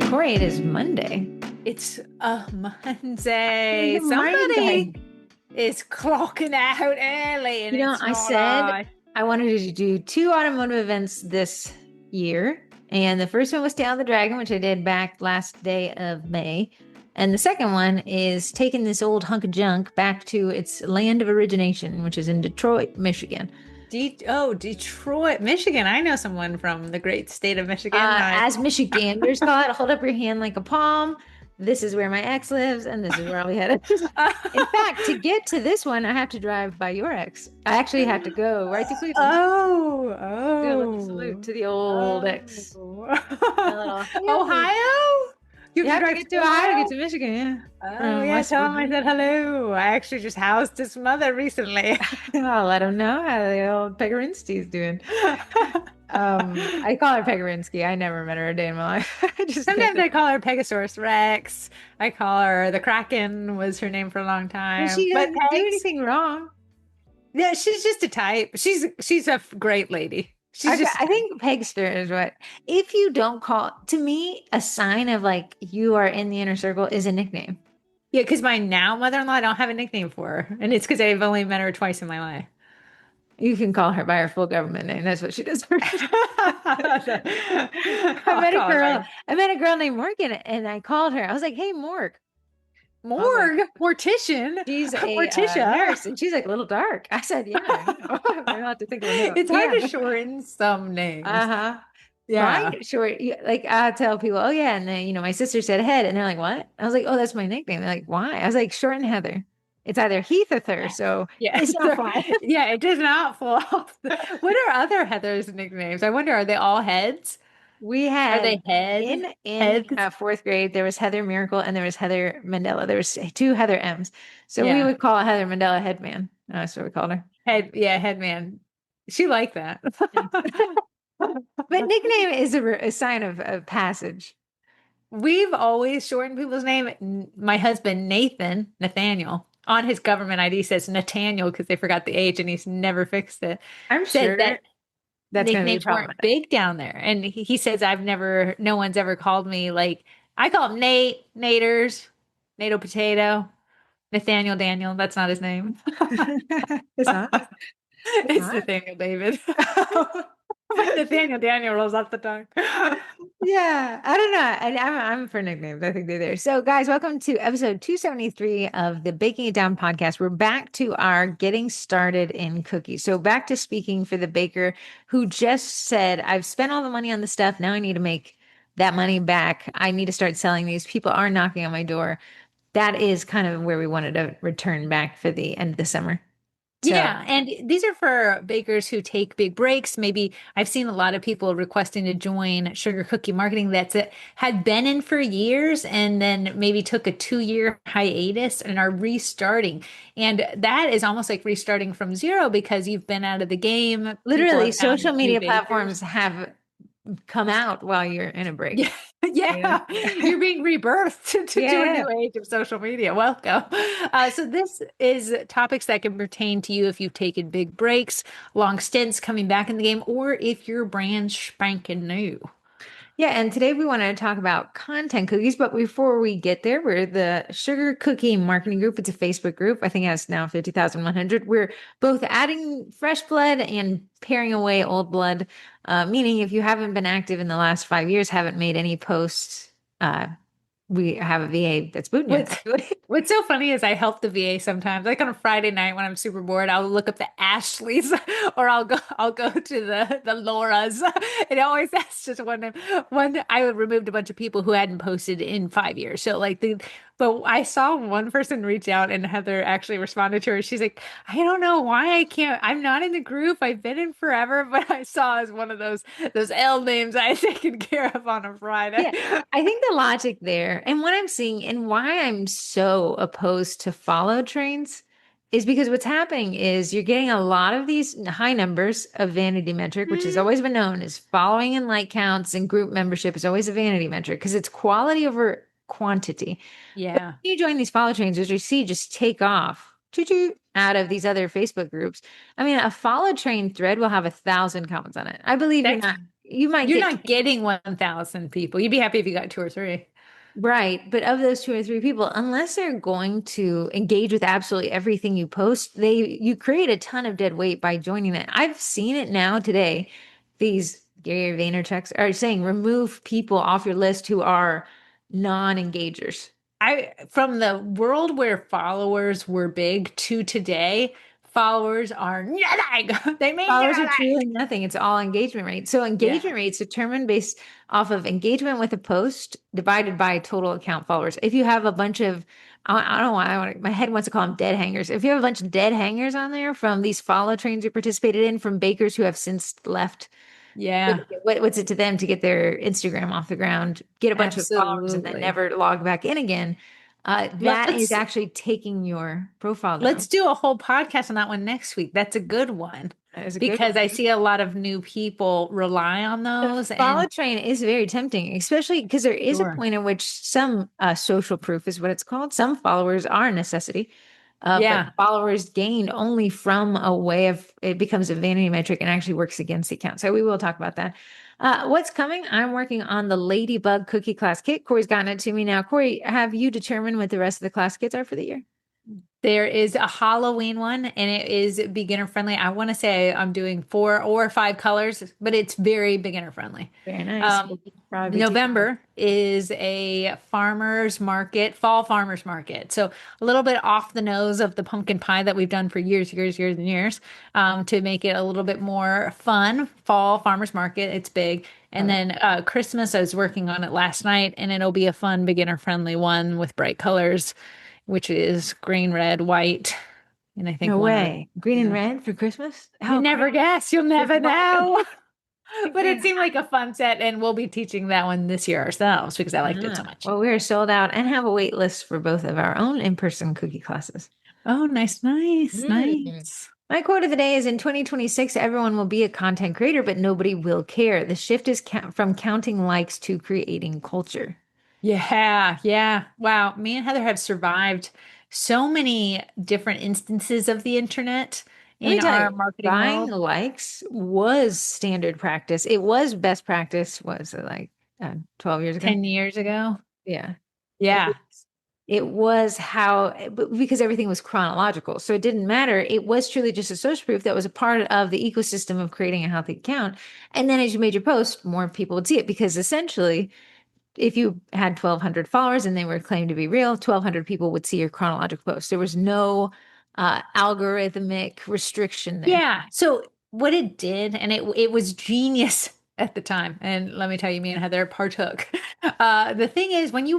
Corrie, it is Monday. It's a Monday. It's Monday. Somebody is clocking out early and it's I not said I. I wanted to do two automotive events this year. And the first one was Down the Dragon, which I did back last day of May. And the second one is taking this old hunk of junk back to its land of origination, which is in Detroit, Michigan. Detroit, Michigan. I know someone from the great state of Michigan. As Michiganders call it, hold up your hand like a palm. This is where my ex lives, and this is where I'll be headed. In fact, to get to this one, I have to drive by your ex. I actually have to go right to Cleveland. Do a little salute to the old ex. Ohio? You have to get to Ohio to get to Michigan, yeah. Oh, yeah, tell him I said hello. I actually just housed his mother recently. I'll let him know how the old Pegorinski's doing. I call her Pegorinsky. I never met her a day in my life. Sometimes I call her Pegasaurus Rex. I call her the Kraken was her name for a long time. She doesn't do anything wrong. Yeah, she's just a type. She's a great lady. I think Pegster is what, if you don't call, to me, a sign of like you are in the inner circle is a nickname. Yeah, because my now mother-in-law, I don't have a nickname for her. And it's because I've only met her twice in my life. You can call her by her full government name. That's what she does. I met a girl named Morgan, and I called her. I was like, "Hey, Mortician. She's a nurse, and she's like a little dark." I said, "Yeah, I have to think of it. It's hard to shorten some names. Yeah. Short. Like I tell people, "Oh yeah," and then my sister said Head, and they're like, "What?" I was like, "Oh, that's my nickname." They're like, "Why?" I was like, "Shorten Heather." It's either Heath or Thur, so yeah, it's not fine. Yeah, it does not fall off. What are other Heather's nicknames? I wonder, are they all Heads? We had Are they Head? in fourth grade, there was Heather Miracle and there was Heather Mandela. There was two Heather M's. So we would call Heather Mandela Headman. That's what we called her. Headman. She liked that. But nickname is a sign of passage. We've always shortened people's name. My husband, Nathaniel, on his government ID says Nathaniel because they forgot the H and he's never fixed it. I'm sure that that's nicknames weren't big down there. And he says, no one's ever called me like, I call him Nate, Naters, Nato Potato, Nathaniel Daniel. That's not his name. It's not. It's Nathaniel David. Nathaniel Daniel rolls off the tongue. Yeah, I don't know. I'm for nicknames. I think they're there. So, guys, welcome to episode 273 of the Baking It Down podcast. We're back to our getting started in cookies. So, back to speaking for the baker who just said, I've spent all the money on the stuff. Now I need to make that money back. I need to start selling these. People are knocking on my door. That is kind of where we wanted to return back for the end of the summer. Yeah. And these are for bakers who take big breaks. Maybe I've seen a lot of people requesting to join sugar cookie marketing had been in for years and then maybe took a 2-year hiatus and are restarting. And that is almost like restarting from zero because you've been out of the game. Literally, social media platforms have come out while you're in a break. Yeah. You're being rebirthed to a new age of social media. Welcome. So this is topics that can pertain to you if you've taken big breaks, long stints coming back in the game, or if your brand's spanking new. Yeah, and today we want to talk about content cookies, but before we get there, we're the Sugar Cookie Marketing Group. It's a Facebook group. I think it has now 50,100. We're both adding fresh blood and paring away old blood, meaning if you haven't been active in the last 5 years, haven't made any posts, we have a VA that's booting you. What's so funny is I help the VA sometimes. Like on a Friday night when I'm super bored, I'll look up the Ashleys or I'll go to the Lauras. It always has just one name. I removed a bunch of people who hadn't posted in 5 years. So but I saw one person reach out and Heather actually responded to her. She's like, I don't know why I can't. I'm not in the group. I've been in forever, but I saw as one of those L names I had taken care of on a Friday. Yeah, I think the logic there and what I'm seeing and why I'm so opposed to follow trains is because what's happening is you're getting a lot of these high numbers of vanity metric, which has always been known as following and like counts and group membership is always a vanity metric because it's quality over quantity. Yeah. But you join these follow trains, as you see, just take off out of these other Facebook groups. I mean, a follow train thread will have 1,000 comments on it. I believe you might You're get not getting 1,000 people. You'd be happy if you got two or three. right, but of those two or three people, unless they're going to engage with absolutely everything you post, you create a ton of dead weight by joining it. I've seen it now today. These Gary Vaynerchuk's are saying remove people off your list who are non-engagers. From the world where followers were big to today, followers are nothing. They mean Followers are nothing. truly nothing. It's all engagement rate. So Yeah. engagement rates determined based off of engagement with a post divided by total account followers. If you have a bunch of, I don't know why my head wants to call them dead hangers. If you have a bunch of dead hangers on there from these follow trains you participated in from bakers who have since left, Yeah, what's it to them to get their Instagram off the ground, get a bunch of followers and then absolutely. never log back in again? That is Let's actually taking your profile let's down. do a whole podcast on that one next week. That's a good one That is a good because one. I see a lot of new people rely on The those follow and train is very tempting, especially because there is a sure. point in which some social proof is what it's called. Some followers are a necessity, but Yeah. followers gained only from a way of it becomes a vanity metric and actually works against the account. So we will talk about that. What's coming? I'm working on the Ladybug Cookie Class Kit. Corey's gotten it to me now. Corey, have you determined what the rest of the class kits are for the year? There is a Halloween one and it is beginner friendly. I want to say I'm doing 4 or 5 colors, but it's very beginner friendly. Very nice. Um, We'll probably be taking a look. November is a farmer's market, fall farmer's market. So a little bit off the nose of the pumpkin pie that we've done for years, years, years and years, to make it a little bit more fun. Fall farmer's market, it's big. And Love it. then Christmas, I was working on it last night, and it'll be a fun beginner friendly one with bright colors, which is green, red, white, and I think No one other. way. Green and Yeah. red for Christmas? You How never crazy. guess. You'll It's never my know. But it man. seemed like a fun set, and we'll be teaching that one this year ourselves because I liked it so much. Well, we are sold out and have a wait list for both of our own in-person cookie classes. Oh, nice, nice, Mm. nice. My quote of the day is in 2026, everyone will be a content creator, but nobody will care. The shift is from counting likes to creating culture. Yeah, yeah. Wow. Me and Heather have survived so many different instances of the internet Let in me tell our you, marketing buying world. likes was standard practice. It was best practice, was it like 12 years ago? 10 years ago. Yeah. Yeah. It was how, because everything was chronological. So it didn't matter. It was truly just a social proof that was a part of the ecosystem of creating a healthy account. And then as you made your post, more people would see it because essentially, if you had 1,200 followers and they were claimed to be real, 1,200 people would see your chronological post. There was no algorithmic restriction there. Yeah. So what it did, and it was genius at the time. And let me tell you, me and Heather partook. The thing is, when you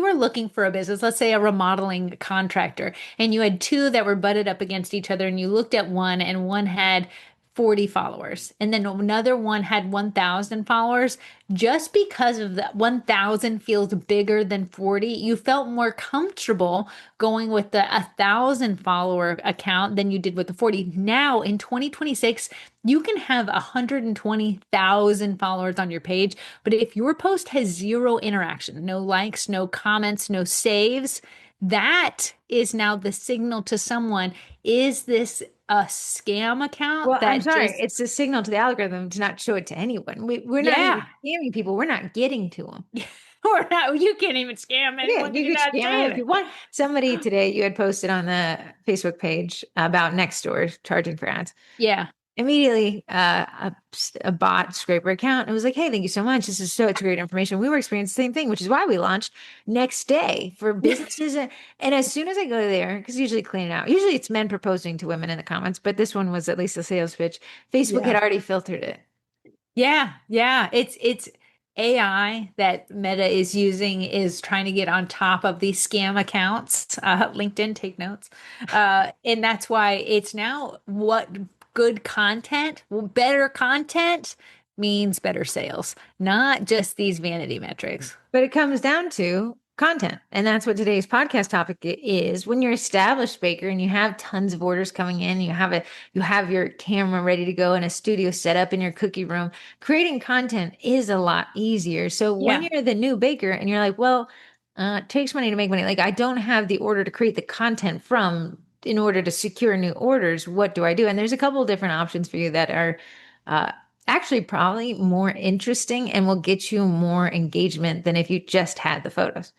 were looking for a business, let's say a remodeling contractor, and you had two that were butted up against each other, and you looked at one, and one had 40 followers, and then another one had 1,000 followers. Just because of that 1,000 feels bigger than 40, you felt more comfortable going with the 1,000 follower account than you did with the 40. Now in 2026, you can have 120,000 followers on your page, but if your post has zero interaction, no likes, no comments, no saves, that is now the signal to someone, is this a scam account Well, I'm that sorry. just, It's a signal to the algorithm to not show it to anyone. We're not even yeah, scamming people. We're not getting to them. or not, you can't even scam Yeah, anyone you because you're could not scam them saying if it. you want. Somebody today, you had posted on the Facebook page about Nextdoor charging for ads. Yeah. Immediately, a bot scraper account. It was like, hey, thank you so much. This is such great information. We were experiencing the same thing, which is why we launched next day for businesses. And as soon as I go there, because usually clean it out, usually it's men proposing to women in the comments, but this one was at least a sales pitch. Facebook had Yeah. already filtered it. Yeah, yeah. It's AI that Meta is using is trying to get on top of these scam accounts. LinkedIn, take notes. And that's why it's now what good content, well, better content means better sales, not just these vanity metrics. But it comes down to content. And that's what today's podcast topic is. When you're established baker and you have tons of orders coming in, you have your camera ready to go and a studio set up in your cookie room, creating content is a lot easier. So when Yeah. you're the new baker and you're like, well, it takes money to make money. Like I don't have the order to create the content from in order to secure new orders. What do I do? And there's a couple of different options for you that are Actually, probably more interesting and will get you more engagement than if you just had the photos.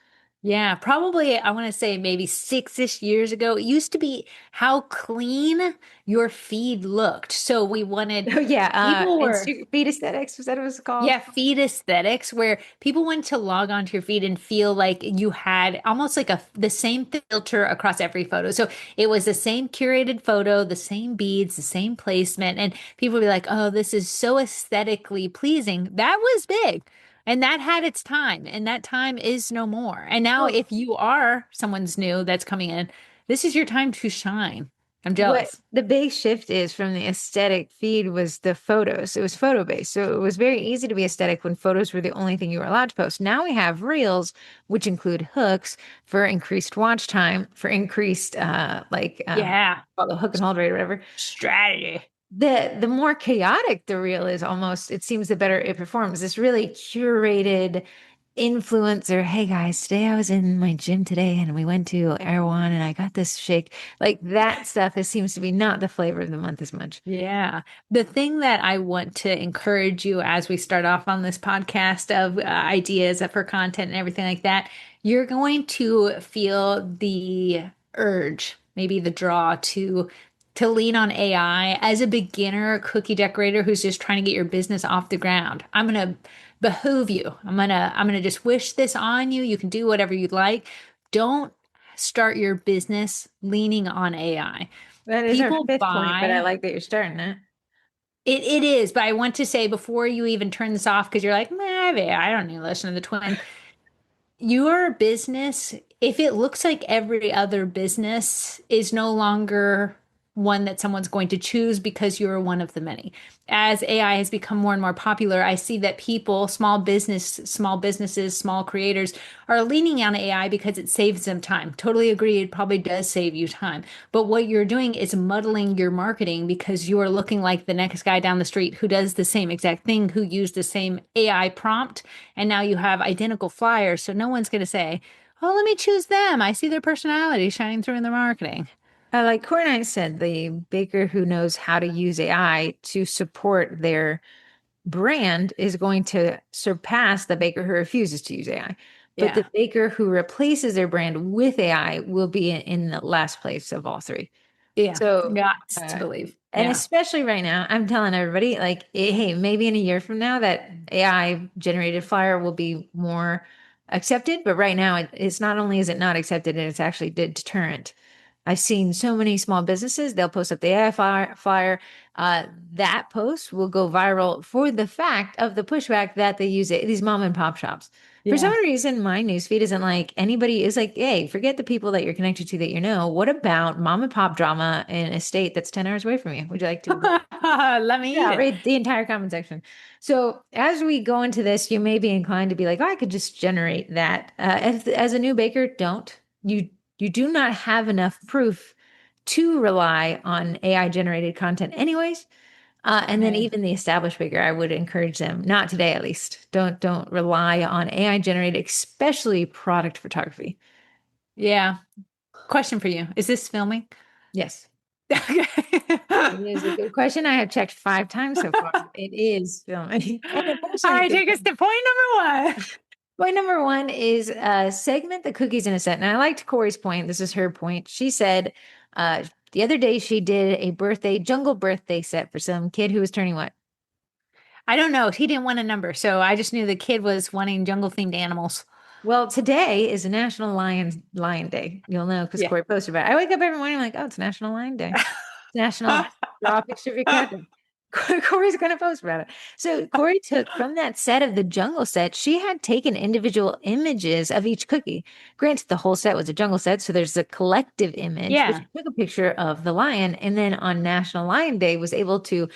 Yeah, probably I want to say maybe 6-ish years ago. It used to be how clean your feed looked. So we wanted Oh yeah, people were Insta feed aesthetics, was that what it was called? yeah, feed aesthetics where people want to log onto your feed and feel like you had almost like the same filter across every photo. So it was the same curated photo, the same beads, the same placement, and people would be like, "Oh, this is so aesthetically pleasing." That was big. And that had its time, and that time is no more. And now Well, if you are someone's new that's coming in, this is your time to shine. I'm what jealous. the big shift is from the aesthetic feed was the photos. It was photo based. So it was very easy to be aesthetic when photos were the only thing you were allowed to post. Now we have reels, which include hooks for increased watch time, for increased Yeah, call it hook and hold rate or whatever. strategy. The more chaotic the reel is, almost it seems the better it performs. This really curated influencer, hey guys, today I was in my gym today and we went to Erewhon and I got this shake. Like that stuff, it seems to be not the flavor of the month as much. Yeah. The thing that I want to encourage you as we start off on this podcast of ideas for content and everything like that, you're going to feel the urge, maybe the draw to lean on AI as a beginner cookie decorator who's just trying to get your business off the ground. I'm going to behoove you. I'm going to just wish this on you. You can do whatever you'd like. Don't start your business leaning on AI. That is our People fifth point, but I buy like that you're starting it. it is, but I want to say before you even turn this off, because you're like, maybe I don't need to listen to the twin. Your business, if it looks like every other business, is no longer one that someone's going to choose because you're one of the many. As AI has become more and more popular, I see that people, small businesses, small creators are leaning on AI because it saves them time. Totally agree. It probably does save you time. But what you're doing is muddling your marketing because you are looking like the next guy down the street who does the same exact thing, who used the same AI prompt, and now you have identical flyers. So no one's going to say, oh, let me choose them. I see their personality shining through in their marketing. Like Corrie said, the baker who knows how to use AI to support their brand is going to surpass the baker who refuses to use AI. But the Yeah. baker who replaces their brand with AI will be in the last place of all three. Yeah. So, Got to uh, believe. and Yeah. especially right now, I'm telling everybody, like, hey, maybe in a year from now, that AI generated flyer will be more accepted. But right now, it's not only is it not accepted, and it's actually deterrent. I've seen so many small businesses, they'll post up the AI flyer. That post will go viral for the fact of the pushback that they use it, these mom and pop shops. For some Yeah. reason, my newsfeed isn't like anybody is like, hey, forget the people that you're connected to that you know. What about mom and pop drama in a state that's 10 hours away from you? Would you like to read? Let me eat Yeah, it. read the entire comment section. So as we go into this, you may be inclined to be like, oh, I could just generate that. As a new baker, don't. You do not have enough proof to rely on AI generated content anyways. And then Man. even the established baker, I would encourage them, not today at least. Don't rely on AI generated, especially product photography. Yeah. Question for you. Is this filming? Yes. Okay. It is a good question. I have checked 5 times so far. It is filming. And All unfortunately, right, take us to point number one. point number one is segment the cookies in a set. And I liked Corey's point. This is her point. She said the other day she did a jungle birthday set for some kid who was turning what? I don't know. He didn't want a number, so I just knew the kid was wanting jungle themed animals. Well, today is a National Lion Day. You'll know because Yeah. Corey posted about it. I wake up every morning I'm like, oh, it's National Lion Day. It's National Draw a Picture of Your cat. Corey's going to post about it. So Corey took from that set of the jungle set, she had taken individual images of each cookie. Granted, the whole set was a jungle set, so there's a collective image, but Yeah. she took a picture of the lion and then on National Lion Day was able to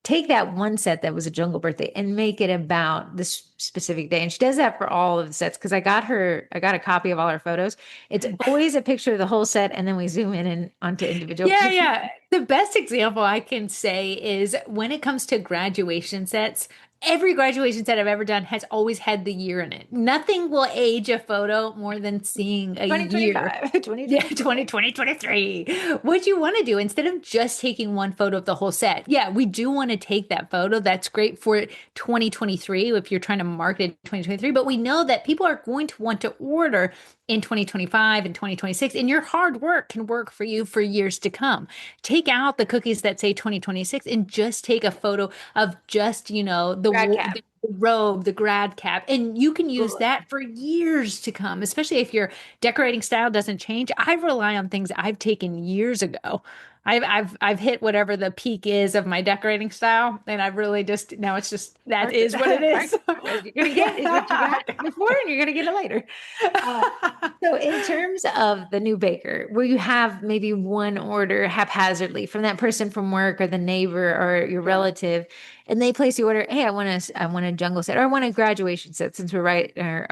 take that one set that was a jungle birthday and make it about this specific day. And she does that for all of the sets because I got a copy of all her photos. It's always a picture of the whole set, and then we zoom in and onto individual Yeah, cookies. yeah. The best example I can say is when it comes to graduation sets, every graduation set I've ever done has always had the year in it. Nothing will age a photo more than seeing a year. 2025, Yeah, 2024. 2023. What you want to do instead of just taking one photo of the whole set. Yeah, we do want to take that photo. That's great for 2023 if you're trying to market in 2023. But we know that people are going to want to order in 2025 and 2026, and your hard work can work for you for years to come. Take out the cookies that say 2026 and just take a photo of just, Grad cap. the robe, the grad cap, and you can use Cool. that for years to come, especially if your decorating style doesn't change. I rely on things I've taken years ago. I've hit whatever the peak is of my decorating style, and I've really just now it's just that Mark it. is what it Mark is. what you're gonna get is what you got before, and you're gonna get it later. Uh, so in terms of the new baker, where you have maybe one order haphazardly from that person from work or the neighbor or your relative, and they place the order, hey, I want a jungle set or I want a graduation set since we're right or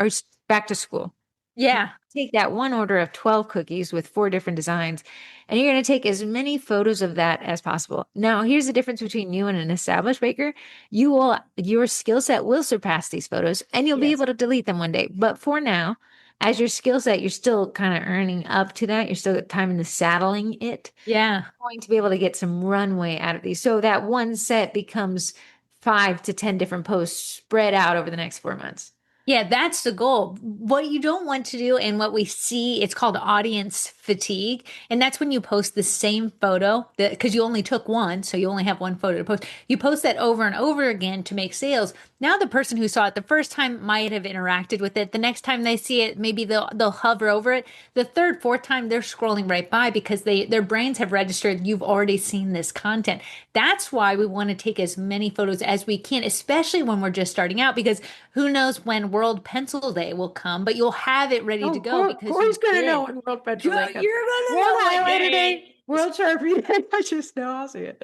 back to school. You Yeah. take that one order of 12 cookies with four different designs, and you're going to take as many photos of that as possible. Now, here's the difference between you and an established baker. Your skill set will surpass these photos, and you'll be Yes. able to delete them one day. But for now, as your skill set, you're still kind of earning up to that. You're still got time in the saddling it. Yeah. Going to be able to get some runway out of these. So that one set becomes 5 to 10 different posts spread out over the next 4 months. Yeah, that's the goal. What you don't want to do, and what we see, it's called audience fatigue. And that's when you post the same photo that because you only took one, so you only have one photo to post. You post that over and over again to make sales. Now the person who saw it the first time might have interacted with it. The next time they see it, maybe they'll hover over it. The third, fourth time they're scrolling right by because their brains have registered you've already seen this content. That's why we want to take as many photos as we can, especially when we're just starting out, because who knows when World Pencil Day will come, but you'll have it ready to Oh, go because Corey's you gonna know did. when World Pencil You're Day comes. gonna World know what Highlighter day. Day, World Sharpie Day. I just know I'll see it.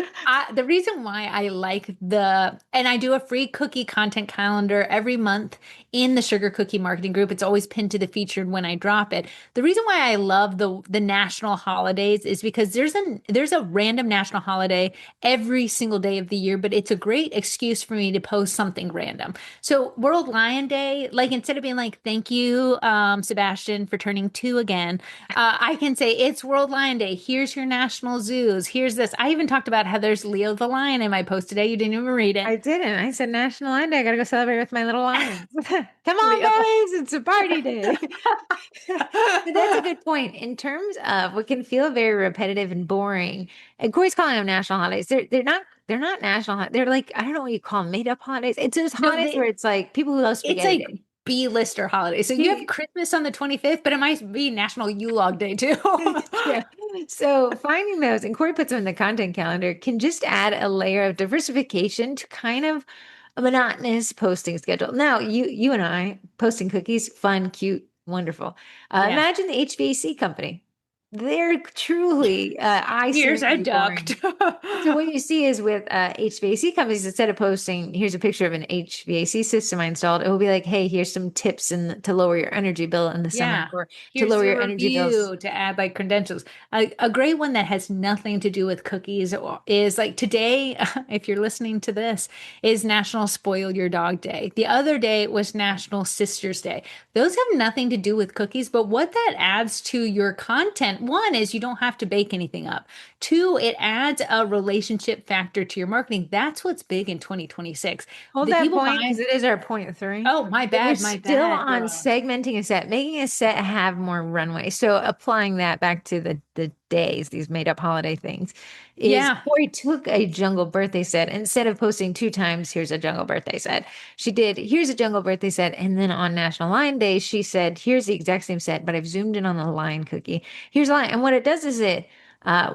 The reason why I like and I do a free cookie content calendar every month in the Sugar Cookie Marketing Group. It's always pinned to the featured when I drop it. The reason why I love the national holidays is because there's a random national holiday every single day of the year, but it's a great excuse for me to post something random. So World Lion Day, like instead of being like, thank you, Sebastian, for turning 2 again, I can say it's World Lion Day. Here's your national zoos. Here's this. I even talked about how there's Leo the lion in my post today. You didn't even read it. I didn't. I said National Lion Day. I gotta go celebrate with my little lions. Come on, Leo. boys. It's a party day. But that's a good point. In terms of what can feel very repetitive and boring, and Corey's calling them national holidays. They're not national They're like, I don't know what you call them, made up holidays. It's those No, holidays where it's like people who love it's spaghetti like day. B-lister holiday. So you have Christmas on the 25th, but it might be National Yule Log Day too. Yeah. So finding those, and Corey puts them in the content calendar, can just add a layer of diversification to kind of a monotonous posting schedule. Now, you and I posting cookies, fun, cute, wonderful. Yeah. Imagine the HVAC company. They're truly Here's a eye-searingly boring. duct. So what you see is with HVAC companies, instead of posting, here's a picture of an HVAC system I installed, it will be like, hey, here's some tips to lower your energy bill in the summer, Yeah. or to Here's lower the your energy bills. review to add like credentials. A great one that has nothing to do with cookies is like today, if you're listening to this, is National Spoil Your Dog Day. The other day was National Sisters Day. Those have nothing to do with cookies, but what that adds to your content, one is you don't have to bake anything up. Two, it adds a relationship factor to your marketing. That's what's big in 2026. Hold The that people point because buying, it is our point three. oh, But we're my still bad, on girl. segmenting a set, making a set have more runway. So applying that back to the days, these made up holiday things, is Yeah. Corey took a jungle birthday set. Instead of posting 2 times, here's a jungle birthday set. She did, here's a jungle birthday set. And then on National Lion Day, she said, here's the exact same set, but I've zoomed in on the lion cookie. Here's a lion. And what it does is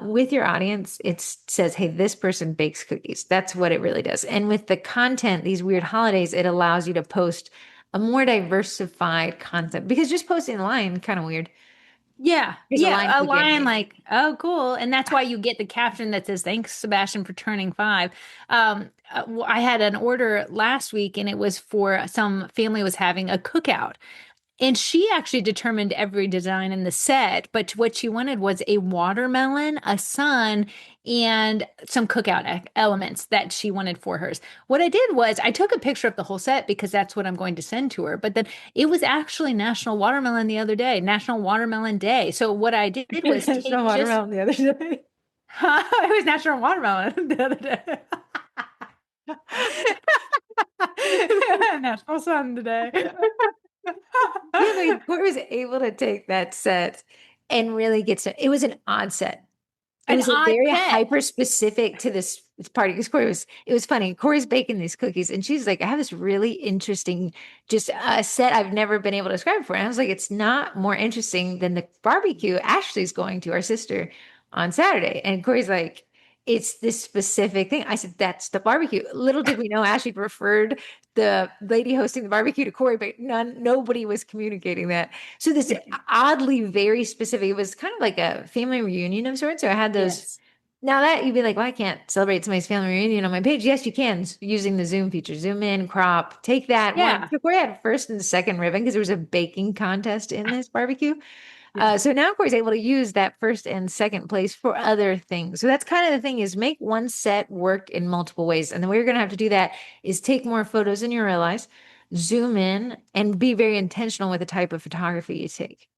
with your audience, it says, hey, this person bakes cookies. That's what it really does. And with the content, these weird holidays, it allows you to post a more diversified content because just posting a line kind of weird. Yeah, Here's a line yeah, a cookie I line made. like, oh, cool. And that's why you get the caption that says, thanks, Sebastian, for turning 5. I had an order last week and it was for some family was having a cookout. And she actually determined every design in the set, but what she wanted was a watermelon, a sun, and some cookout elements that she wanted for hers. What I did was I took a picture of the whole set because that's what I'm going to send to her. But then it was actually National Watermelon the other day, National Watermelon Day. So what I did was There's no take just, watermelon the other day. it was National Watermelon the other day. National Sun today. Yeah, but Corey was able to take that set and really get to it was an odd set. It An was a odd very set. hyper specific to this party because Corey was it was funny. Corey's baking these cookies and she's like, I have this really interesting just set I've never been able to describe before. And I was like, it's not more interesting than the barbecue Ashley's going to, our sister, on Saturday. And Corey's like, it's this specific thing. I said, that's the barbecue. Little did we know Ashley referred the lady hosting the barbecue to Corey, but nobody was communicating that. So this oddly very specific, it was kind of like a family reunion of sorts. So I had those. Yes. Now that you'd be like, well, I can't celebrate somebody's family reunion on my page. Yes, you can using the Zoom feature. Zoom in, crop, take that one. Yeah. So Corey had first and second ribbon because there was a baking contest in this barbecue. Yeah. So now Corey's able to use that first and second place for other things. So that's kind of the thing is make one set work in multiple ways. And the way you're going to have to do that is take more photos than you realize, zoom in, and be very intentional with the type of photography you take.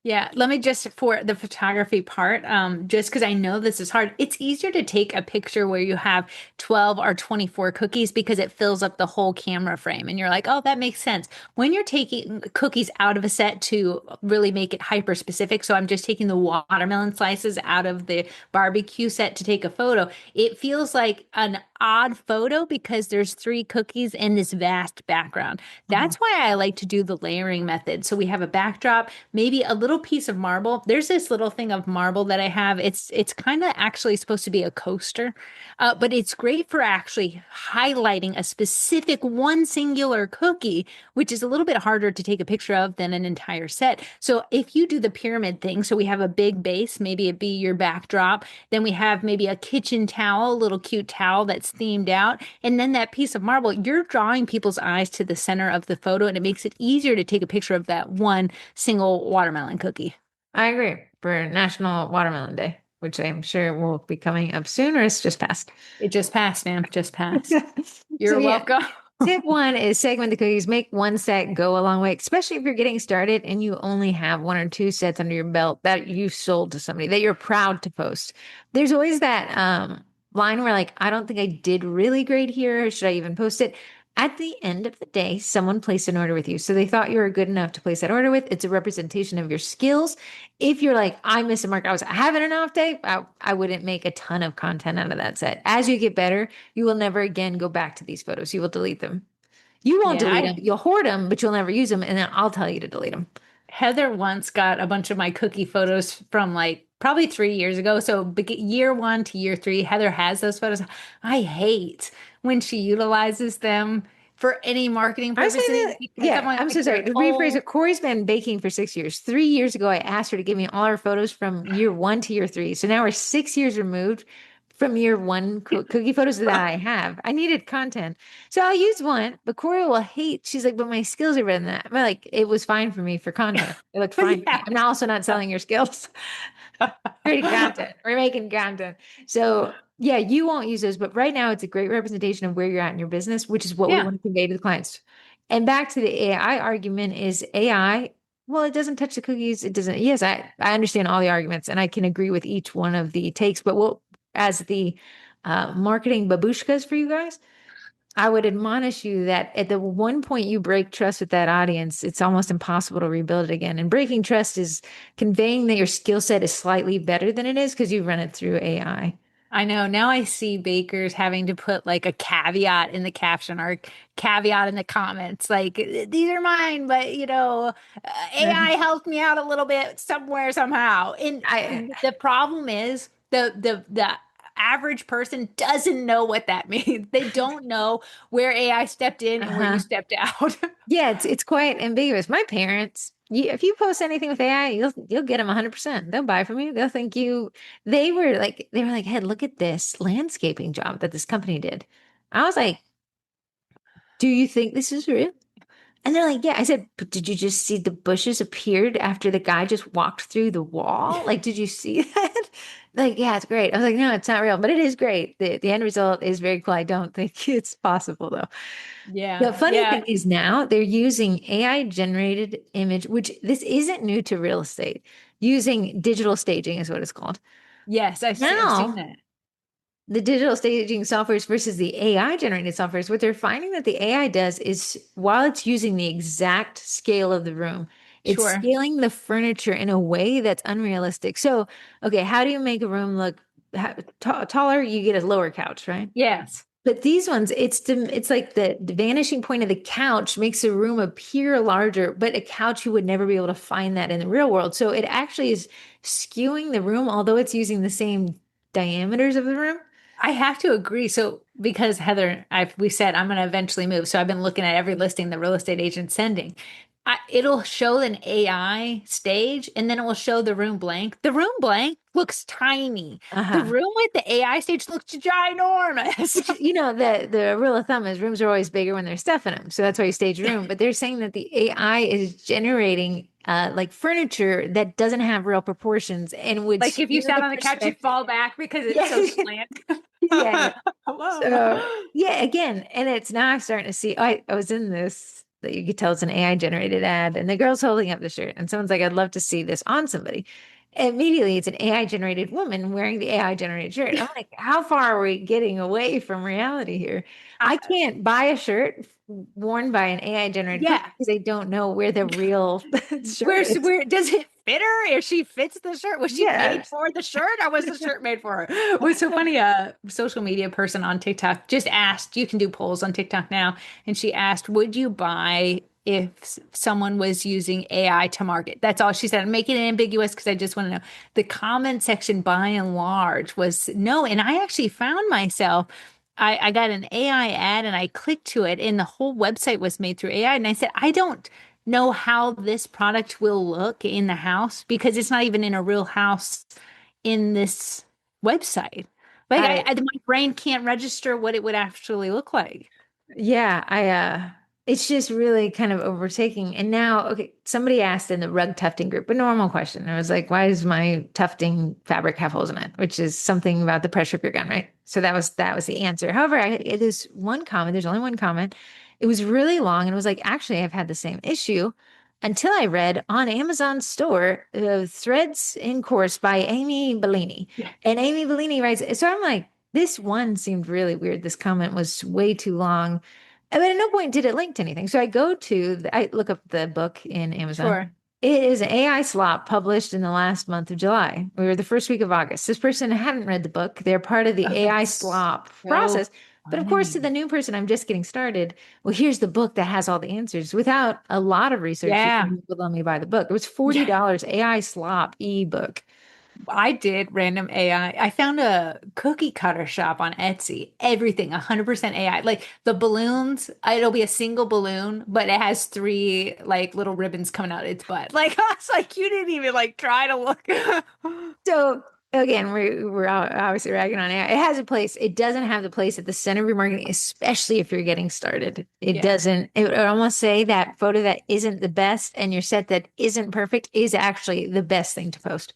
Yeah, let me just for the photography part, just because I know this is hard, it's easier to take a picture where you have 12 or 24 cookies because it fills up the whole camera frame. And you're like, oh, that makes sense. When you're taking cookies out of a set to really make it hyper specific, so I'm just taking the watermelon slices out of the barbecue set to take a photo, it feels like an odd photo because there's three cookies in this vast background. Mhm. That's why I like to do the layering method. So we have a backdrop, maybe a little piece of marble. There's this little thing of marble that I have. It's kind of actually supposed to be a coaster, but it's great for actually highlighting a specific one singular cookie, which is a little bit harder to take a picture of than an entire set. So if you do the pyramid thing, so we have a big base, maybe it be your backdrop, then we have maybe a kitchen towel, a little cute towel that's themed out, and then that piece of marble, you're drawing people's eyes to the center of the photo, and it makes it easier to take a picture of that one single watermelon cookie. I agree for National Watermelon Day, which I'm sure will be coming up soon or it's just passed. It just passed, ma'am. Just passed. So You're yeah, welcome. tip one is segment the cookies, make one set go a long way, especially if you're getting started and you only have one or two sets under your belt that you sold to somebody that you're proud to post. There's always that line where like, I don't think I did really great here. Should I even post it? At the end of the day, someone placed an order with you. So they thought you were good enough to place that order with. It's a representation of your skills. If you're like, I missed a mark, I was having an off day, I wouldn't make a ton of content out of that set. As you get better, you will never again go back to these photos. You will delete them. You won't Yeah, delete them. You'll hoard them, but you'll never use them. And then I'll tell you to delete them. Heather once got a bunch of my cookie photos from like probably 3 years ago. So year one to year three, Heather has those photos. I hate when she utilizes them for any marketing I say purposes that, because I'm yeah, like, I'm so sorry. they're To rephrase old. it, Corey's been baking for 6 years. 3 years ago, I asked her to give me all her photos from year one to year three. So now we're 6 years removed from year one cookie photos that I have. I needed content. So I'll use one, but Corey will hate. She's like, but my skills are better than that. I'm like, it was fine for me for content. It looked fine for me. Yeah. I'm also not selling your skills. Creating content. We're making content. So yeah, you won't use those, but right now it's a great representation of where you're at in your business, which is what we Yeah. want to convey to the clients. And back to the AI argument is AI, well, it doesn't touch the cookies. It doesn't. Yes, I understand all the arguments and I can agree with each one of the takes, but what as the marketing babushkas for you guys, I would admonish you that at the one point you break trust with that audience, it's almost impossible to rebuild it again. And breaking trust is conveying that your skill set is slightly better than it is because you run it through AI. I know. Now I see bakers having to put like a caveat in the caption or caveat in the comments, like these are mine, but AI helped me out a little bit somewhere somehow. And I the problem is the average person doesn't know what that means. They don't know where AI stepped in and where you uh-huh. stepped out. Yeah, it's quite ambiguous. My parents, if you post anything with AI, you'll get them 100%. They'll buy from you. They'll think you. They were like, hey, look at this landscaping job that this company did. I was like, do you think this is real? And they're like, yeah. I said, but did you just see the bushes appeared after the guy just walked through the wall? Like, did you see that? Like, yeah, it's great. I was like, no, it's not real, but it is great. The end result is very cool. I don't think it's possible though. The Yeah. funny Yeah. thing is now they're using AI generated image, which this isn't new to real estate. Using digital staging is what it's called. Yes, I've seen Now that. the digital staging softwares versus the AI generated softwares, what they're finding that the AI does is while it's using the exact scale of the room, it's Sure. scaling the furniture in a way that's unrealistic. So, okay, how do you make a room look taller? You get a lower couch, right? Yes. But these ones, it's like the vanishing point of the couch makes a room appear larger, but a couch you would never be able to find that in the real world. So it actually is skewing the room, although it's using the same diameters of the room. I have to agree. So because Heather, we said I'm going to eventually move. So I've been looking at every listing the real estate agent's sending. It'll show an AI stage and then it will show the room blank. The room blank looks tiny. The Uh-huh. room with the AI stage looks ginormous. Which, the rule of thumb is rooms are always bigger when there's stuff in them. So that's why you stage a room. But they're saying that the AI is generating like furniture that doesn't have real proportions and would Like if you skew sat the on the couch, you'd perspective. fall back because it's so Yeah. slant. Yeah. Whoa. So yeah, again, and it's now I'm starting to see. I was in this that you could tell it's an AI generated ad, and the girl's holding up the shirt, and someone's like, "I'd love to see this on somebody." Immediately, it's an AI generated woman wearing the AI generated shirt. I'm like, how far are we getting away from reality here? I I, can't buy a shirt worn by an AI generated person yeah. because I don't know where the real shirt is. Where does it fit her? If she fits the shirt, was she Yeah. made for the shirt or was the shirt made for her? It was so funny. A social media person on TikTok just asked, you can do polls on TikTok now, and she asked, would you buy if someone was using AI to market? That's all she said. I'm making it ambiguous because I just want to know. The comment section by and large was no. And I actually found myself I got an AI ad and I clicked to it, and the whole website was made through AI. And I said, I don't know how this product will look in the house because it's not even in a real house in this website. Like I my brain can't register what it would actually look like. Yeah, it's just really kind of overtaking. And now, okay, somebody asked in the rug tufting group a normal question. I was like, why does my tufting fabric have holes in it? Which is something about the pressure cooker gun, right? So that was the answer. However, it is one comment, there's only one comment. It was really long and it was like, actually, I've had the same issue until I read on Amazon store Threads in Course by Amy Bellini. Yeah, And Amy Bellini writes, so I'm like, this one seemed really weird. This comment was way too long. But at no point did it link to anything. So I look up the book in Amazon. sure. It is an AI slop published in the last month of July. We were the first week of August. This person hadn't read the book. They're part of the Oh, AI that's slop so process. But of course, to the funny. new person, I'm just getting started. Well, here's the book that has all the answers. Without a lot of research, you Yeah. can let me buy the book. It was Yeah. $40 AI slop ebook. I did random AI. I found a cookie cutter shop on Etsy. Everything 100% AI. Like the balloons, it'll be a single balloon, but it has three like little ribbons coming out its butt. Like I was like, you didn't even like try to look. So again, we're obviously ragging on AI. It has a place. It doesn't have the place at the center of your marketing, especially if you're getting started. It Yeah. doesn't. It would almost say that photo that isn't the best and your set that isn't perfect is actually the best thing to post.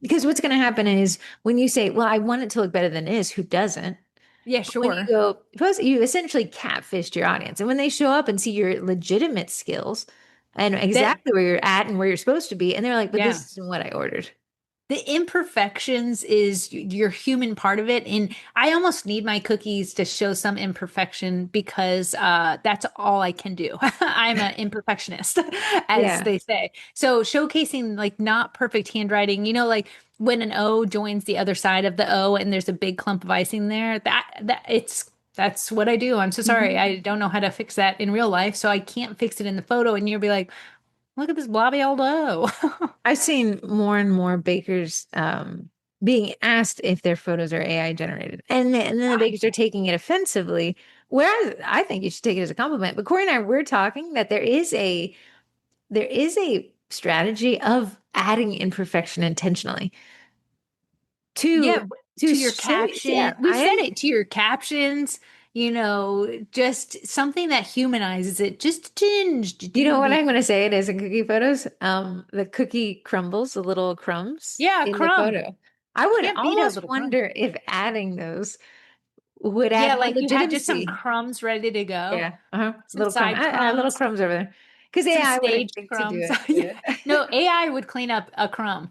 Because what's going to happen is when you say, "Well, I want it to look better than it is," who doesn't? Yeah, But when you sure. go post, you essentially catfished your audience, and when they show up and see your legitimate skills and That exactly where you're at and where you're supposed to be, and they're like, "But yeah. this isn't what I ordered." The imperfections is your human part of it. And I almost need my cookies to show some imperfection because that's all I can do. I'm an imperfectionist, as Yeah. they say. So showcasing like not perfect handwriting, like when an O joins the other side of the O and there's a big clump of icing there, that's what I do. I'm so sorry. Mhm. I don't know how to fix that in real life, so I can't fix it in the photo. And you'll be like, look at this blobby old O. I've seen more and more bakers being asked if their photos are AI generated. And then the bakers are taking it offensively, whereas I think you should take it as a compliment. But Corey and I were talking that there is a strategy of adding imperfection intentionally to Yeah, to to your show, caption. yeah, We I said am, it to your captions. just something that humanizes it just a tinge. You Do know what be I'm going to say it is in cookie photos? The cookie crumbles, the little crumbs Yeah, in the crumb. photo. I would Can't beat a almost little crumb. wonder if adding those would Yeah, add more like you had just some legitimacy. crumbs ready to go. Yeah, uh-huh. Some Little crumb, side little crumbs, crumbs over there. Because some AI wouldn't stage think to do crumbs. it. Yeah. Yeah. No, AI would clean up a crumb.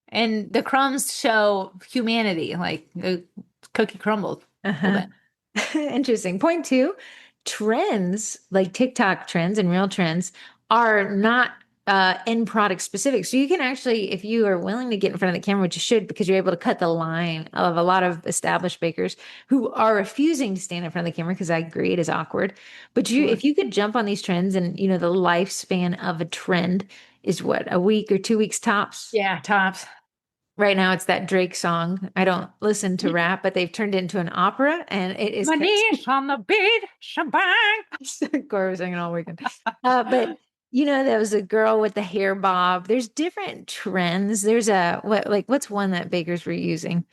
And the crumbs show humanity, like the cookie crumbled a Uh-huh. little bit. Interesting. Point two, trends like TikTok trends and real trends are not end product specific. So you can actually, if you are willing to get in front of the camera, which you should, because you're able to cut the line of a lot of established bakers who are refusing to stand in front of the camera because I agree it is awkward. But Sure. if you could jump on these trends and the lifespan of a trend is what, a week or 2 weeks tops. Yeah, tops. Right now, it's that Drake song. I don't listen to rap, but they've turned it into an opera, and it is My knees on the beat, shabang. Corey was singing all weekend. But there was a girl with the hair bob. There's different trends. There's what's one that bakers were using?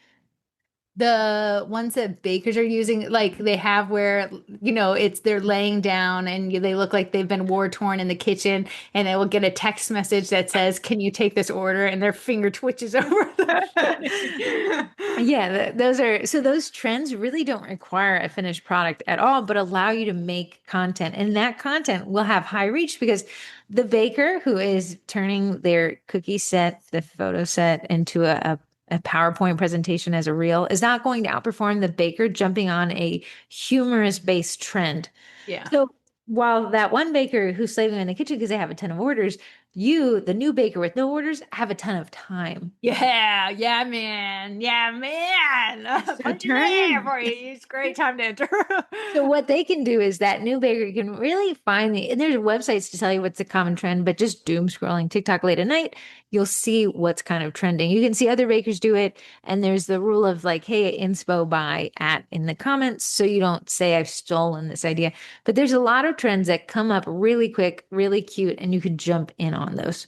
The ones that bakers are using, like they have where, it's they're laying down and they look like they've been war torn in the kitchen, and they will get a text message that says, "Can you take this order?" And their finger twitches over the thing. Yeah, those are so those trends really don't require a finished product at all, but allow you to make content. And that content will have high reach because the baker who is turning their cookie set, the photo set, into a PowerPoint presentation as a reel is not going to outperform the baker jumping on a humorous based trend. Yeah. So while that one baker who's slaving in the kitchen because they have a ton of orders, you, the new baker with no orders, have a ton of time. Yeah, yeah, man. Yeah, man. So Punch in the air turn. for you. It's a great time to enter. So what they can do is that new baker can really find and there's websites to tell you what's a common trend, but just doom scrolling TikTok late at night, you'll see what's kind of trending. You can see other bakers do it, and there's the rule of like, hey, inspo by at in the comments, so you don't say I've stolen this idea. But there's a lot of trends that come up really quick, really cute, and you could jump in on those.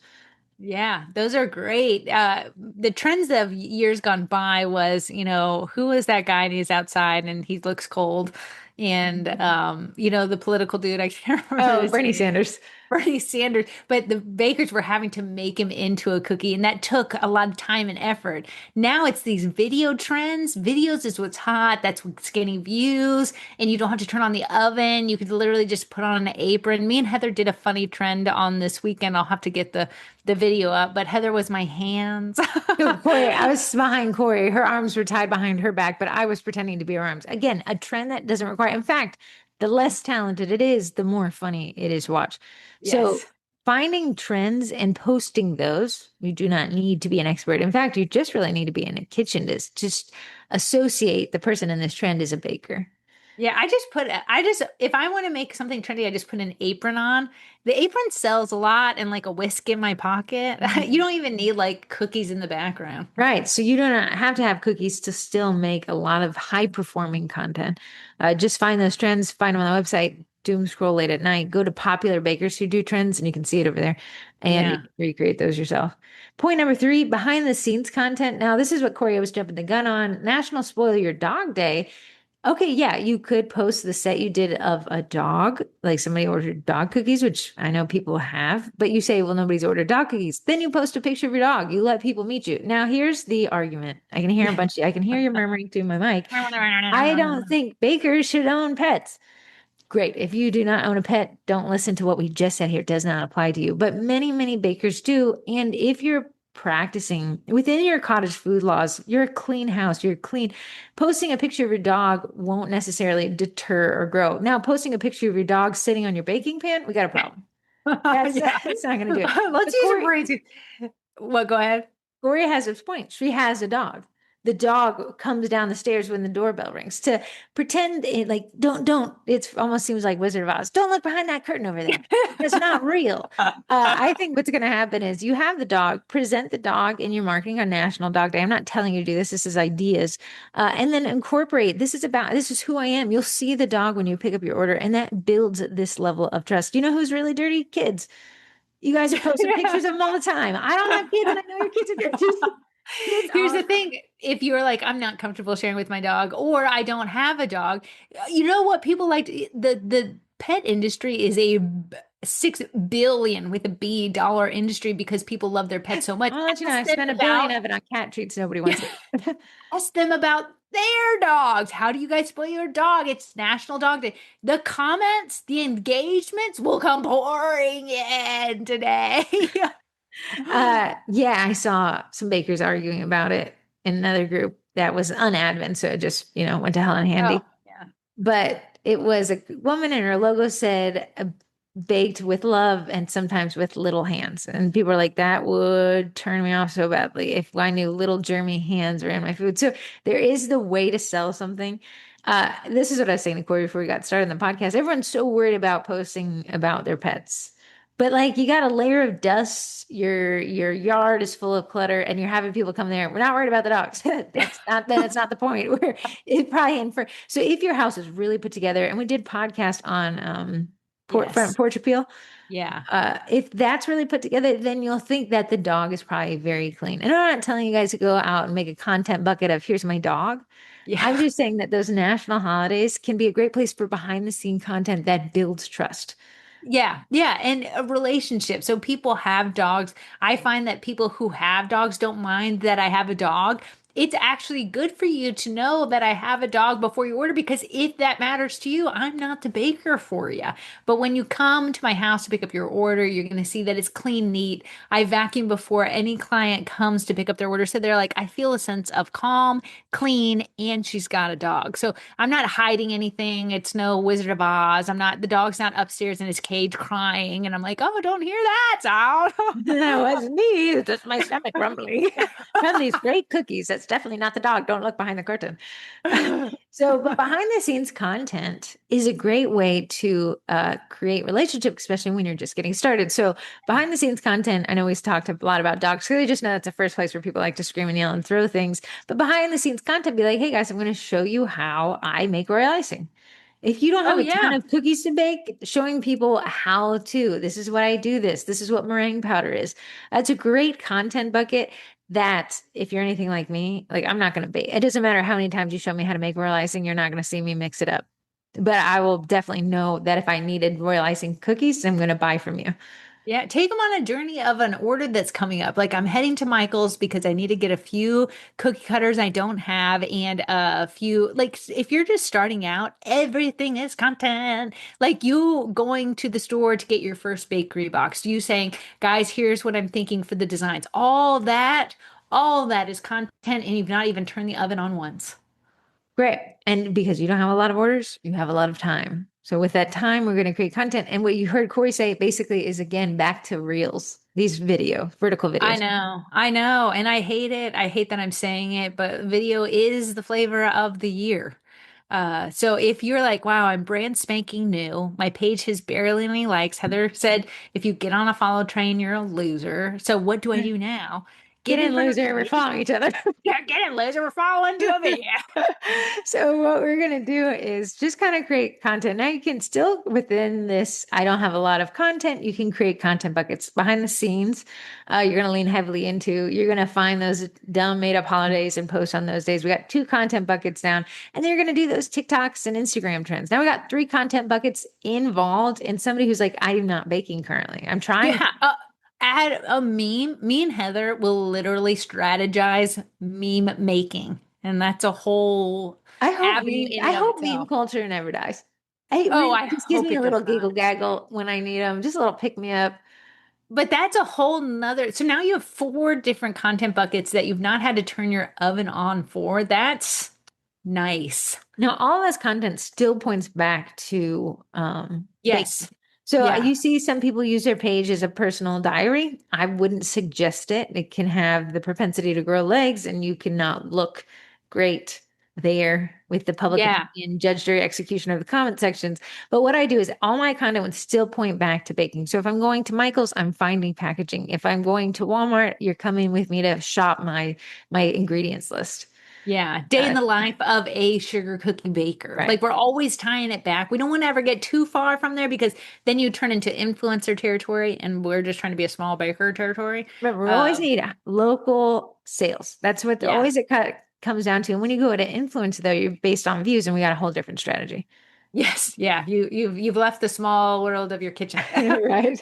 Yeah, those are great. The trends of years gone by was, who is that guy and he's outside and he looks cold? And the political dude, I can't remember Oh, his Bernie name. Sanders. Bernie Sanders, but the bakers were having to make him into a cookie, and that took a lot of time and effort. Now it's these video trends. Videos is what's hot. That's what's getting views, and you don't have to turn on the oven. You could literally just put on an apron. Me and Heather did a funny trend on this weekend. I'll have to get the video up, but Heather was my hands. No, Corey, I was behind Corey. Her arms were tied behind her back, but I was pretending to be her arms. Again, a trend that doesn't require, in fact, the less talented it is, the more funny it is to watch. So Yes. finding trends and posting those, you do not need to be an expert. In fact, you just really need to be in a kitchen to just associate the person in this trend as a baker. Yeah, if I want to make something trendy, I just put an apron on. The apron sells a lot and like a whisk in my pocket. You don't even need like cookies in the background. Right. So you don't have to have cookies to still make a lot of high performing content. Just find those trends, find them on the website, doom scroll late at night, go to popular bakers who do trends, and you can see it over there and you Yeah. can recreate those yourself. Point number three, behind the scenes content. Now, this is what Corey was jumping the gun on. National Spoil Your Dog Day. Okay, yeah, you could post the set you did of a dog, like somebody ordered dog cookies, which I know people have, but you say, well, nobody's ordered dog cookies. Then you post a picture of your dog. You let people meet you. Now, here's the argument. I can hear you murmuring through my mic. I don't think bakers should own pets. Great. If you do not own a pet, don't listen to what we just said here. It does not apply to you. But many, many bakers do. And if you're practicing within your cottage food laws, you're a clean house, you're clean. Posting a picture of your dog won't necessarily deter or grow. Now, posting a picture of your dog sitting on your baking pan, we got a problem. That's Yeah. that's not going to do it. Let's But use your brains. What, go ahead. Gloria has a point. She has a dog. The dog comes down the stairs when the doorbell rings to pretend it like don't. It almost seems like Wizard of Oz. Don't look behind that curtain over there. That's not real. I think what's going to happen is you have the dog, present the dog in your marketing on National Dog Day. I'm not telling you to do this. This is ideas, and then incorporate. This is who I am. You'll see the dog when you pick up your order, and that builds this level of trust. You know who's really dirty? Kids. You guys are posting pictures of them all the time. I don't have kids, and I know your kids are dirty. It's Here's the awesome. thing. If you're like, I'm not comfortable sharing with my dog, or I don't have a dog, you know what people like the pet industry is a 6 billion with a B dollar industry because people love their pets so much. I'll let you know, I Ask them spent $1 billion about of it on cat treats. Nobody wants it. ask them about their dogs. How do you guys spoil your dog? It's National Dog Day. The comments, the engagements will come pouring in today. Yeah, I saw some bakers arguing about it in another group that was unadmin, so it just, went to hell in Oh, handy. yeah. But it was a woman and her logo said baked with love and sometimes with little hands. And people are like, that would turn me off so badly if I knew little germy hands were in my food. So there is the way to sell something. This is what I was saying to Corey before we got started in the podcast. Everyone's so worried about posting about their pets. But like you got a layer of dust, your yard is full of clutter, and you're having people come there. We're not worried about the dogs. That's not the point. We're it probably infer. So if your house is really put together, and we did podcast on front Yes. porch appeal, Yeah. if that's really put together, then you'll think that the dog is probably very clean. And I'm not telling you guys to go out and make a content bucket of here's my dog. I'm Yeah. just saying that those national holidays can be a great place for behind the scene content that builds trust. Yeah, yeah, and a relationship. So people have dogs. I find that people who have dogs don't mind that I have a dog. It's actually good for you to know that I have a dog before you order because if that matters to you, I'm not the baker for you. But when you come to my house to pick up your order, you're going to see that it's clean, neat. I vacuum before any client comes to pick up their order. So they're like, I feel a sense of calm, clean, and she's got a dog. So I'm not hiding anything. It's no Wizard of Oz. The dog's not upstairs in his cage crying. And I'm like, oh, don't hear that sound. That wasn't me. It's just my stomach rumbling. Found these great cookies. That's definitely not the dog. Don't look behind the curtain. So, but behind the scenes content is a great way to create relationships, especially when you're just getting started. So, behind the scenes content, I know we've talked a lot about dogs. So they just know that's the first place where people like to scream and yell and throw things. But behind the scenes content, be like, hey guys, I'm going to show you how I make royal icing. If you don't have Oh, a ton yeah. of cookies to bake, showing people how to, this is what I do this is what meringue powder is. That's a great content bucket that if you're anything like me, like I'm not going to bake. It doesn't matter how many times you show me how to make royal icing, you're not going to see me mix it up. But I will definitely know that if I needed royal icing cookies, I'm going to buy from you. Yeah, take them on a journey of an order that's coming up. Like I'm heading to Michael's because I need to get a few cookie cutters I don't have and a few like if you're just starting out, everything is content. Like you going to the store to get your first bakery box, you saying, "Guys, here's what I'm thinking for the designs." All that is content and you've not even turned the oven on once. Great. And because you don't have a lot of orders, you have a lot of time. So with that time, we're going to create content. And what you heard Corey say basically is again back to reels, these vertical videos. I know, and I hate it. I hate that I'm saying it, but video is the flavor of the year. So if you're like, wow, I'm brand spanking new, my page has barely any likes. Heather said, if you get on a follow train, you're a loser. So what do I do now? Get Get in in, front of loser. a We're video. following each other. Yeah, get in, loser. We're following to a video. So what we're going to do is just kind of create content. Now you can still within this, I don't have a lot of content. You can create content buckets behind the scenes. You're going to lean heavily into, you're going to find those dumb made up holidays and post on those days. We got 2 content buckets down and then you're going to do those TikToks and Instagram trends. Now we got 3 content buckets involved in somebody who's like, I am not baking currently. I'm trying. Yeah. Add a meme. Me and Heather will literally strategize meme making, and that's a whole avenue in I and of hope meme itself. culture never dies. It Oh, really I just gives hope me it a does little giggle not. gaggle when I need them, just a little pick me up. But that's a whole nother. So now you have 4 different content buckets that you've not had to turn your oven on for. That's nice. Now, all this content still points back to Yes. baking. So Yeah. you see some people use their page as a personal diary. I wouldn't suggest it. It can have the propensity to grow legs, and you cannot look great there with the public Yeah. opinion, judge jury execution of the comment sections. But what I do is all my content would still point back to baking. So if I'm going to Michael's, I'm finding packaging. If I'm going to Walmart, you're coming with me to shop my ingredients list. Yeah, day in Uh, the life of a sugar cookie baker. right. Like we're always tying it back. We don't want to ever get too far from there because then you turn into influencer territory and we're just trying to be a small baker territory. Remember, we always Um, need local sales. That's what yeah. always comes down to. And when you go to influence, though, you're based on views, and we got a whole different strategy. Yes, yeah. You've left the small world of your kitchen. Right.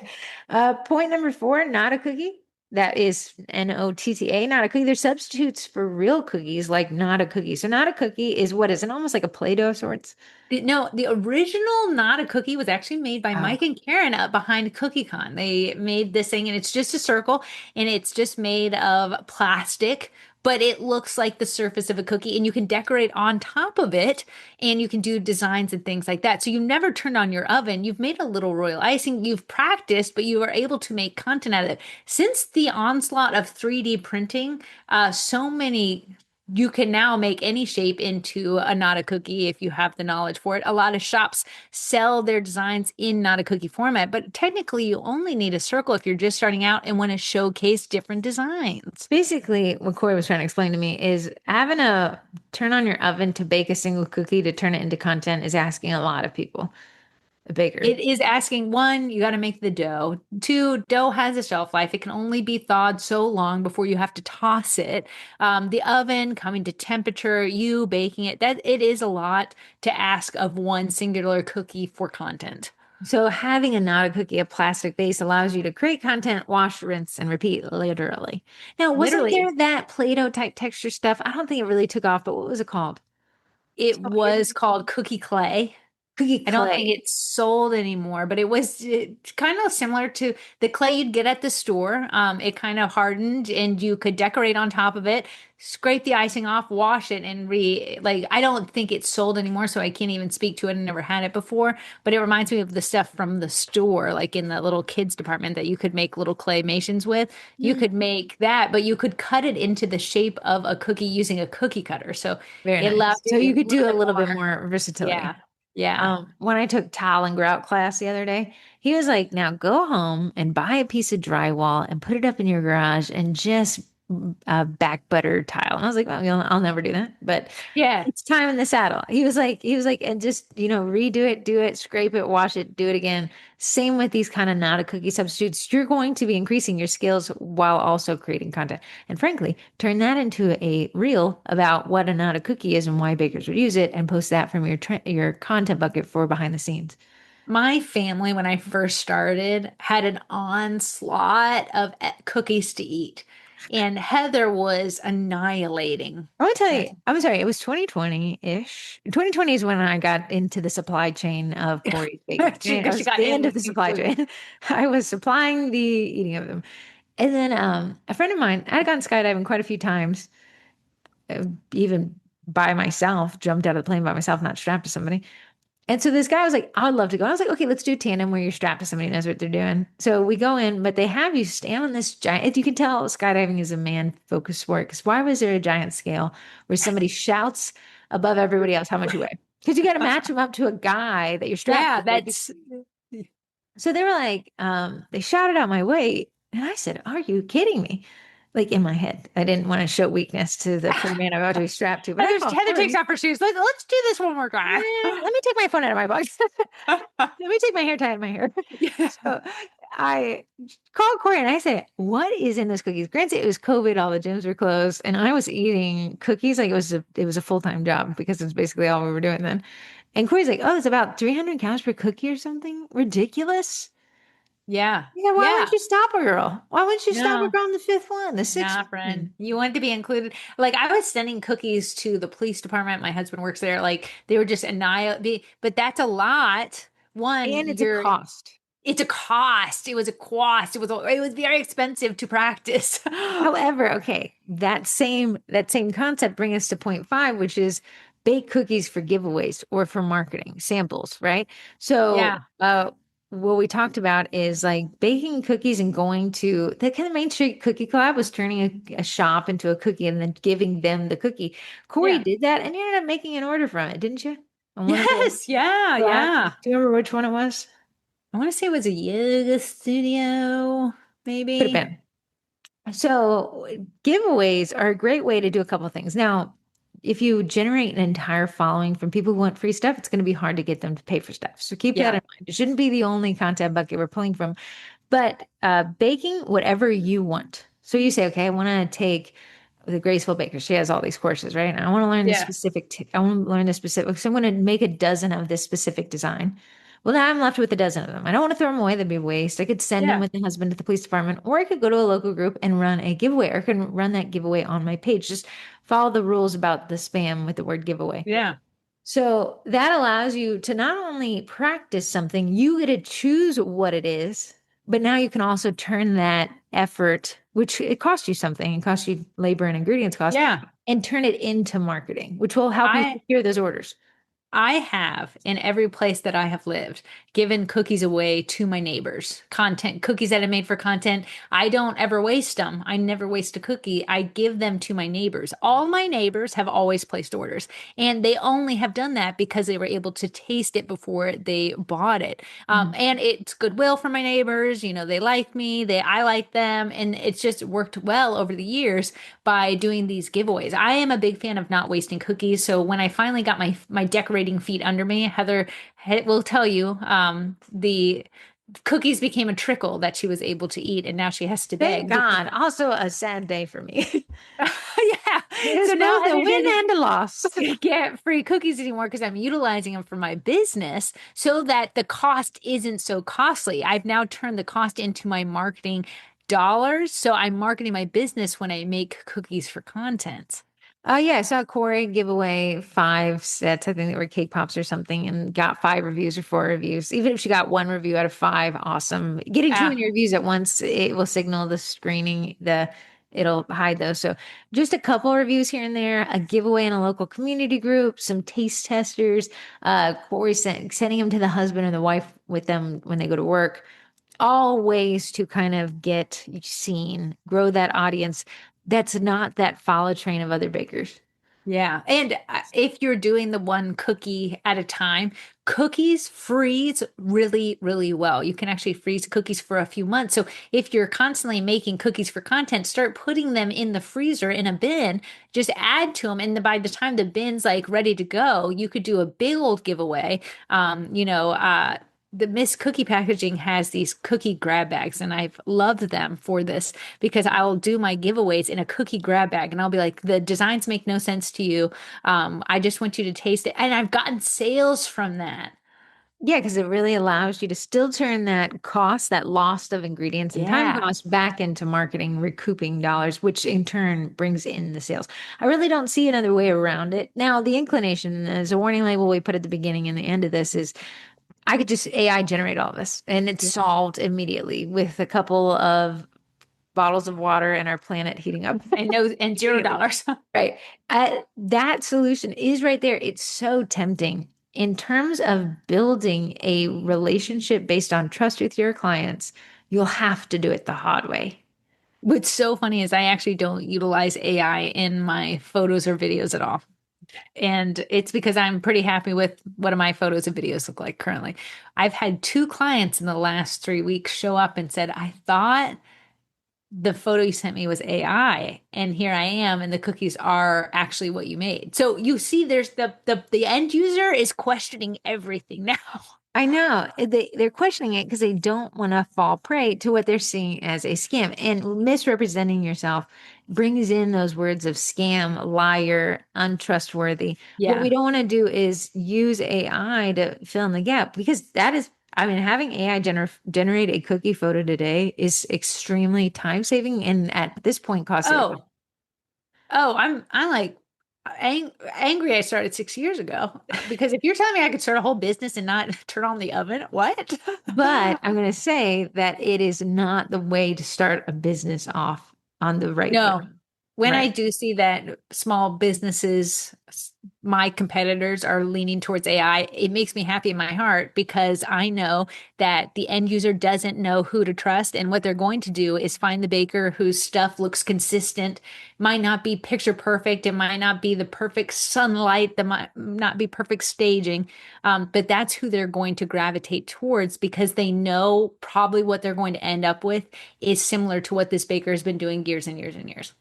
Point number four, not a cookie. That is NOTTA, not a cookie. There's substitutes for real cookies, like not a cookie. So not a cookie is what is it? Almost like a Play-Doh of sorts. No, the original Not a Cookie was actually made by Oh, Mike and Karen up behind CookieCon. They made this thing and it's just a circle and it's just made of plastic, but it looks like the surface of a cookie and you can decorate on top of it and you can do designs and things like that. So you've never turned on your oven. You've made a little royal icing. You've practiced, but you are able to make content out of it. Since the onslaught of 3D printing, so many you can now make any shape into a not a cookie if you have the knowledge for it. A lot of shops sell their designs in not a cookie format, but technically you only need a circle if you're just starting out and want to showcase different designs. basically, what Corey was trying to explain to me is having a turn on your oven to bake a single cookie to turn it into content is asking a lot of people, a baker. It is asking one, you got to make the dough. Two, dough has a shelf life. It can only be thawed so long before you have to toss it. The oven coming to temperature, you baking it, that it is a lot to ask of one singular cookie for content. So having a not a cookie, a plastic base allows you to create content, wash, rinse, and repeat literally. Now, wasn't Literally, there that Play-Doh type texture stuff? I don't think it really took off, but what was it called? it was called cookie clay. Cookie I don't think clay. it's sold anymore, but it was kind of similar to the clay you'd get at the store. It kind of hardened and you could decorate on top of it, scrape the icing off, wash it, and like, I don't think it's sold anymore, so I can't even speak to it. I never had it before, but it reminds me of the stuff from the store, like in the little kids department that you could make little claymations with. You Mm, could make that, but you could cut it into the shape of a cookie using a cookie cutter. So very it allowed nice. So you you a could little do a bit little bit more. more versatility. Yeah. Yeah. When I took tile and grout class the other day, he was like, now go home and buy a piece of drywall and put it up in your garage and just back butter tile. And I was like, well, I'll never do that, but Yeah. it's time in the saddle. He was like, and just, redo it, do it, scrape it, wash it, do it again. Same with these kind of not a cookie substitutes. You're going to be increasing your skills while also creating content. And frankly, turn that into a reel about what a not a cookie is and why bakers would use it and post that from your content bucket for behind the scenes. My family, when I first started, had an onslaught of cookies to eat, and Heather was annihilating. I want to tell you, That's I'm sorry, it was 2020-ish. 2020 is when I got into the supply chain of Corey's baking. Right? I because she was got the end of the supply included. chain. I was supplying the eating of them. And then a friend of mine, I'd gone skydiving quite a few times, even by myself, jumped out of the plane by myself, not strapped to somebody. And so this guy was like, I'd love to go. I was like, okay, let's do tandem where you're strapped to somebody who knows what they're doing. So we go in, but they have you stand on this giant, you can tell skydiving is a man focused sport. Because why was there a giant scale where somebody shouts above everybody else how much you weigh? Because you got to match him up to a guy that you're strapped Yeah, to. Right? that's So they were like, they shouted out my weight. And I said, are you kidding me? Like in my head, I didn't want to show weakness to the poor man I'm about to be strapped to, but I called Heather takes Corey. off her shoes. Let's do this one more time. Let me take my phone out of my box. Let me take my hair tie out of my hair. Yeah. So I called Corey and I said, what is in those cookies? Granted, it was COVID, all the gyms were closed, and I was eating cookies like it was a full-time job because it's basically all we were doing then. And Corey's like, oh, it's about 300 calories per cookie or something. Ridiculous. Yeah. Yeah, why Yeah. wouldn't you stop a girl? Why wouldn't you stop a No. girl on the fifth one, the sixth Nah, friend. one? You wanted to be included. Like I was sending cookies to the police department. My husband works there. Like they were just annihilate. But that's a lot. One, And it's a cost. it's a cost. It was a cost. It was very expensive to practice. However, okay, that same concept brings us to point five, which is bake cookies for giveaways or for marketing samples, right? So, Yeah. what we talked about is like baking cookies and going to the kind of Main Street Cookie Collab was turning a shop into a cookie and then giving them the cookie. Corey Yeah. did that, and you ended up making an order from it, didn't you? On one of the Yes. Yeah. collabs. Yeah. Do you remember which one it was? I want to say it was a yoga studio, Could have maybe. been. So giveaways are a great way to do a couple of things. Now, if you generate an entire following from people who want free stuff, it's going to be hard to get them to pay for stuff. So keep that Yeah. in mind. It shouldn't be the only content bucket we're pulling from, but baking whatever you want. So you say, okay, I want to take the Graceful Baker. She has all these courses, right? And I want to learn the Yeah. specific, I want to learn the specific. So I'm going to make a dozen of this specific design. Well, now I'm left with a dozen of them. I don't want to throw them away. That'd be waste. I could send them Yeah. with the husband to the police department, or I could go to a local group and run a giveaway, or I can run that giveaway on my page. Just follow the rules about the spam with the word giveaway. Yeah. So that allows you to not only practice something, you get to choose what it is, but now you can also turn that effort, which it costs you something, it costs you labor and ingredients cost, Yeah. and turn it into marketing, which will help you I secure those orders. I have, in every place that I have lived, given cookies away to my neighbors. Content, cookies that I made for content. I don't ever waste them. I never waste a cookie. I give them to my neighbors. All my neighbors have always placed orders, and they only have done that because they were able to taste it before they bought it. Mhm. And it's goodwill for my neighbors. They like me, I like them, and it's just worked well over the years by doing these giveaways. I am a big fan of not wasting cookies. So when I finally got my decorating feet under me, Heather will tell you, the cookies became a trickle that she was able to eat, and now she has to Thank beg because God. Also a sad day for me. yeah. There's So now both a Heather win doesn't and a loss. get free cookies anymore because I'm utilizing them for my business so that the cost isn't so costly. I've now turned the cost into my marketing dollars. So I'm marketing my business when I make cookies for content. Yeah, I saw Corey give away 5 sets. I think they were cake pops or something, and got 5 reviews or 4 reviews. Even if she got 1 review out of 5, awesome. Getting too Ah, many reviews at once, it will signal the screening, it'll hide those. So just a couple reviews here and there, a giveaway in a local community group, some taste testers, Corey sending them to the husband and the wife with them when they go to work, all ways to kind of get seen, grow that audience. That's not that follow train of other bakers. yeah. And if you're doing the one cookie at a time, cookies freeze really, really well. You can actually freeze cookies for a few months. So if you're constantly making cookies for content, start putting them in the freezer in a bin, just add to them. And by the time the bin's like ready to go, you could do a big old giveaway. The Miss Cookie Packaging has these cookie grab bags, and I've loved them for this because I'll do my giveaways in a cookie grab bag and I'll be like, the designs make no sense to you. I just want you to taste it. And I've gotten sales from that. Yeah, because it really allows you to still turn that cost, that loss of ingredients and time Yeah. cost back into marketing, recouping dollars, which in turn brings in the sales. I really don't see another way around it. Now, the inclination as a warning label we put at the beginning and the end of this is I could just AI generate all this and it's Yeah. solved immediately with a couple of bottles of water and our planet heating up. And no, and $0. Right. That solution is right there. It's so tempting. In terms of building a relationship based on trust with your clients, you'll have to do it the hard way. What's so funny is I actually don't utilize AI in my photos or videos at all. And it's because I'm pretty happy with what my photos and videos look like currently. I've had two clients in the last 3 weeks show up and said, I thought the photo you sent me was AI, and here I am, and the cookies are actually what you made. So you see, there's the end user is questioning everything now. I know they're questioning it because they don't want to fall prey to what they're seeing as a scam. And misrepresenting yourself brings in those words of scam, liar, untrustworthy. What we Yeah. don't want to do is use AI to fill in the gap because that is, I mean, having AI generate a cookie photo today is extremely time saving and at this point costly. Oh, I'm like angry I started 6 years ago because if you're telling me I could start a whole business and not turn on the oven, what? But I'm going to say that it is not the way to start a business off on the right foot. No. When I Right. do see that small businesses, my competitors are leaning towards AI, it makes me happy in my heart because I know that the end user doesn't know who to trust. And what they're going to do is find the baker whose stuff looks consistent, might not be picture perfect, it might not be the perfect sunlight, that might not be perfect staging. But that's who they're going to gravitate towards because they know probably what they're going to end up with is similar to what this baker has been doing years and years and years.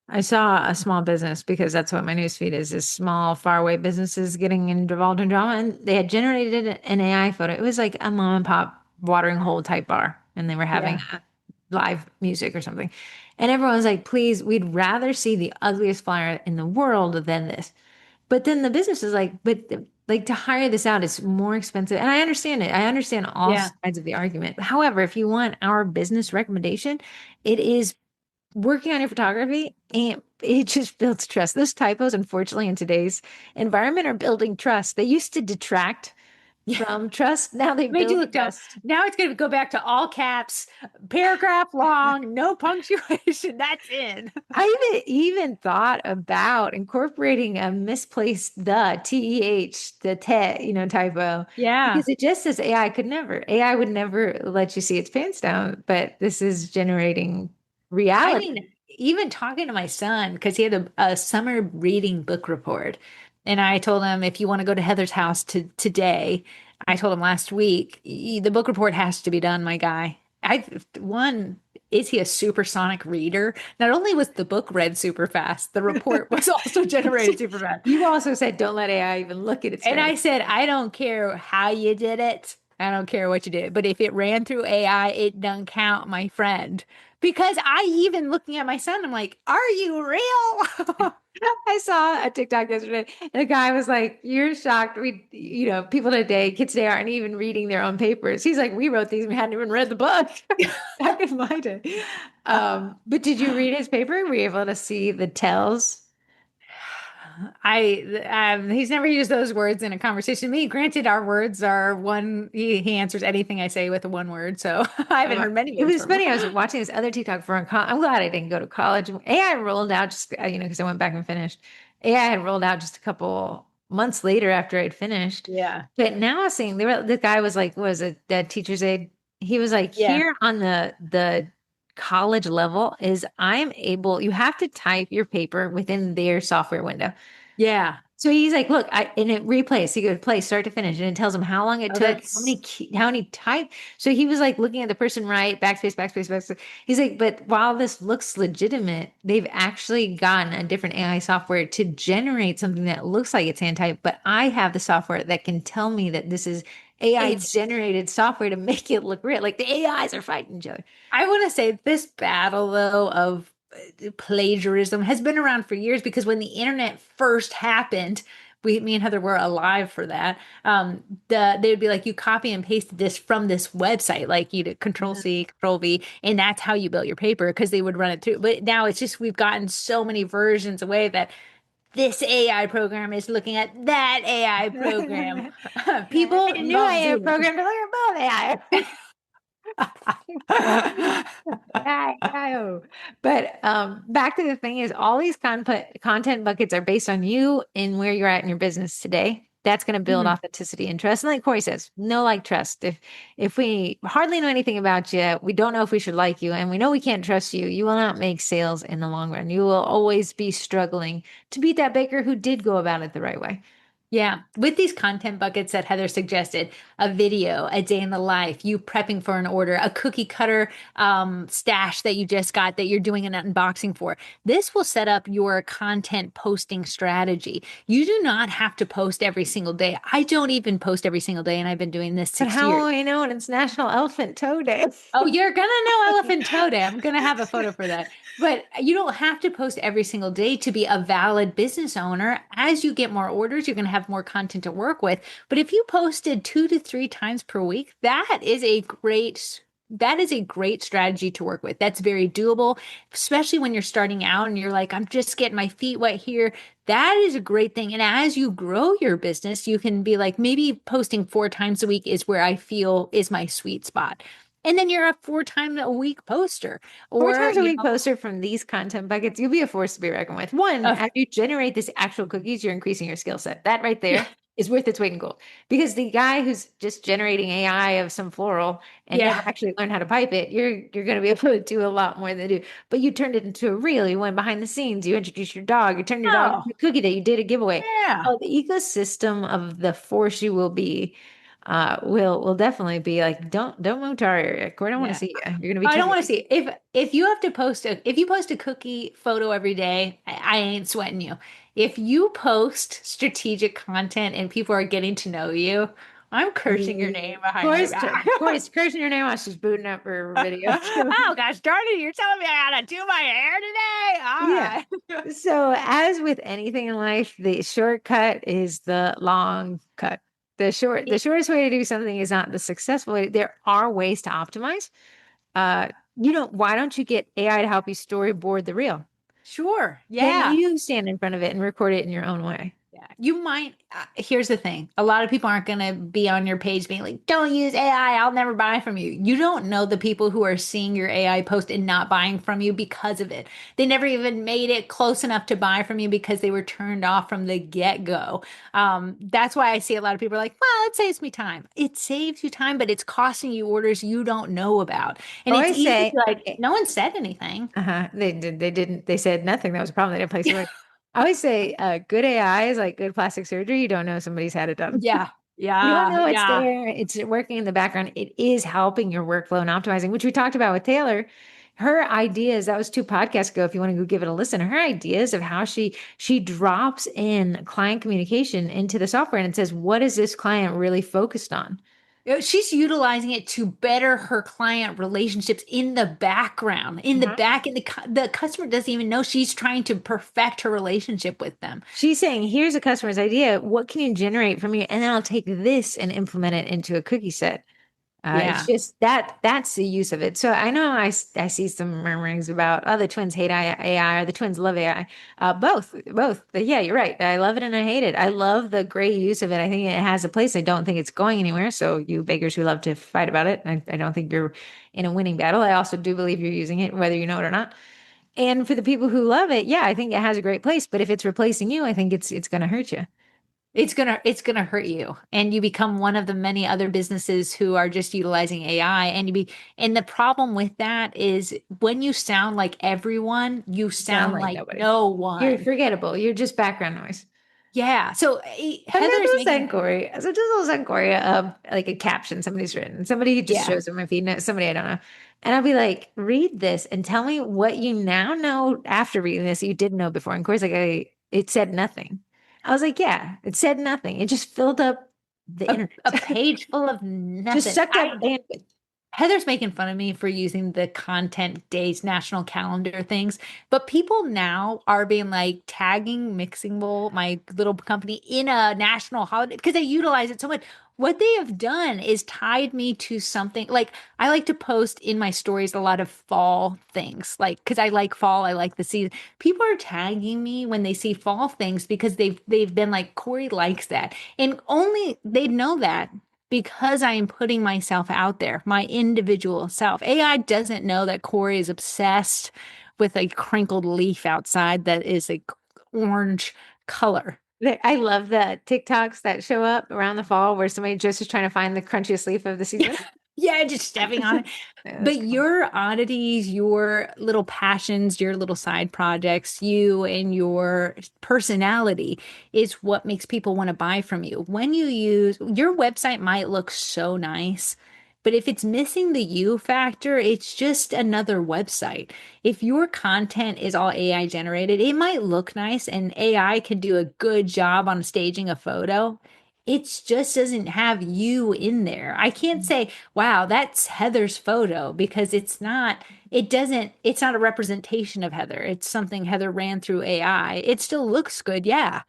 I saw a small business because that's what my newsfeed is small, faraway businesses getting involved in drama. And they had generated an AI photo. It was like a mom and pop watering hole type bar. And they were having Yeah. a live music or something. And everyone was like, please, we'd rather see the ugliest flyer in the world than this. But then the business is like, like to hire this out, it's more expensive. And I understand it. I understand all Yeah. sides of the argument. However, if you want our business recommendation, it is working on your photography and it just builds trust. Those typos, unfortunately, in today's environment are building trust. They used to detract Yeah. from trust. Now they Made you build look dumb. trust. Now it's going to go back to all caps, paragraph long, no punctuation. That's in. I even thought about incorporating a misplaced the TEH, the te, typo, Yeah. because it just says AI could never. AI would never let you see its pants down, but this is generating I reality. mean, even talking to my son, because he had a summer reading book report. And I told him, if you want to go to Heather's house today, I told him last week, the book report has to be done, my guy. One, is he a supersonic reader? Not only was the book read super fast, the report was also generated super fast. You also said don't let AI even look at its And I writing. said, I don't care how you did it. I don't care what you did. But if it ran through AI, it doesn't count, my friend. Because I even looking at my son, I'm like, are you real? I saw a TikTok yesterday, and a guy was like, "You're shocked. People today, kids today aren't even reading their own papers." He's like, "We wrote these, we hadn't even read the book back in my day." But did you read his paper? Were you able to see the tells? He's never used those words in a conversation. Me, granted, our words are one. He answers anything I say with a one word, so I haven't heard many It words was from him. funny. I was watching this other TikTok for I'm glad I didn't go to college. AI rolled out just, because I went back and finished. AI had rolled out just a couple months later after I'd finished. Yeah, But now I was seeing the guy was like, was it that teacher's aide? He was like, yeah, here on the college level is I'm able, you have to type your paper within their software window. yeah. So he's like, look, and it replays. He goes play start to finish, and it tells him how long it Oh, took, that's how many type. So he was like looking at the person right, backspace, backspace, backspace. He's like, but while this looks legitimate, they've actually gotten a different AI software to generate something that looks like it's hand typed. But I have the software that can tell me that this is AI it's generated software to make it look real. Like the AIs are fighting each other. I want to say this battle, though, of plagiarism has been around for years because when the internet first happened, me and Heather were alive for that. They would be like, you copy and paste this from this website, like you did Control Mhm. C, Control V, and that's how you built your paper because they would run it through. But now it's just we've gotten so many versions away that this AI program is looking at that AI program. I People made a new love AI doing program to look at both AI. it. Yeah, yeah. Oh. But back to the thing is all these content buckets are based on you and where you're at in your business today. That's going to build Mhm. authenticity and trust. And like Corey says, no like trust. If we hardly know anything about you, we don't know if we should like you, and we know we can't trust you, you will not make sales in the long run. You will always be struggling to beat that baker who did go about it the right way. Yeah, with these content buckets that Heather suggested, a video, a day in the life, you prepping for an order, a cookie cutter stash that you just got that you're doing an unboxing for. This will set up your content posting strategy. You do not have to post every single day. I don't even post every single day, and I've been doing this But 6 years. how will we know when it's National Elephant Toe Day? Oh, you're gonna know Elephant Toe Day. I'm gonna have a photo for that. But you don't have to post every single day to be a valid business owner. As you get more orders, you're gonna have more content to work with. But if you posted 2 to 3 times per week, that is a great strategy to work with. That's very doable, especially when you're starting out and you're like, I'm just getting my feet wet here. That is a great thing. And as you grow your business, you can be like, maybe posting 4 times a week is where I feel is my sweet spot. And then you're a 4 time a week poster, Four or times a week poster from these content buckets, you'll be a force to be reckoned with. One, uh, as you generate this actual cookies, you're increasing your skill set. That right yeah, there is worth its weight in gold. Because the guy who's just generating AI of some floral and never yeah. actually learned how to pipe it, you're going to be able to do a lot more than do. But you turned it into a reel. You went behind the scenes. You introduced your dog. You turned your dog Oh, into a cookie day. You did a giveaway. yeah. Oh, the ecosystem of the force you will be. will definitely be like, don't move to our area. Corey, I don't want to Yeah. see you. You're gonna be I too don't want to busy. see if you have to post a if you post a cookie photo every day, I ain't sweating you. If you post strategic content and people are getting to know you, I'm cursing your name behind my back. Corey's cursing your name while she's booting up her video. Oh gosh, darn it, you're telling me I gotta do my hair Yeah. today? All right. So, as with anything in life, the shortcut is the long cut. The shortest way to do something is not the successful way. There are ways to optimize. Uh, why don't you get AI to help you storyboard the reel? Sure. Then Yeah. you stand in front of it and record it in your own way. Yeah, you might. Here's the thing. A lot of people aren't going to be on your page being like, don't use AI. I'll never buy from you. You don't know the people who are seeing your AI post and not buying from you because of it. They never even made it close enough to buy from you because they were turned off from the get-go. That's why I see a lot of people are like, well, it saves me time. It saves you time, but it's costing you orders you don't know about. And Oh, it's I easy to say, be like, no one said anything. they did, they didn't, they said nothing. That was a problem. They didn't place the order. I always say, good AI is like good plastic surgery. You don't know somebody's had it done. Yeah. You don't Yeah. know it's Yeah. there. It's working in the background. It is helping your workflow and optimizing, which we talked about with Taylor. Her ideas, that was 2 podcasts ago. If you want to go give it a listen, her ideas of how she drops in client communication into the software and it says, what is this client really focused on? She's utilizing it to better her client relationships in the background, in the Mhm. back, and the customer doesn't even know she's trying to perfect her relationship with them. She's saying, here's a customer's idea. What can you generate from you? And then I'll take this and implement it into a cookie set. It's Yeah. just that's the use of it. So I know I see some murmurings about, oh, the twins hate AI or the twins love AI. Both. But yeah, you're right. I love it and I hate it. I love the great use of it. I think it has a place. I don't think it's going anywhere. So you beggars who love to fight about it, I don't think you're in a winning battle. I also do believe you're using it, whether you know it or not. And for the people who love it, yeah, I think it has a great place. But if it's replacing you, I think it's going to hurt you. It's gonna hurt you, and you become one of the many other businesses who are just utilizing AI. And the problem with that is when you sound like everyone, you Sound sound like like nobody. no You're one. forgettable. You're just background noise. Yeah. So Sometimes Heather's I'll send making, Corey. Sometimes I'll send Corey like a caption somebody's written. Somebody just yeah, shows him my feed. Somebody I don't know. And I'll be like, read this and tell me what you now know after reading this you didn't know before. And Corey's like, it said nothing. I was like, yeah, it said nothing. It just filled up the a internet. page full of Just nothing. sucked up I bandwidth. Heather's making fun of me for using the content days national calendar things, but people now are being like tagging Mixing Bowl, my little company, in a national holiday because they utilize it so much. What they have done is tied me to something like I like to post in my stories a lot of fall things, like because I like fall, I like the season. People are tagging me when they see fall things because they've been like, Corey likes that. And only they know that because I am putting myself out there, my individual self. AI doesn't know that Corey is obsessed with a crinkled leaf outside that is a orange color. I love the TikToks that show up around the fall where somebody just is trying to find the crunchiest leaf of the season. Yeah, just stepping on it. Yeah, that's But cool. your oddities, your little passions, your little side projects, you and your personality is what makes people want to buy from you. When you use your website might look so nice, but if it's missing the you factor, it's just another website. If your content is all AI generated, it might look nice and AI can do a good job on staging a photo. It just doesn't have you in there. I can't say, wow, that's Heather's photo because it's not a representation of Heather. It's something Heather ran through AI. It still looks good, yeah,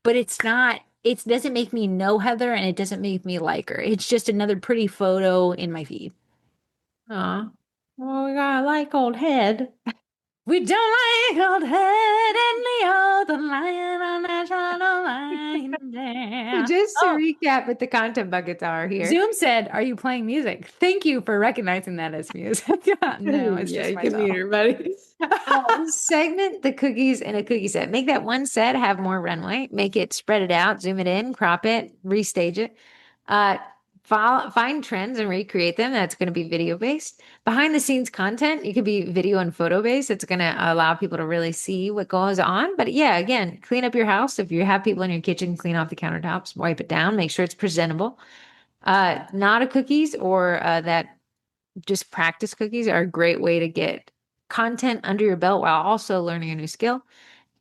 but it doesn't make me know Heather and it doesn't make me like her. It's just another pretty photo in my feed. Aw. Well, we got a like old head. We don't like old head and the other lion on that shadow line So there. just to Oh, recap what the content buckets are here. Zoom said, "Are you playing music?" Thank you for recognizing that as music. No, it's Yeah, just you can mute myself. her, buddy. Segment the cookies in a cookie set. Make that one set have more runway. Make it spread it out, zoom it in, crop it, restage it. Uh, find trends and recreate them. That's going to be video based. Behind the scenes content, it could be video and photo based. It's going to allow people to really see what goes on. But yeah, again, clean up your house. If you have people in your kitchen, clean off the countertops, wipe it down, make sure it's presentable. Nada cookies or that just practice cookies are a great way to get content under your belt while also learning a new skill.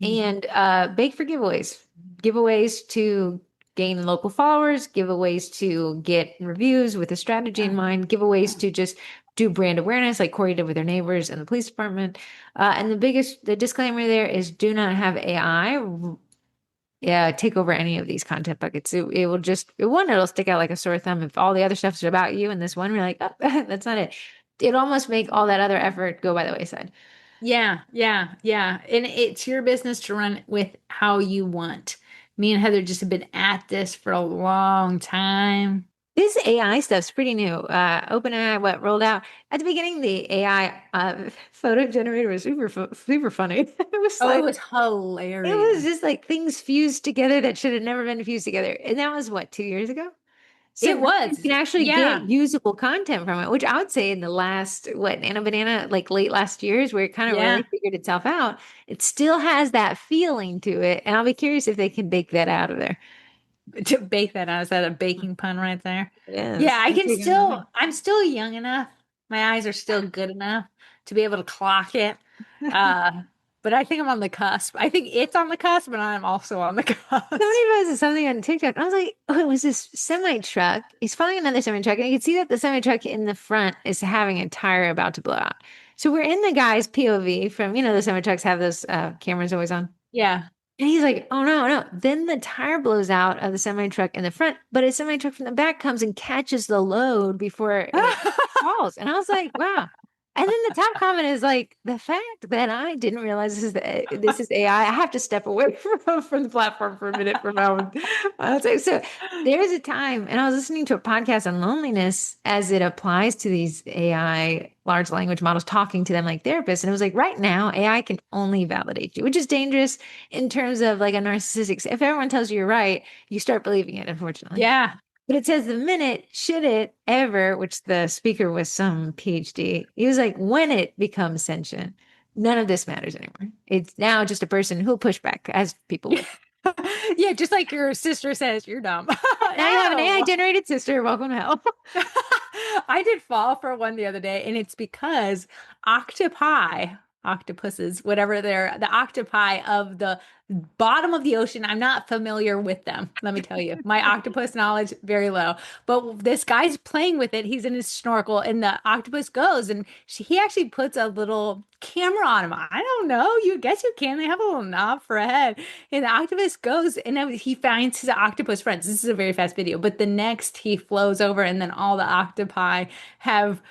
Mhm. And bake for giveaways. Giveaways to gain local followers, giveaways to get reviews with a strategy in Yeah. mind, giveaways to just do brand awareness like Corrie did with her neighbors and the police department. And the disclaimer there is do not have AI take over any of these content buckets. It will just, it'll stick out like a sore thumb if all the other stuff's about you and this one, you're like, oh, that's not it. It'll almost make all that other effort go by the wayside. Yeah, yeah, yeah. And it's your business to run with how you want. Me and Heather just have been at this for a long time. This AI stuff's pretty new. OpenAI, what rolled out at the beginning, the AI photo generator was super funny. It was Oh, it like was it was hilarious. just like things fused together that should have never been fused together. And that was what, 2 years ago? So It now you was. can actually get Yeah, usable content from it, which I would say in the last, what, Nano Banana, like late last year is where it kind of really yeah. figured itself out. It still has that feeling to it. And I'll be curious if they can bake that out of there. To bake that out, is that a baking pun right there? Yeah, Yes. I'm taking that one. I'm still young enough. My eyes are still good enough to be able to clock it. Uh, but I think I'm on the cusp. I think it's on the cusp, but I'm also on the Somebody cusp. posted something on TikTok. And I was like, oh, it was this semi truck. He's following another semi truck, and you can see that the semi truck in the front is having a tire about to blow out. So we're in the guy's POV from, the semi trucks have those cameras always on. Yeah. And he's like, oh no, no. Then the tire blows out of the semi truck in the front, but a semi truck from the back comes and catches the load before it falls. And I was like, wow. And then the top comment is like, the fact that I didn't realize this is AI. I have to step away from the platform for a minute from my own thing. So there's a time, and I was listening to a podcast on loneliness as it applies to these AI large language models, talking to them like therapists. And it was like, right now, AI can only validate you, which is dangerous in terms of like a narcissistic. If everyone tells you you're right, you start believing it, unfortunately. Yeah. But it says the minute, should it ever, which the speaker was some PhD, he was like, when it becomes sentient, none of this matters anymore. It's now just a person who'll push back, as people would. Yeah, just like your sister says, you're dumb. Now you have an AI Ow. generated sister. Welcome to hell. I did fall for one the other day, and it's because octopi, octopuses, whatever they're, the octopi of the bottom of the ocean, I'm not familiar with them. Let me tell you, my octopus knowledge very low. But this guy's playing with it. He's in his snorkel, and the octopus goes, and he actually puts a little camera on him. I don't know. You guess you can. They have a little knob for a head. And the octopus goes and then he finds his octopus friends. This is a very fast video, but the next he flows over and then all the octopi have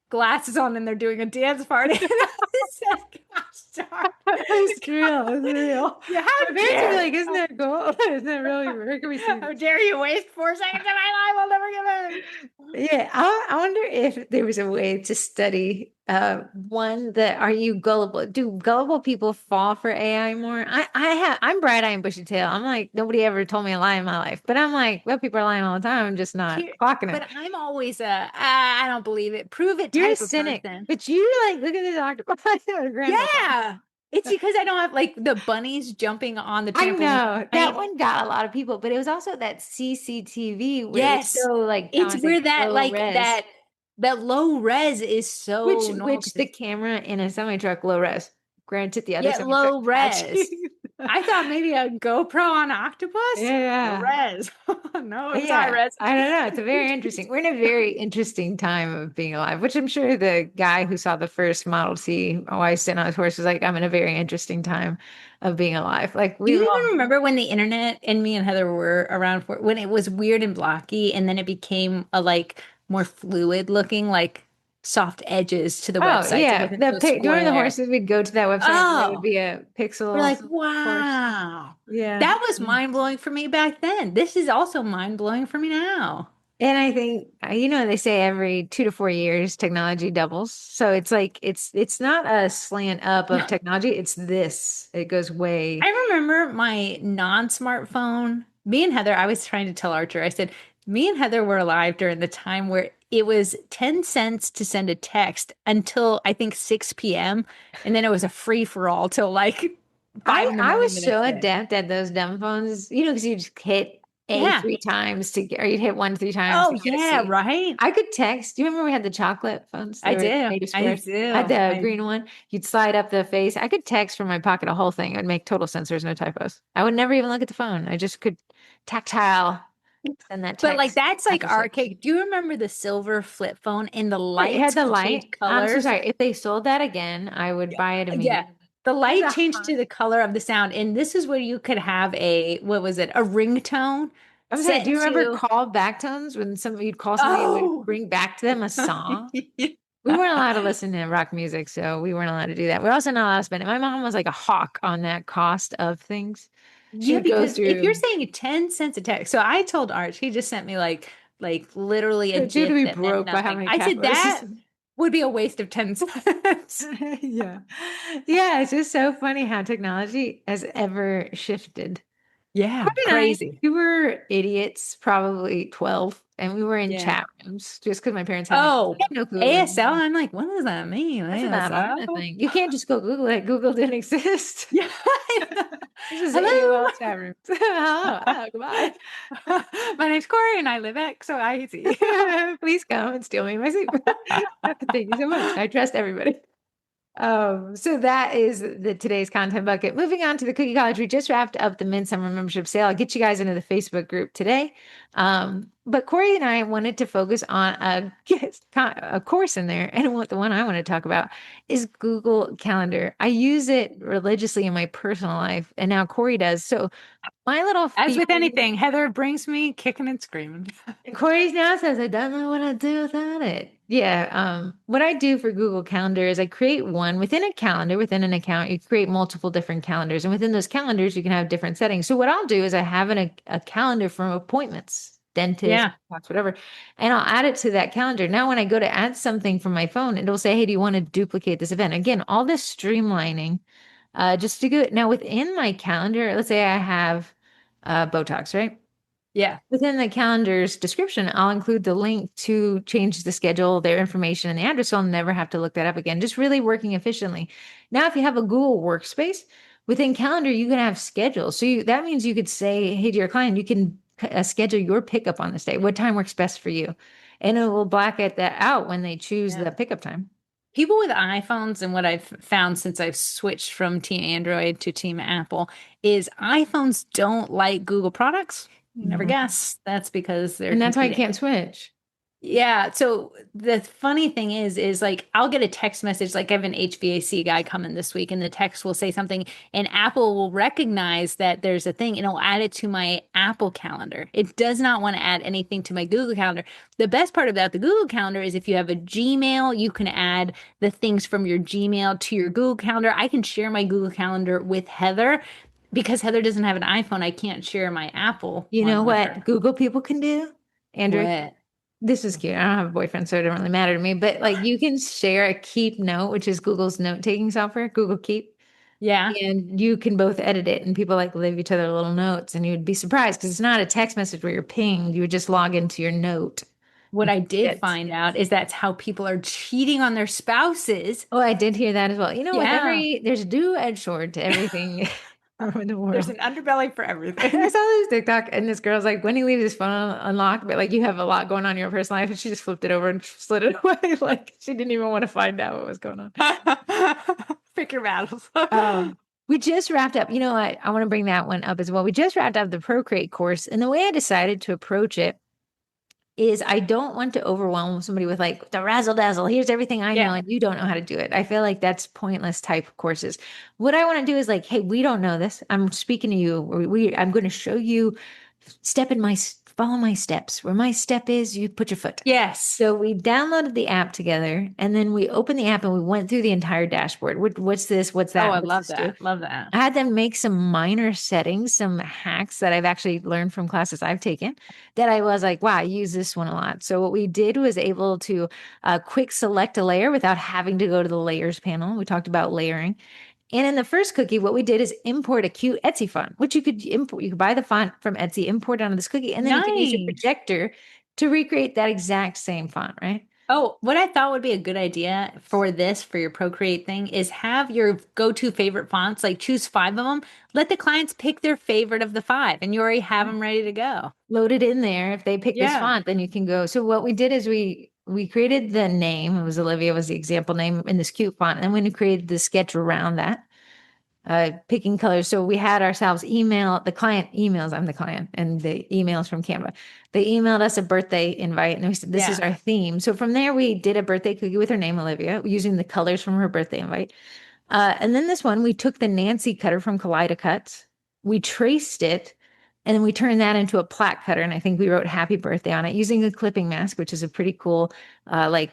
glasses on and they're doing a dance party. And I said, gosh darn. It's real. It's real. Yeah, My how parents would be like, dare isn't that cool? Isn't that really, where can we see how this? dare you waste 4 seconds of my life? I'll never get it. Yeah, I wonder if there was a way to study one that are you gullible? Do gullible people fall for AI more? I'm bright eye and bushy tail. I'm like, nobody ever told me a lie in my life. But I'm like, well, people are lying all the time. I'm just not Here, clocking it. but I'm always a I don't believe it. Prove it You're a type of cynic, person. but you're like, look at this octopus or grandmother. Yeah. It's because I don't have like the bunnies jumping on the I trampoline. know that one got a lot of people, but it was also that CCTV where it was Yes. so like I It's want to say where that low like res. that low res is so normal Which because the it's camera in a semi truck low res. Granted, the other yeah, semi truck low res. catching. I thought maybe a GoPro on octopus. Low Yeah, res. No, it was high yeah. res. I don't know. It's a very interesting. We're in a very interesting time of being alive, which I'm sure the guy who saw the first Model T while he's sitting on his horse was like, "I'm in a very interesting time of being alive." Like Do we've you all. even remember when the internet and me and Heather were around for when it was weird and blocky and then it became a like more fluid looking like soft edges to the Oh websites. It yeah, wasn't so during the square. horses, we'd go to that website and there would Oh, be a we're pixel like, horse. wow. Yeah. That was mind blowing for me back then. This is also mind blowing for me now. And I think, they say every 2 to 4 years technology doubles. So it's like it's not a slant up of technology. It's this. It goes way. I remember my non-smartphone. Me and Heather, I was trying to tell Archer, I said, me and Heather were alive during the time where it was 10 cents to send a text until I think 6 p.m. And then it was a free for all till like five I in the I morning was the so next day. adept at those dumb phones, because you just hit A Yeah. three times to get, or you'd hit one three times Oh to get a yeah, C. right. I could text. Do you remember we had the chocolate phones? They I were do. made of I squares. I had do. the green one. You'd slide up the face. I could text from my pocket a whole thing. It would make total sense. There's no typos. I would never even look at the phone. I just could tactile send that But like text. that's Have like to search. archaic. Do you remember the silver flip phone and the Right, it had lights the could change light. I'm so colors? sorry. If they sold that again, I would buy it Yeah. immediately. The It was light a changed hot. to the color of the sound. And this is where you could have a, what was it? A ringtone I'm sorry. Do set you remember to, call back tones when you'd call somebody and would oh, bring back to them a song? We weren't allowed to listen to rock music, so we weren't allowed to do that. We're also not allowed to spend it. My mom was like a hawk on that cost of things. She yeah, would go because if you're through. saying 10 cents a text, so I told Arch, he just sent me like literally a She would GIF be that meant broke by how nothing. many I said capitals. that would be a waste of 10 cents. Yeah. Yeah, it's just so funny how technology has ever shifted. Yeah, Courtney and I, crazy. we were idiots, probably 12, and we were in Yeah. chat rooms just because my parents had me. Oh, We had no ASL. Google. I'm like, what does that mean? That's what that ASL? Latina thing. You can't just go Google it. Google didn't exist. Yeah. This is Hello. AOL chat rooms. Hello. Oh, goodbye. My name's Corey and I live X, so I see. Please come and steal me my soup. Thank you so much. I trust everybody. So that is the today's content bucket. Moving on to the Cookie College, we just wrapped up the Midsummer membership sale. I'll get you guys into the Facebook group today. But Corey and I wanted to focus on a course in there, and what the one I want to talk about is Google Calendar. I use it religiously in my personal life, and now Corey does. So my little As with feeling. anything, Heather brings me kicking and screaming. And Corey now says, I don't know what I'd do without it. Yeah. What I do for Google Calendar is I create one within a calendar, within an account, you create multiple different calendars. And within those calendars, you can have different settings. So what I'll do is I have a calendar from appointments, dentist, Yeah. whatever, and I'll add it to that calendar. Now, when I go to add something from my phone, it'll say, hey, do you want to duplicate this event? Again, all this streamlining, just to go. Now, within my calendar, let's say I have Botox, right? Yeah. Within the calendar's description, I'll include the link to change the schedule, their information, and the address. So I'll never have to look that up again. Just really working efficiently. Now, if you have a Google Workspace within Calendar, you can have schedules. So that means you could say, hey, to your client, you can schedule your pickup on this day. What time works best for you? And it will black it that out when they choose Yeah. the pickup time. People with iPhones and what I've found since I've switched from Team Android to Team Apple is iPhones don't like Google products. You never Mhm. guess. That's because they're And that's why you competing. can't switch. Yeah. So the funny thing is like I'll get a text message, like I have an HVAC guy coming this week, and the text will say something, and Apple will recognize that there's a thing and it'll add it to my Apple calendar. It does not want to add anything to my Google calendar. The best part about the Google calendar is if you have a Gmail, you can add the things from your Gmail to your Google calendar. I can share my Google calendar with Heather. Because Heather doesn't have an iPhone, I can't share my Apple You know one with what her. Google people can do? Andrew, What? this is cute. I don't have a boyfriend, so it doesn't really matter to me. But like you can share a Keep Note, which is Google's note-taking software, Google Keep, Yeah. and you can both edit it and people like leave each other little notes and you'd be surprised because it's not a text message where you're pinged. You would just log into your note. What I did It's, find out is that's how people are cheating on their spouses. oh, I did hear that as well. With Yeah. there's a do-edge sword to everything in the There's world. an underbelly for I everything. saw this TikTok and this girl's like, when he leaves his phone unlocked, but like you have a lot going on in your personal life, and she just flipped it over and slid it away. Like she didn't even want to find out what was going on. Pick your battles. We just wrapped up. You know what? I want to bring that one up as well. We just wrapped up the Procreate course, and the way I decided to approach it is I don't want to overwhelm somebody with like the razzle dazzle. Here's everything I know, Yeah. and you don't know how to do it. I feel like that's pointless type of courses. What I want to do is like, hey, we don't know this. I'm speaking to you. I'm going to show you follow my steps. Where my step is, you put your foot. Yes. So we downloaded the app together, and then we opened the app and we went through the entire dashboard. What's this? What's Oh, that? I What's love this do? that. Love that. I had them make some minor settings, some hacks that I've actually learned from classes I've taken that I was like, wow, I use this one a lot. So what we did was able to quick select a layer without having to go to the layers panel. We talked about layering. And in the first cookie, what we did is import a cute Etsy font, which you could import. You could buy the font from Etsy, import it onto this cookie, and then you could use your Nice. projector to recreate that exact same font, right? Oh, what I thought would be a good idea for this, for your Procreate thing, is have your go-to favorite fonts, like choose five of them. Let the clients pick their favorite of the five, and you already have them ready to go. Load it in there. If they pick this Yeah. font, then you can go. So what we did is we created the name. It was Olivia was the example name in this cute font. And then we created the sketch around that, picking colors. So we had ourselves email the client emails. I'm the client, and the emails from Canva. They emailed us a birthday invite, and we said this is Yeah. our theme. So from there, we did a birthday cookie with her name, Olivia, using the colors from her birthday invite. And then this one, we took the Nancy cutter from Kaleido Cuts, we traced it, and then we turned that into a plaque cutter. And I think we wrote happy birthday on it using a clipping mask, which is a pretty cool, like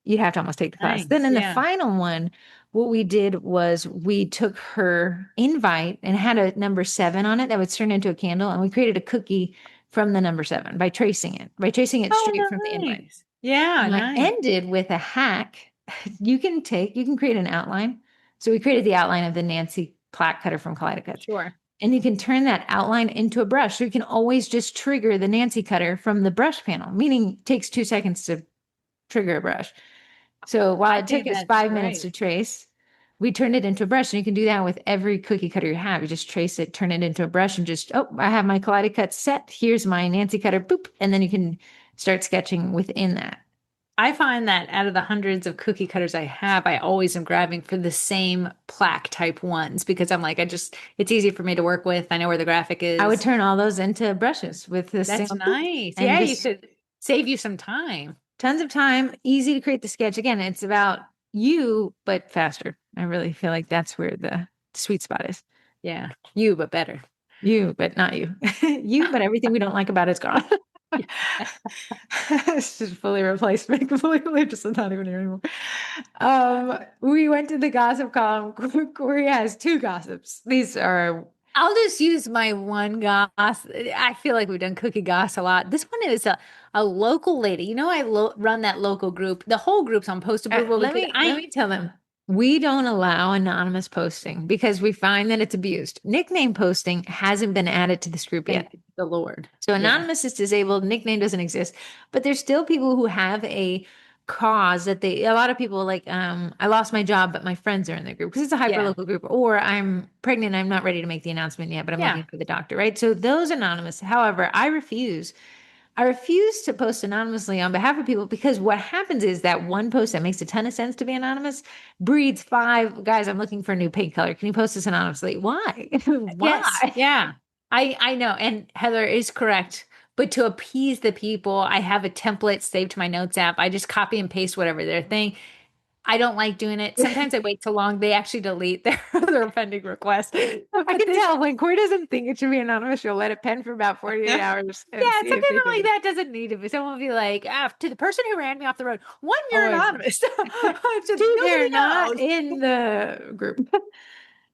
you'd have to almost take the class. Then Nice. in the Yeah. final one, what we did was we took her invite and had a number 7 on it that would turn into a candle. And we created a cookie from the number 7 by tracing it straight Oh, from the invite. nice. Yeah, And I nice. ended with a hack. You can create an outline. So we created the outline of the Nancy plaque cutter from Kaleido Cuts. Sure. And you can turn that outline into a brush. So you can always just trigger the Nancy cutter from the brush panel, meaning it takes 2 seconds to trigger a brush. So while I it took think us that's 5 minutes great. to trace, we turned it into a brush. And you can do that with every cookie cutter you have. You just trace it, turn it into a brush, and just, oh, I have my Kaleido Cut set. Here's my Nancy cutter, boop. And then you can start sketching within that. I find that out of the hundreds of cookie cutters I have, I always am grabbing for the same plaque type ones because I'm like, it's easy for me to work with. I know where the graphic I would is. turn all those into brushes with this That's single boop nice. and Yeah, you just could save you some time. tons of time, easy to create the sketch. Again, it's about you, but faster. I really feel like that's where the sweet spot is. Yeah, you, but better. You, but not you. You, but everything we don't like about it's gone. It's just fully replaced me completely, just not even here anymore. We went to the gossip column. Corey has two gossips. These are I'll just use my one goss. I feel like we've done cookie goss a lot. This one is a local lady. You know, I run that local group. The whole group's on post approval let because me tell them we don't allow anonymous posting because we find that it's abused. Nickname posting hasn't been added to this group yet. thank the Lord. So Yeah. anonymous is disabled, nickname doesn't exist, but there's still people who have a cause that a lot of people like, I lost my job, but my friends are in the group because it's a hyper Yeah. local group, or I'm pregnant, I'm not ready to make the announcement yet, but I'm Yeah. looking for the doctor, right? So those anonymous. However, I refuse to post anonymously on behalf of people because what happens is that one post that makes a ton of sense to be anonymous breeds five guys. I'm looking for a new paint color. Can you post this anonymously? Why? Yes. Why? Yeah. I know. And Heather is correct. But to appease the people, I have a template saved to my notes app. I just copy and paste whatever their thing. I don't like doing it. Sometimes I wait so long, they actually delete their pending request. I But can this, tell when Corey doesn't think it should be anonymous, she'll let it pen for about 48 yeah, hours and see sometimes if they I'm think like, it's that doesn't need to be. Someone will be like, to the person who ran me off the road, one, you're always. anonymous. Just Two, they're nobody not knows. in the group.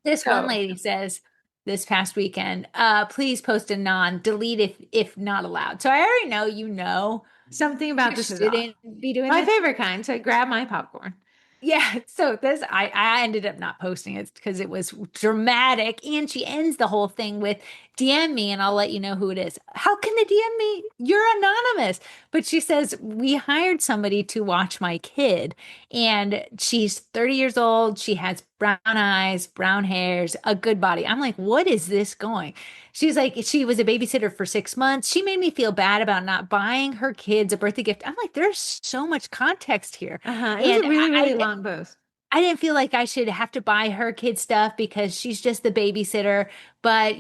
This one So lady says this past weekend, please post a delete if not allowed. So I already know you know something you about this is off. shouldn't be doing My this. favorite kind. So I grab my popcorn. Yeah, so this I ended up not posting it because it was dramatic, and she ends the whole thing with DM me and I'll let you know who it is. How can they DM me? You're anonymous. But she says we hired somebody to watch my kid, and she's 30 years old. She has brown eyes, brown hairs, a good body. I'm like, what is this going? She's like, she was a babysitter for 6 months. She made me feel bad about not buying her kids a birthday gift. I'm like, there's so much context here. Uh-huh. It was And a really, really long post. I didn't feel like I should have to buy her kid stuff because she's just the babysitter. But,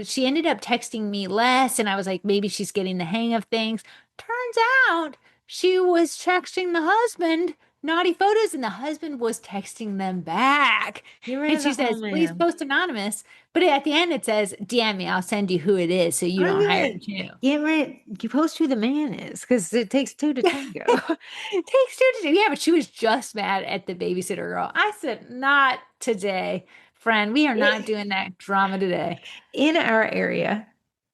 she ended up texting me less, and I was like, maybe she's getting the hang of things. Turns out she was texting the husband naughty photos, and the husband was texting them back. Get rid And of the she whole says, please man. post anonymous. But at the end, it says, DM me. I'll send you who it is so you don't hire him too. Get rid. You post who the man is because it takes two to tango. It takes two to do. Yeah, but she was just mad at the babysitter girl. I said, not today, friend. We are not It, doing that drama today. in our area,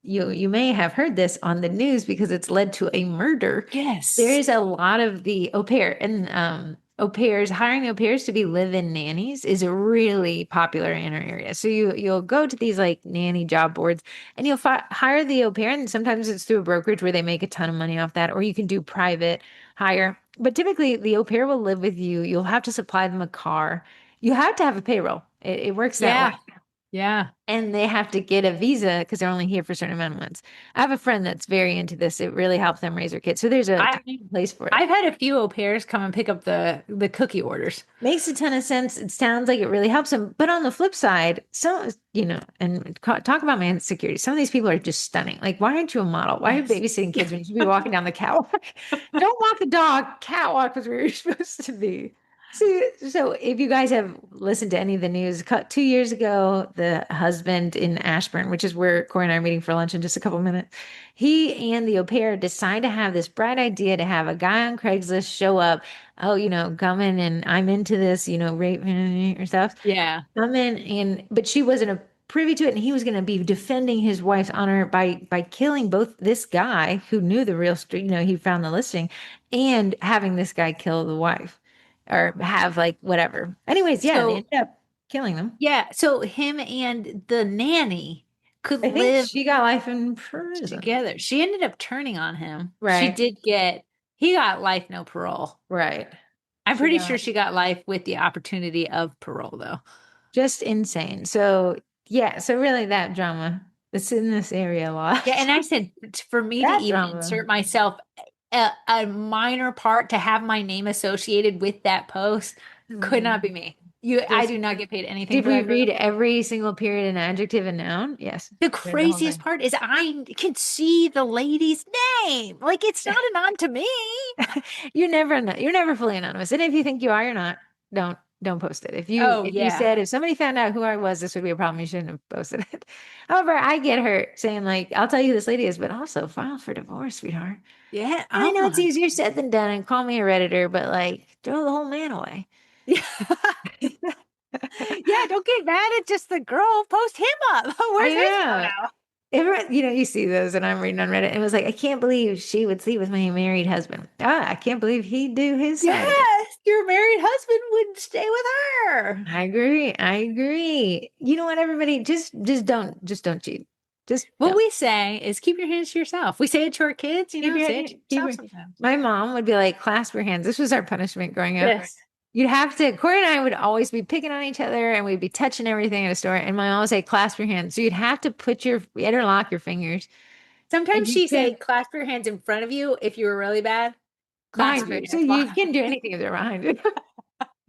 you may have heard this on the news because it's led to a murder. There Yes. is a lot of the au pair and au pairs hiring au pairs to be live-in nannies is really popular in our area. So you'll go to these like nanny job boards and you'll hire the au pair, and sometimes it's through a brokerage where they make a ton of money off that, or you can do private. higher. But typically, the au pair will live with you. You'll have to supply them a car. You have to have a payroll. It works that way. Yeah. Yeah. And they have to get a visa because they're only here for a certain amount of months. I have a friend that's very into this. It really helps them raise their kids. So there's a I time and place for it. I've had a few au pairs come and pick up the cookie orders. Makes a ton of sense. It sounds like it really helps them. But on the flip side, and talk about my insecurity. Some of these people are just stunning. Like, why aren't you a model? Why are you Yes. babysitting kids when you should be walking down the catwalk? Don't walk the dog. Catwalk was where you're supposed to be. See, so if you guys have listened to any of the news, 2 years ago, the husband in Ashburn, which is where Corey and I are meeting for lunch in just a couple minutes, he and the au pair decide to have this bright idea to have a guy on Craigslist show up. Oh, come in and I'm into this, rape or stuff. Yeah. Come in but she wasn't a privy to it, and he was going to be defending his wife's honor by killing both this guy who knew the real story, he found the listing, and having this guy kill the wife or have like whatever. Anyways, yeah, they So ended up killing them. yeah, so him and the nanny could I think live she got life in prison. together. She ended up turning on him. Right, He got life, no parole. right. I'm She pretty sure got she got life with the opportunity of parole, though. just insane. So yeah, so really that drama. It's in this area a Yeah, lot. and I said for me to That even drama. insert myself a minor part to have my name associated with that post could not be me. I Just do not get paid anything did for we that read group. every single period and adjective and noun? Yes. The Read the whole craziest thing. part is I can see the lady's name. Like it's not an on to me. You never know. You're never fully anonymous. And if you think you are, you're not. Don't post it. If you Oh if you yeah. said if somebody found out who I was, this would be a problem. You shouldn't have posted it. However, I get hurt saying like, I'll tell you who this lady is, but also file for divorce, sweetheart. Yeah. I Oh know it's my. easier said than done, and call me a Redditor, but like throw the whole man away. Yeah. Yeah, don't get mad at just the girl. Post him up. Where's I his know. photo? Everyone, you see those, and I'm reading on Reddit. And it was like, I can't believe she would sleep with my married husband. I can't believe he'd do his side of it. Yes, your married husband would stay with her. I agree. I agree. You know what, everybody, just don't cheat. Just What don't. we say is keep your hands to yourself. We say it to our kids, Keep your say it head, to keep yourself your, sometimes. my mom would be like, clasp your hands. This was our punishment growing up. Yes. You'd have to, Corey and I would always be picking on each other and we'd be touching everything at a store. And my mom would say, clasp your hands. So you'd have to interlock your fingers and Sometimes you she say could clasp your hands in front of you if you were really bad. behind Clasp your you. So hands you behind. can do anything if they're behind you.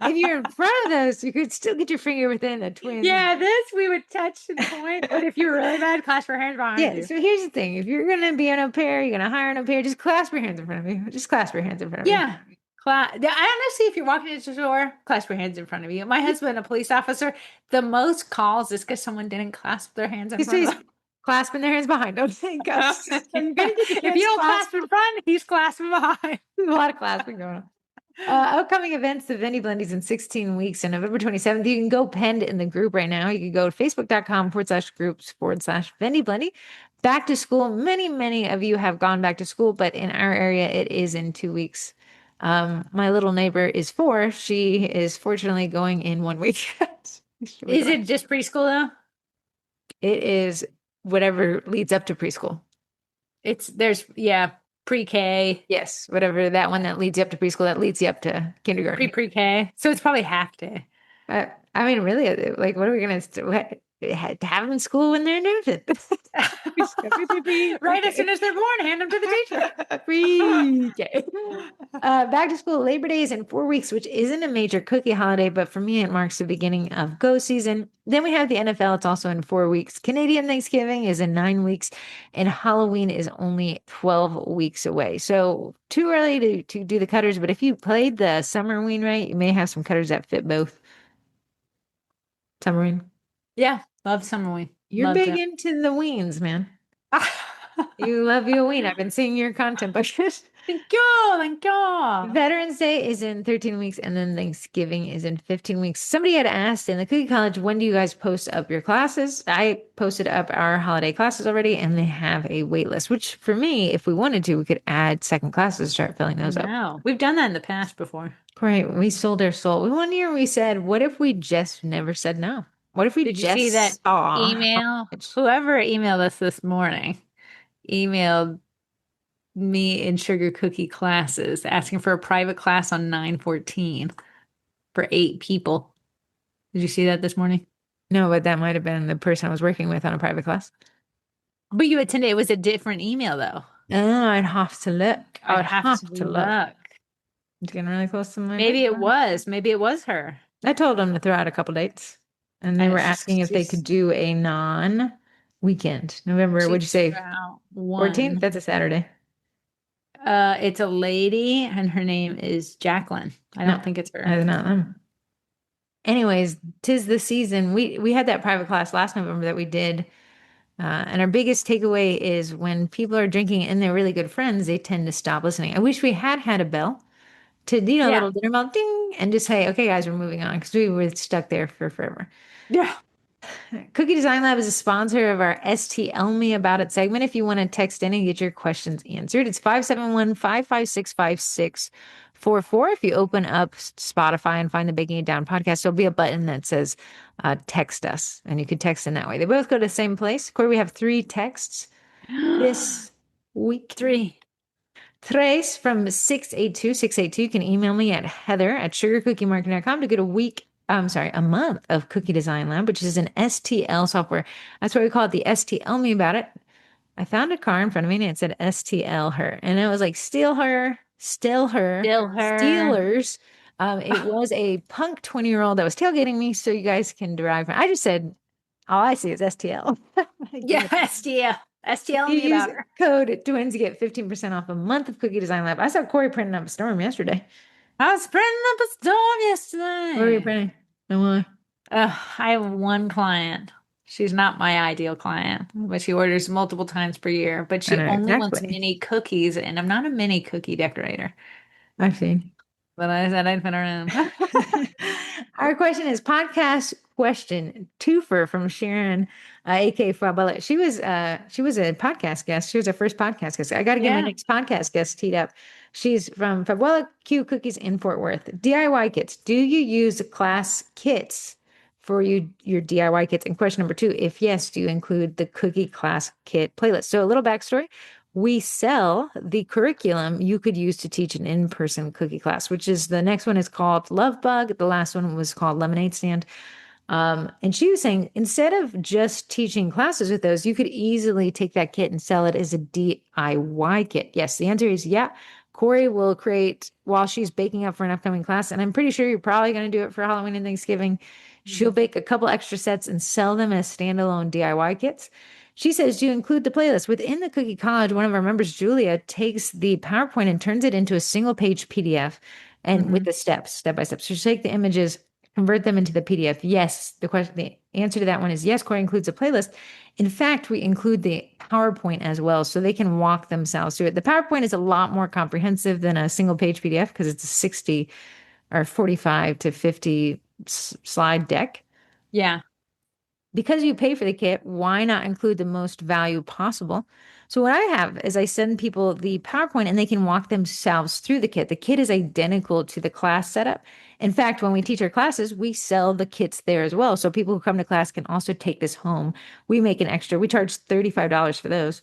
If you're in front of those, you could still get your finger within a twin. Yeah, this we would touch and point, but if you were really bad, clasp your hands behind Yeah, you. so here's the thing. If you're gonna be an au pair, you're gonna hire an au pair, just clasp your hands in front of you. Just clasp your hands in front of you. Yeah. Honestly, if you're walking into the store, clasp your hands in front of you. My husband, a police officer, the most calls is because someone didn't clasp their hands in Because front he's of clasping their hands behind them. Because them. you're gonna get your If you hands don't clasp clasped. in front, he's clasping behind. There's a lot of clasping going on. Upcoming events, the Vendy Blendies in 16 weeks and November 27th. You can go penned in the group right now. You can go to facebook.com/groups/Vendy Blendy. Back to school. Many, many of you have gone back to school, but in our area, it is in 2 weeks. My little neighbor is 4. She is fortunately going in 1 week. She'll be Is going. it just preschool though? It is whatever leads up to preschool. Yeah, pre-K, Yes, whatever that one that leads you up to preschool, that leads you up to kindergarten. pre-K. So it's probably half day. I mean, really, like, what are we gonna have them in school when they're an infant? Right as soon as they're born, hand them to the teacher. Pre-K. Back to school. Labor Day is in 4 weeks, which isn't a major cookie holiday, but for me, it marks the beginning of go season. Then we have the NFL. It's also in 4 weeks. Canadian Thanksgiving is in 9 weeks, and Halloween is only 12 weeks away. So too early to do the cutters, but if you played the Summerween right, you may have some cutters that fit both. Summerween. Yeah, love summer wing. You're Loved big it. into the weens, man. You love you a ween. I've been seeing your content, but Thank you, thank you. Veterans Day is in 13 weeks, and then Thanksgiving is in 15 weeks. Somebody had asked in the Cookie College, when do you guys post up your classes? I posted up our holiday classes already, and they have a wait list, which for me, if we wanted to, we could add second classes, start filling I those up. know. We've done that in the past before. Great. We sold our soul. One year we said, what if we just never said no? What if we Did you see that just saw how email? much? Whoever emailed us this morning emailed. me in sugar cookie classes, asking for a private class on 9/14 for 8 people. Did you see that this morning? No, but that might have been the person I was working with on a private class. But you attended, it was a different email though. Oh, I'd have to look. I I'd would have to have to look. look. It's getting really close to my Maybe it birthday. was. Maybe it was her. I told them to throw out a couple dates, and they And were it's asking if they could just do a non-weekend. November, she what'd you threw say? out 14th? one. That's a Saturday. It's a lady and her name is Jacqueline. I No, don't think it's her. that's not them. Anyways, 'tis the season. We had that private class last November that we did. And our biggest takeaway is when people are drinking and they're really good friends, they tend to stop listening. I wish we had had a bell to, a Yeah. little dinner bell ding and just say, okay, guys, we're moving on because we were stuck there for forever. Yeah. Cookie Design Lab is a sponsor of our STL Me About It segment. If you want to text in and get your questions answered, it's 571-556-5644. If you open up Spotify and find the Baking It Down podcast, there'll be a button that says text us, and you can text in that way. They both go to the same place. Corey, we have three texts this week. Three. Trace from 682-682. You can email me at heather@sugarcookiemarketing.com to get a month of Cookie Design Lab, which is an STL software. That's why we call it the STL Me About It. I found a car in front of me and it said STL her. And it was like steal her, still her, Still her. Steelers. It was a punk 20-year-old that was tailgating me, so you guys can derive from. I just said all I see is STL. Give Yeah, it. STL. If STL you me use about her. code twins to get 15% off a month of Cookie Design Lab. I saw Corey printing up a storm yesterday. I was printing up a storm What were you yesterday. printing? And why? I have one client. She's not my ideal client, but she orders multiple times per year. But I she know only wants exactly. mini cookies, and I'm not a mini cookie decorator. I've seen. But I said I'd put her in. Our question is podcast question twofer from Sharon, aka Fabella. She was a podcast guest. She was our first podcast guest. I got to get my Yeah. next podcast guest teed up. She's from Fabuela Q Cookies in Fort Worth. DIY kits. Do you use class kits for your DIY kits? And question number two, if yes, do you include the cookie class kit playlist? So a little backstory. We sell the curriculum you could use to teach an in-person cookie class, which is the next one is called Love Bug. The last one was called Lemonade Stand. And she was saying instead of just teaching classes with those, you could easily take that kit and sell it as a DIY kit. Yes, the answer is yeah. Corey will create while she's baking up for an upcoming class, and I'm pretty sure you're probably going to do it for Halloween and Thanksgiving. She'll Mhm. bake a couple extra sets and sell them as standalone DIY kits. She says to include the playlist within the Cookie College. One of our members, Julia, takes the PowerPoint and turns it into a single page PDF and with Mhm. the steps, step by step. So she'll take the images, convert them into the PDF. Yes, the answer to that one is yes. Corey includes a playlist. In fact, we include the PowerPoint as well, so they can walk themselves through it. The PowerPoint is a lot more comprehensive than a single page PDF because it's a 60 or 45 to 50 slide deck. Yeah. Because you pay for the kit, why not include the most value possible? So what I have is I send people the PowerPoint and they can walk themselves through the kit. The kit is identical to the class setup. In fact, when we teach our classes, we sell the kits there as well. So people who come to class can also take this home. We make an extra. We charge $35 for those.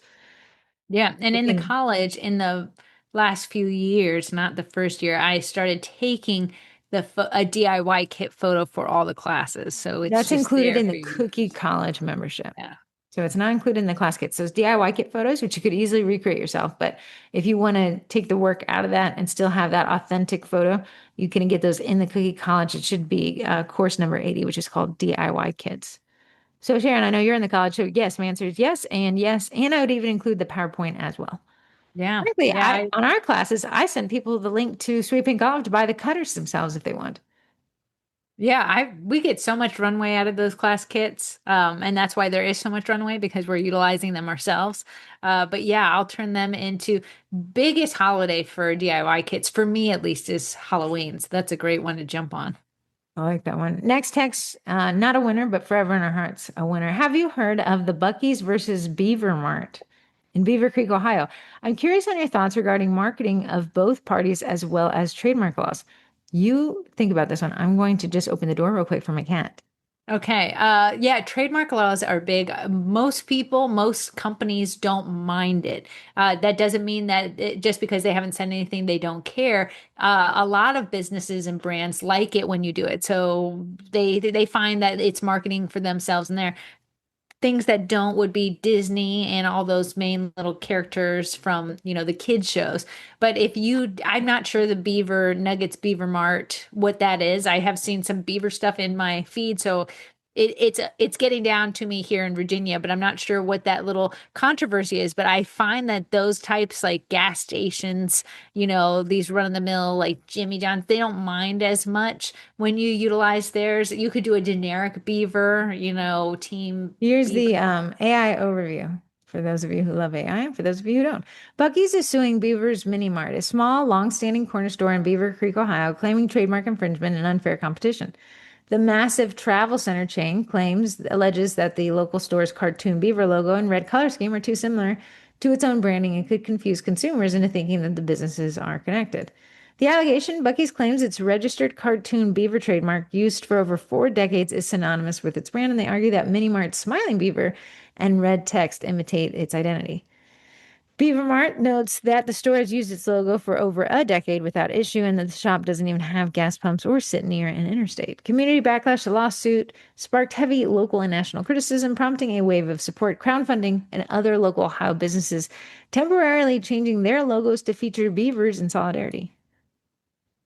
Yeah. And They in the can, college, in the last few years, not the first year, I started taking a DIY kit photo for all the classes. So it's that's just included there in the for you. Cookie College membership. Yeah. So it's not included in the class kit. So it's DIY kit photos, which you could easily recreate yourself. But if you want to take the work out of that and still have that authentic photo, you can get those in the Cookie College. It should be course number 80, which is called DIY kits. So Sharon, I know you're in the college. So yes, my answer is yes and yes. And I would even include the PowerPoint as well. Yeah. Frankly, Yeah. I on our classes, I send people the link to Sweet Pink Olive to buy the cutters themselves if they want. We get so much runway out of those class kits. And that's why there is so much runway because we're utilizing them ourselves. But yeah, I'll turn them into biggest holiday for DIY kits for me at least is Halloween. So that's a great one to jump on. I like that one. Next text, not a winner, but forever in our hearts, a winner. Have you heard of the Buc-ee's versus Beaver Mart in Beaver Creek, Ohio? I'm curious on your thoughts regarding marketing of both parties as well as trademark laws. You think about this one. I'm going to just open the door real quick for my cat. Okay. Yeah, trademark laws are big. Most people, most companies don't mind it. That doesn't mean that just because they haven't said anything, they don't care. A lot of businesses and brands like it when you do it. So they find that it's marketing for themselves and they're things that don't would be Disney and all those main little characters from, the kids shows. But I'm not sure the Beaver Nuggets Beaver Mart, what that is. I have seen some Beaver stuff in my feed, so it's getting down to me here in Virginia, but I'm not sure what that little controversy is. But I find that those types like gas stations, these run-of-the-mill like Jimmy John's, they don't mind as much when you utilize theirs. You could do a generic Beaver, team Here's Beaver. the AI overview for those of you who love AI and for those of you who don't. Bucky's is suing Beaver's Mini Mart, a small, long-standing corner store in Beaver Creek, Ohio, claiming trademark infringement and unfair competition. The massive travel center chain alleges that the local store's cartoon beaver logo and red color scheme are too similar to its own branding and could confuse consumers into thinking that the businesses are connected. The allegation, Bucky's claims its registered cartoon beaver trademark, used for over 4 decades, is synonymous with its brand, and they argue that Mini Mart's smiling beaver and red text imitate its identity. Beaver Mart notes that the store has used its logo for over a decade without issue, and that the shop doesn't even have gas pumps or sit near an interstate. Community backlash to the lawsuit sparked heavy local and national criticism, prompting a wave of support, crowdfunding, and other local Ohio businesses temporarily changing their logos to feature beavers in solidarity.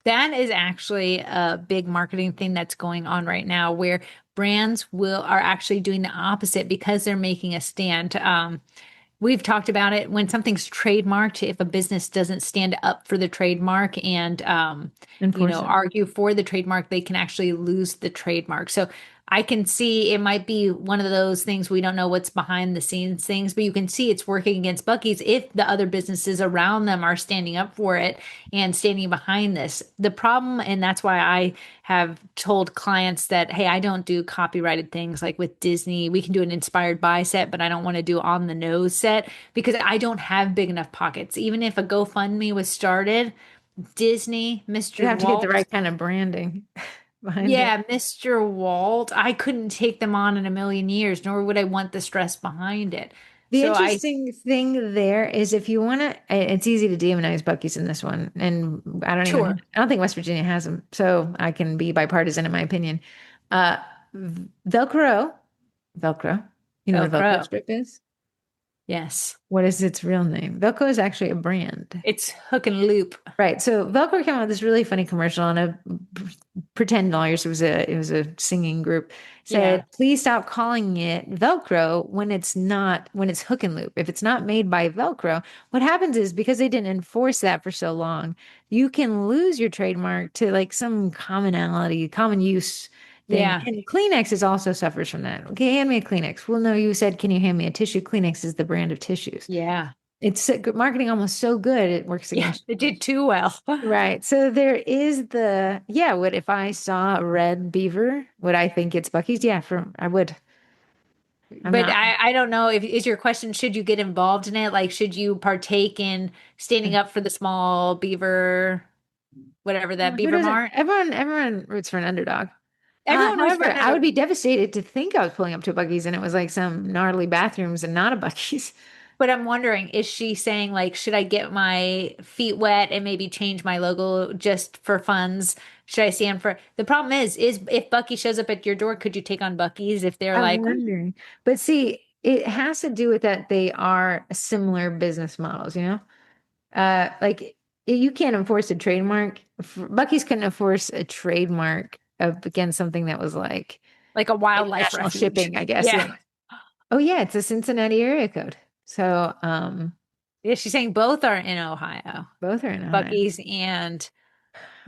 That is actually a big marketing thing that's going on right now where brands will are actually doing the opposite because they're making a stand. We've talked about it when something's trademarked, if a business doesn't stand up for the trademark and Enforce it. argue for the trademark, they can actually lose the trademark. So I can see it might be one of those things we don't know what's behind the scenes things, but you can see it's working against Bucky's if the other businesses around them are standing up for it and standing behind this. The problem, and that's why I have told clients that, hey, I don't do copyrighted things like with Disney. We can do an inspired by set, but I don't want to do on the nose set because I don't have big enough pockets. Even if a GoFundMe was started, Disney, You Mr. have to get the Walt, right kind of branding behind it. yeah, Mr. Walt, I couldn't take them on in a million years, nor would I want the stress behind it. The So I, interesting thing there is if you want to, it's easy to demonize Buc-ee's in this one. And sure, I don't think West Virginia has them. So I can be bipartisan in my opinion. Uh, Velcro, Velcro, you know what a Velcro Velcro. strip is? Yes, What is its real name? Velcro is actually a brand. it's hook and loop. Right. So Velcro came out with this really funny commercial on a pretend lawyers. It was a singing group. Yeah, Said, please stop calling it Velcro when it's not when it's hook and loop. If it's not made by Velcro, what happens is because they didn't enforce that for so long, you can lose your trademark to like some commonality, common use thing. yeah, And Kleenex also suffers from that. Okay, hand me a Kleenex. Well, no, you said, can you hand me a tissue? Kleenex is the brand of tissues. yeah, It's marketing almost so good it works yeah. against It you. did too well. Right. So there is what if I saw a red beaver, would I think it's Bucky's? Yeah, I would. I'm But not. I don't know if is your question, should you get involved in it? Like, should you partake in standing up for the small beaver, whatever that Who beaver doesn't? mart? Everyone roots for an underdog. Everyone was However, for I would another. be devastated to think I was pulling up to a Bucky's and it was like some gnarly bathrooms and not a Bucky's. But I'm wondering, is she saying like, should I get my feet wet and maybe change my logo just for funds? Should I stand for the problem is if Bucky shows up at your door, could you take on Bucky's if they're I'm like, wondering. But see, it has to do with that they are similar business models, you know? Like you can't enforce a trademark. Bucky's couldn't enforce a trademark up against something that was like like a wildlife international refuge? shipping, I guess. Yeah. Yeah. Oh yeah, it's a Cincinnati area code. So Yeah, she's saying both are in Ohio, both are in Ohio. Bucky's and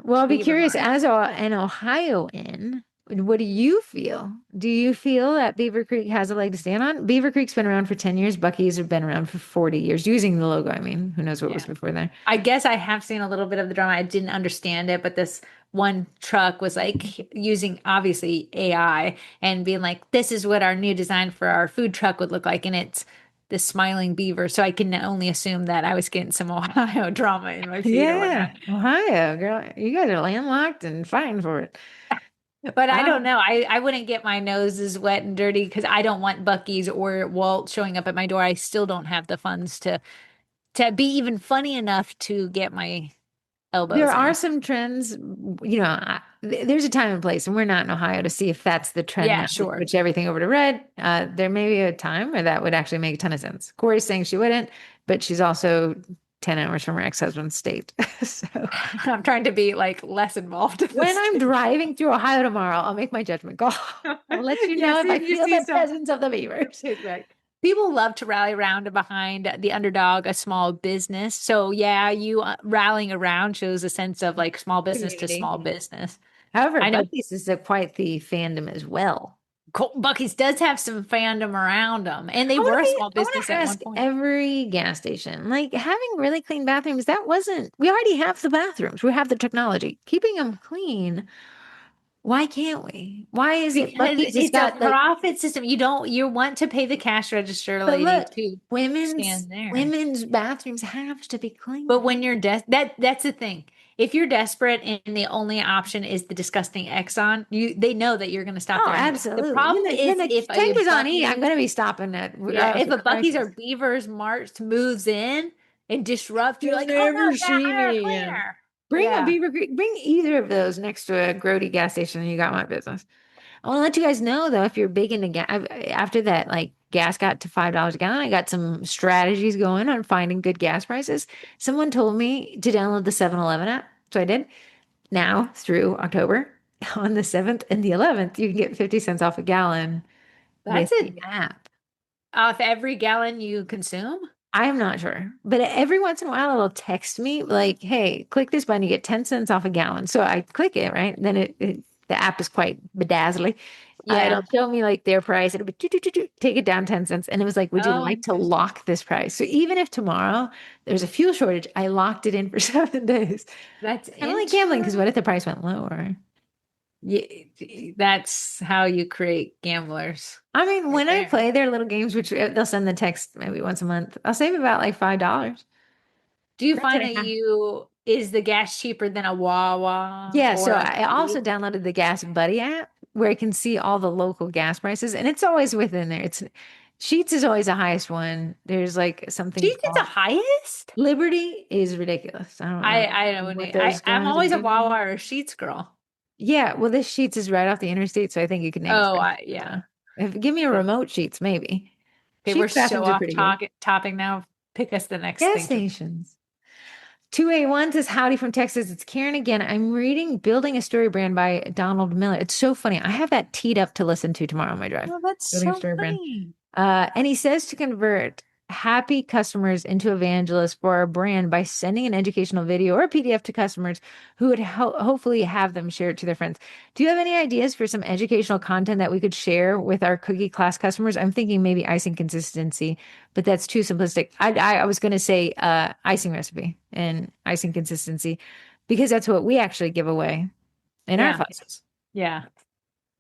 Well, I'll be Beaver curious Mart. as an Ohioan, what do you feel? Do you feel that Beaver Creek has a leg to stand on? Beaver Creek's been around for 10 years. Bucky's have been around for 40 years using the logo. I mean, who knows what was Yeah. before there? I guess I have seen a little bit of the drama. I didn't understand it, but this one truck was like using obviously AI and being like, this is what our new design for our food truck would look like. And it's this smiling beaver. So I can only assume that I was getting some Ohio drama in my feed or whatnot. Yeah, Ohio, girl. You guys are landlocked and fighting for it. But I don't Um, know. I wouldn't get my noses wet and dirty because I don't want Bucky's or Walt showing up at my door. I still don't have the funds to be even funny enough to get my there elbows are in. some trends, there's a time and place, and we're not in Ohio to see if that's the trend Yeah, now to sure. switch everything over to red. There may be a time where that would actually make a ton of sense. Corey's saying she wouldn't, but she's also 10 hours from her ex-husband's state. So I'm trying to be like less involved in when this. I'm driving through Ohio tomorrow, I'll make my judgment call. I'll let you Yeah, know if see I if you feel see the some. presence of the beavers. Exactly. People love to rally around and behind the underdog, a small business. So yeah, you rallying around shows a sense of like small business to Community. small business. However, I know Bucky's is quite the fandom as well. Buc-ee's does have some fandom around them, and they I want were to a be, small I want business to at one ask point. every gas station, like having really clean bathrooms, that wasn't, we already have the bathrooms, we have the technology. Keeping them clean, why can't we? Why is it Because Bucky's has it's a got like, profit system. You want to pay the cash register but lady look, to women's stand there. women's bathrooms have to be But clean. when you're that's the thing. If you're desperate and the only option is the disgusting Exxon, they know that you're going to stop Oh, there anyway. The absolutely. problem When is the if a tank is on E, I'm Bucky's, going to be stopping at yeah, regardless if of a the Bucky's or crisis. Beaver's Marts moves in and disrupt, you're You'll like, oh never no, gotta see hire a me again. cleaner. Bring a Yeah, bring either of those next to a Grody gas station, and you got my business. I want to let you guys know though, if you're big into gas, after that, like gas got to $5 a gallon, I got some strategies going on finding good gas prices. Someone told me to download the 7-Eleven app, so I did. Now through October, on the 7th and the 11th, you can get 50 cents off a gallon with that's the it. app. Off every gallon you consume. I'm not sure, but every once in a while it'll text me like, "Hey, click this button, you get 10 cents off a gallon." So I click it, right? Then the app is quite bedazzling. It'll Yeah. show me like their price. It'll be take it down 10 cents. And it was like, "Would you Oh, like to interesting. lock this price?" So even if tomorrow there's a fuel shortage, I locked it in for 7 days. That's Kind of like gambling, because interesting. what if the price went lower? Yeah, that's how you create gamblers I mean, right when I there. play their little games, which they'll send the text maybe once a month, I'll save about like $5. Do you Granted, find I that have is the gas cheaper than a Wawa Yeah, so or a I also Speed? downloaded the Gas Buddy app where I can see all the local gas prices, and it's always within there. It's Sheets is always the highest one. There's like something Sheets is the called highest? Liberty is ridiculous. I don't know I don't what I those I'm guys are always a doing. Wawa or a Sheets girl. Yeah, well, this Sheets is right off the interstate, so I think you can Oh, expect. yeah. Give me a Okay, remote Sheets, maybe. we're Sheets so bathrooms are off pretty good. topic now. Pick us the next Gas thing to. stations. 2A1 says, Howdy from Texas. It's Karen again. I'm reading Building a Story Brand by Donald Miller. It's so funny. I have that teed up to listen to tomorrow on my drive. Oh, that's Building a so Story Brand. funny. And he says to convert happy customers into evangelists for our brand by sending an educational video or a PDF to customers who would hopefully have them share it to their friends. Do you have any ideas for some educational content that we could share with our cookie class customers? I'm thinking maybe icing consistency, but that's too simplistic. I was going to say icing recipe and icing consistency because that's what we actually give away in our Yeah. classes. Yeah. Do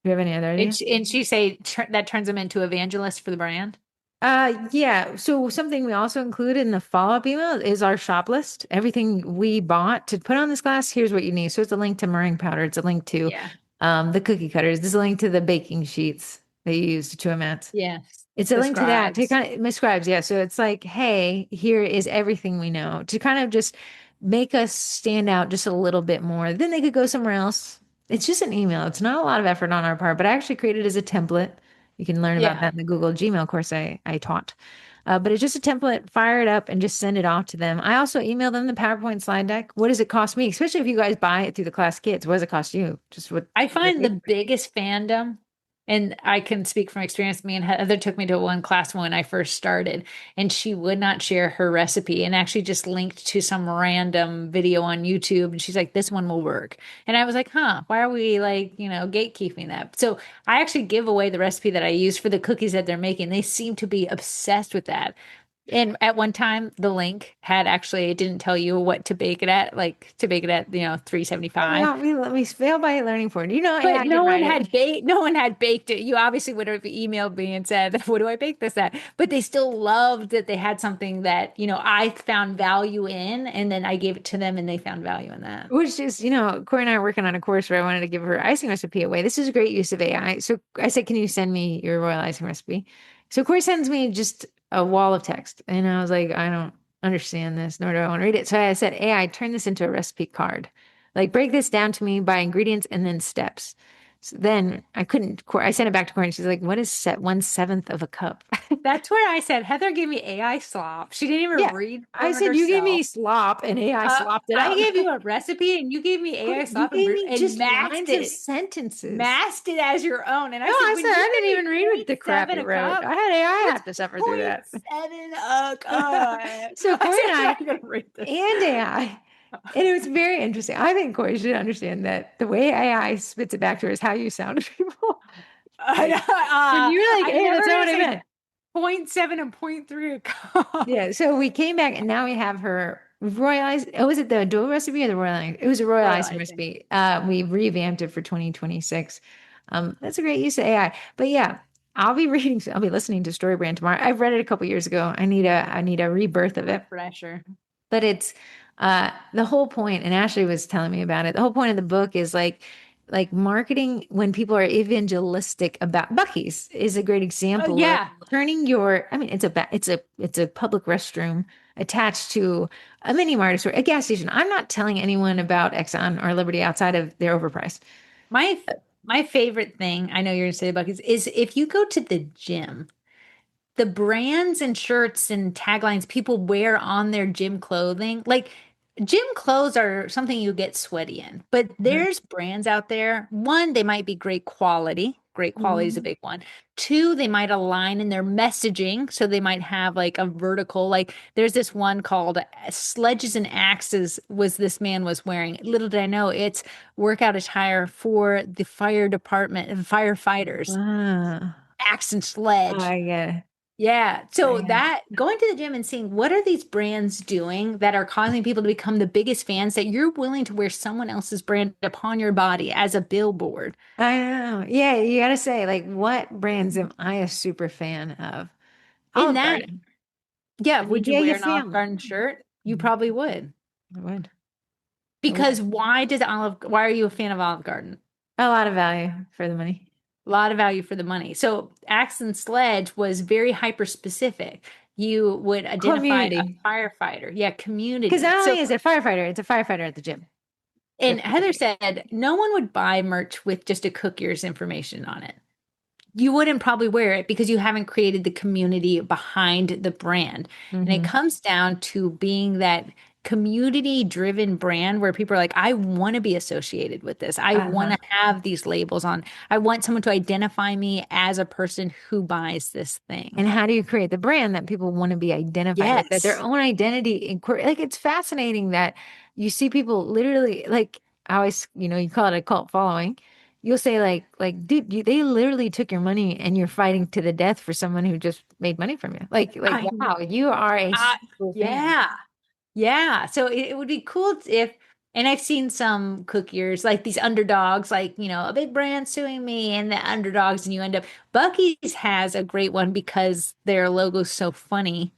you have any other ideas? And she say that turns them into evangelists for the brand. Yeah. So something we also include in the follow-up email is our shop list. Everything we bought to put on this glass, here's what you need. So it's a link to meringue powder. It's a link to Yeah. the cookie cutters. There's a link to the baking sheets they use to chew mats. Yes. It's a The link to that to scribes. kind of describes, yeah. So it's like, hey, here is everything we know to kind of just make us stand out just a little bit more. Then they could go somewhere else. It's just an email. It's not a lot of effort on our part, but I actually created it as a template. You can learn about Yeah. that in the Google Gmail course I taught. But it's just a template, fire it up and just send it off to them. I also email them the PowerPoint slide deck. What does it cost me? Especially if you guys buy it through the class kits. What does it cost you? Just what I they find pay the for. biggest fandom, and I can speak from experience. Me and Heather took me to one class when I first started, and she would not share her recipe and actually just linked to some random video on YouTube. And she's like, this one will work. And I was like, huh, why are we like, gatekeeping that? So I actually give away the recipe that I use for the cookies that they're making. They seem to be obsessed with that. And at one time, the link had actually, it didn't tell you what to bake it at, like to bake it at, 375. Let me fail by learning for it. You know, But AI can write it. no one had baked it. You obviously would have emailed me and said, "What do I bake this at?" But they still loved that they had something that, I found value in, and then I gave it to them and they found value in that. Which is, Corey and I are working on a course where I wanted to give her icing recipe away. This is a great use of AI. So I said, can you send me your royal icing recipe? So Corey sends me just a wall of text. And I was like, I don't understand this, nor do I want to read it. So I said, AI, turn this into a recipe card. Like break this down to me by ingredients and then steps. So then I couldn't, I sent it back to Corey and she's like, what is set 1/7 of a cup? That's where I said, Heather gave me AI slop. She didn't even Yeah. read I for said, you gave me herself. slop and AI slopped it I out. gave you a recipe and you gave me AI You slop gave me and just lines of sentences. masked it as your own. And No, I said, I when said you I didn't give even me read what point the crap 0.7 you a wrote. I cup, had AI what's have to suffer through point that. seven a cup? So I Corey and said, I I'm gonna read this. and AI, and it was very interesting. I think Corey should understand that the way AI spits it back to her is how you sound to people. Like when you're like, I'm hey, never that's not gonna what I say meant. point 0.7 and point 0.3 a cup. Yeah, so we came back and now we have her royalized. Oh, was it the dual recipe or the royal? It was a royal Royal icing icing. recipe. We revamped it for 2026. That's a great use of AI. But yeah, I'll be listening to Storybrand tomorrow. I've read it a couple years ago. I need a rebirth of it. Refresher. But it's the whole point, and Ashley was telling me about it. The whole point of the book is like marketing when people are evangelistic about Bucky's is a great example of Yeah. turning I mean, it's a public restroom attached to a mini mart or a gas station. I'm not telling anyone about Exxon or Liberty outside of they're overpriced. My my favorite thing, I know you're gonna say Bucky's, is if you go to the gym, the brands and shirts and taglines people wear on their gym clothing, like gym clothes are something you get sweaty in, but Mhm. there's brands out there. One, they might be great quality. Great quality is a Mhm. big one. Two, they might align in their messaging. So they might have like a vertical, like there's this one called Sledges and Axes was this man was wearing. Little did I know it's workout attire for the fire department and firefighters. Ah, Axe and sledge. I get it. Yeah. I So get it. that going to the gym and seeing what are these brands doing that are causing people to become the biggest fans that you're willing to wear someone else's brand upon your body as a billboard. I know. Yeah, you gotta say, like, what brands am I a super fan of? In Olive that, Garden. yeah, I mean, would you yeah, your wear an Olive family. Garden shirt? You Mhm. probably would. I would. I would. Because why are you a fan of Olive Garden? A lot of value for the money. A lot of value for the money. So Axe and Sledge was very hyper specific. You would identify a Community. firefighter. Yeah, Because community. not So only is it a firefighter, it's a firefighter at the gym. and That's the Heather community. said no one would buy merch with just a cook yours information on it. You wouldn't probably wear it because you haven't created the community behind the brand. And it Hmm. comes down to being that community driven brand where people are like, I want to be associated with this. I want Uh-huh. to have these labels on. I want someone to identify me as a person who buys this thing. And how do you create the brand that people want to be identified with, that their Yes. own identity, like it's fascinating that you see people literally like I always, you call it a cult following. You'll say dude, they literally took your money and you're fighting to the death for someone who just made money from you. Like, I, wow, you are a super fan. yeah. Yeah. So it would be cool if, and I've seen some cookiers like these underdogs, like, a big brand suing me and the underdogs, and you end up, Bucky's has a great one because their logo's so funny,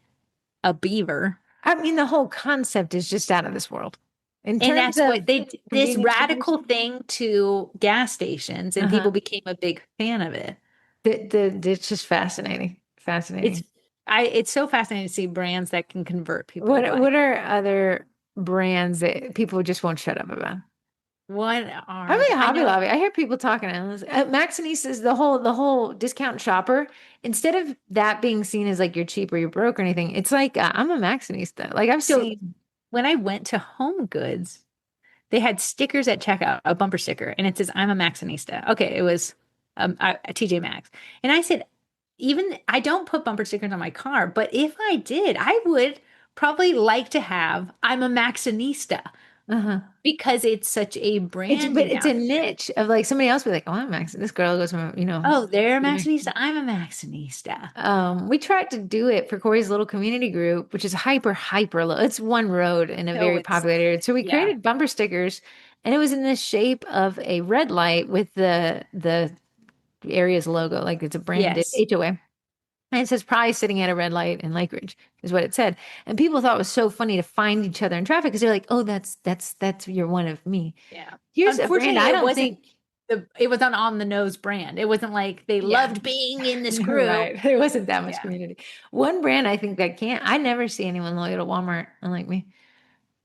a beaver. I mean, the whole concept is just out of this world. In And terms that's what of they, this convenience stores, radical thing to gas stations, and uh-huh. people became a big fan of it. It's just fascinating. It's, Fascinating. it's so fascinating to see brands that can convert people to buy. What are other brands that people just won't shut up about? What I are mean, I Hobby know. Lobby. I hear people talking. Max and East is the whole discount shopper. Instead of that being seen as like you're cheap or you're broke or anything, it's like I'm a Max and East. Like I've So seen. when I went to Home Goods, they had stickers at checkout, a bumper sticker, and it says, I'm a Maxinista. Okay, it was a TJ Maxx. And I said, even I don't put bumper stickers on my car, but if I did, I would probably like to have, I'm a Maxinista. Uh-huh. because it's such a But branding it's now. a niche of like somebody else be like, oh, I'm Max. This girl goes from, Oh, they're a Maxinista. I'm a Maxinista. we tried to do it for Corey's little community group, which is hyper low. It's one road in a So very it's, popular area. So we yeah. created bumper stickers, and it was in the shape of a red light with the area's logo, like it's a branded Yes. HOA. And it says probably sitting at a red light in Lake Ridge is what it said. And people thought it was so funny to find each other in traffic because they're like, oh, that's you're one of me. Yeah. Here's a brand Unfortunately, I it don't wasn't think, it was an on the nose brand. It wasn't like they yeah, loved being in this group. right. There wasn't that much Yeah. community. One brand I think that can't, I never see anyone loyal to Walmart unlike me.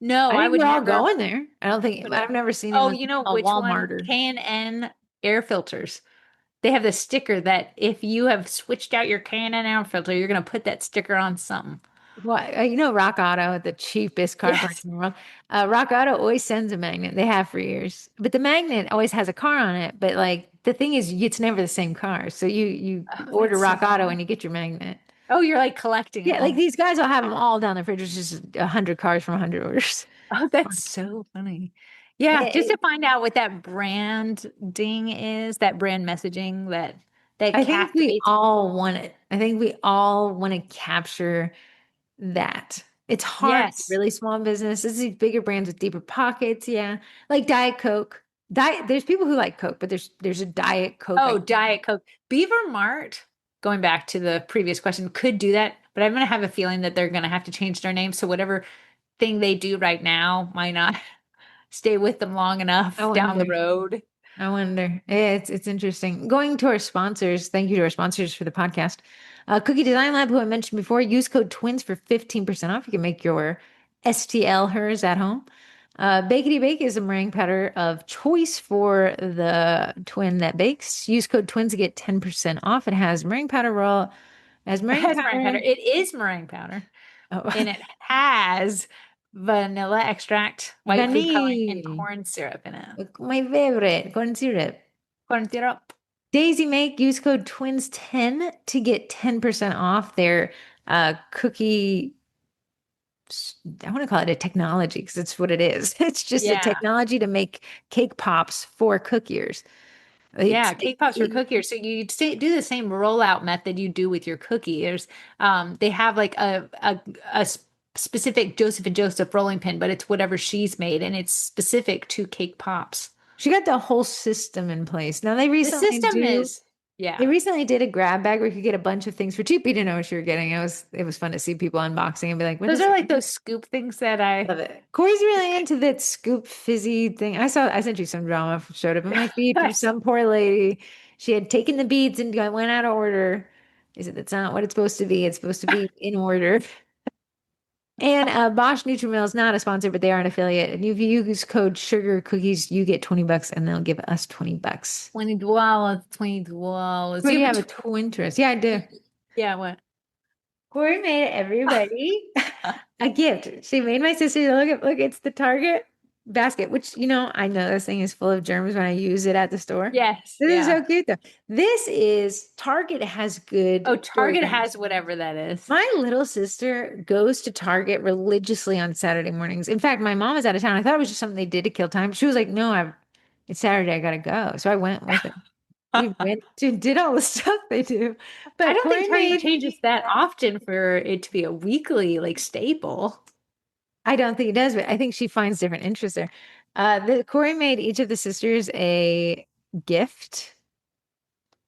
No, I I think would we're all never going there. I don't think put it. I've never seen Oh, anyone you know a which one? Walmarter. K&N air filters. They have this sticker that if you have switched out your K&N air filter, you're going to put that sticker on something. What Rock Auto, the cheapest car parts Yes. in the world. Rock Auto always sends a magnet. They have for years, but the magnet always has a car on it. But like the thing is, it's never the same car. So you Oh, order that's so Rock Auto funny. and you get your magnet. Oh, you're like collecting Yeah, like them. these guys will have them all down the fridge. It's just 100 cars from 100 orders. Oh, that's so funny. Yeah, just to Eh, find out what that branding is, that brand messaging that I think we captivates. all want it. I think we all want to capture that. It's hard for Yes. really small businesses, these bigger brands with deeper pockets. Yeah. Like Diet Coke. There's people who like Coke, but there's a Diet Coke. Oh, Diet Coke. Beaver Mart, going back to the previous question, could do that, but I'm going to have a feeling that they're going to have to change their name. So whatever thing they do right now might not stay with them long I enough down the wonder. road. I wonder. Yeah, it's interesting. Going to our sponsors. Thank you to our sponsors for the podcast. Cookie Design Lab, who I mentioned before, use code TWINS for 15% off. You can make your STL hers at home. Bakety Bake is a meringue powder of choice for the twin that bakes. Use code TWINS to get 10% off. It has meringue powder roll, has It meringue has meringue powder. powder. It is meringue powder, Oh, and it has vanilla extract, white food coloring, and vanille. corn syrup in it. My favorite. Corn syrup. Corn syrup. Daisy Make, use code TWINS10 to get 10% off their cookie. I want to call it a technology because it's what it is. It's just a Yeah. technology to make cake pops for cookiers. Yeah, cake pops for cookies. So you do the same rollout method you do with your cookie. They have like a specific Joseph and Joseph rolling pin, but it's whatever she's made, and it's specific to cake pops. she got the whole system in place. Now The system is, they yeah. recently did a grab bag where you could get a bunch of things for cheap. You didn't know what you were getting. It was fun to see people unboxing and be like, what Those is are it? like those scoop things that I. Love it. Corey's really into that scoop fizzy thing. I sent you some drama showed up in my feed from some poor lady. She had taken the beads and went out of order. I said, that's not what it's supposed to be. It's supposed to be in order. And Bosch Nutrimill is not a sponsor, but they are an affiliate. And if you use code Sugar Cookies, you get $20 and they'll give us $20. $20, $20. Where do You you have have a Twinterest? Yeah, I do. yeah, what? Corey made everybody a gift. She made my sister look, it's the Target basket, which I know this thing is full of germs when I use it at the store. Yes, This is yeah. so cute though. This is Target has Oh, good Target programs. has whatever that is. My little sister goes to Target religiously on Saturday mornings. In fact, my mom is out of town. I thought it was just something they did to kill time. She was like, "No, it's Saturday. I gotta go." So I went with her. We went to did all the stuff they do. I But don't think Corey Target made changes that often for it to be a weekly like staple. I don't think it does, but I think she finds different interests there. The Corey made each of the sisters a gift,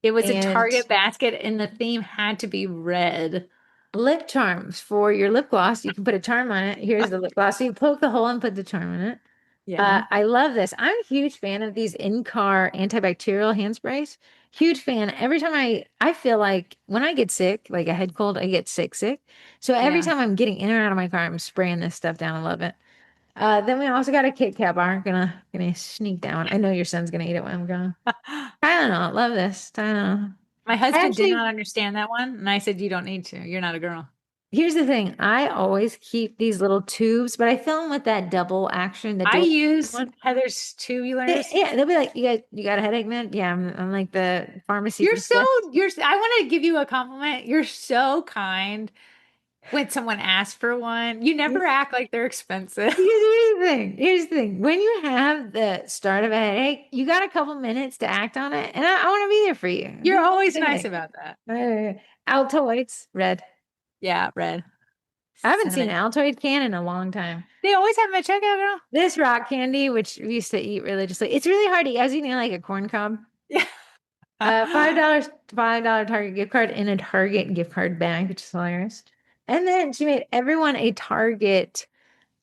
It was a and Target basket and the theme had to be red. lip charms for your lip gloss. You can put a charm on it. Here's the lip gloss. So you poke the hole and put the charm in it. Yeah. I love this. I'm a huge fan of these in-car antibacterial hand sprays. Huge fan. Every time I feel like when I get sick, like a head cold, I get sick. So every Yeah. time I'm getting in or out of my car, I'm spraying this stuff down. I love it. Then we also got a Kit Kat bar. Gonna sneak down. I know your son's gonna eat it when I'm gone. Tylenol, love this. Tylenol. My I husband did actually, not understand that one, and I said, "You don't need to. You're not a girl." here's the thing. I always keep these little tubes, but I fill them with that double action, the I dual use one. Heather's tubulars. Yeah, they'll be like, you got a headache, man? Yeah, I'm like the pharmacy You're for so stuff. you're I want to give you a compliment. You're so kind. When someone asks for one, you never Because act like they're expensive. here's the thing. Here's the thing. When you have the start of a headache, you got a couple minutes to act on it, and I want to be there for you. You're Who wants always a nice headache? about that. Altoids, red. Yeah, red. I haven't seen Cinnamon. an Altoid can in a long time. They always have them at checkout, girl. This rock candy, which we used to eat religiously, it's really hard to eat. I was eating like a corn cob. Yeah. $5 Target gift card in a Target gift card bag, which is hilarious. And then she made everyone a Target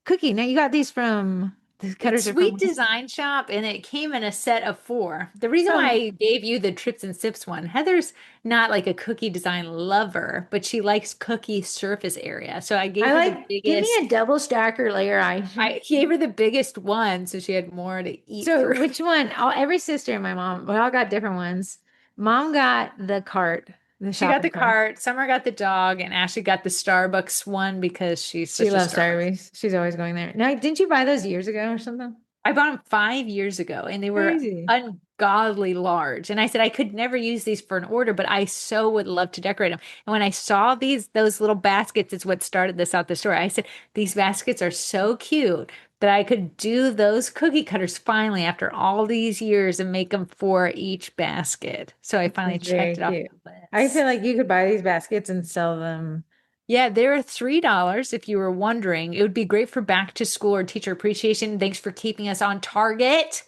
cookie. Now you got these from the It's cutters are from Sweet Design Shop, and it came in a set of four. The reason why so I gave you the Trips and Sips one, Heather's not like a cookie design lover, but she likes cookie surface area. So I I gave her the like give me a biggest. double stacker layer icing. I gave her the biggest one, so she had more to eat So for. which one? All every sister and my mom, we all got different ones. Mom got the cart, the She got shopping the cart. cart, Summer got the dog, and Ashley got the Starbucks one because she's She such a loves Starbucks. Starbucks. She's always going there. Now, didn't you buy those years ago or something? I bought them 5 years ago and they were Crazy. ungodly large. And I said I could never use these for an order, but I so would love to decorate them. And when I saw those little baskets, it's what started this out the store. I said, these baskets are so cute that I could do those cookie cutters finally after all these years and make them for each basket. So I finally That's checked very it off cute. the I feel list. like you could buy these baskets and sell them. Yeah, they're $3 if you were wondering. It would be great for back to school or teacher appreciation. Thanks for keeping us on target.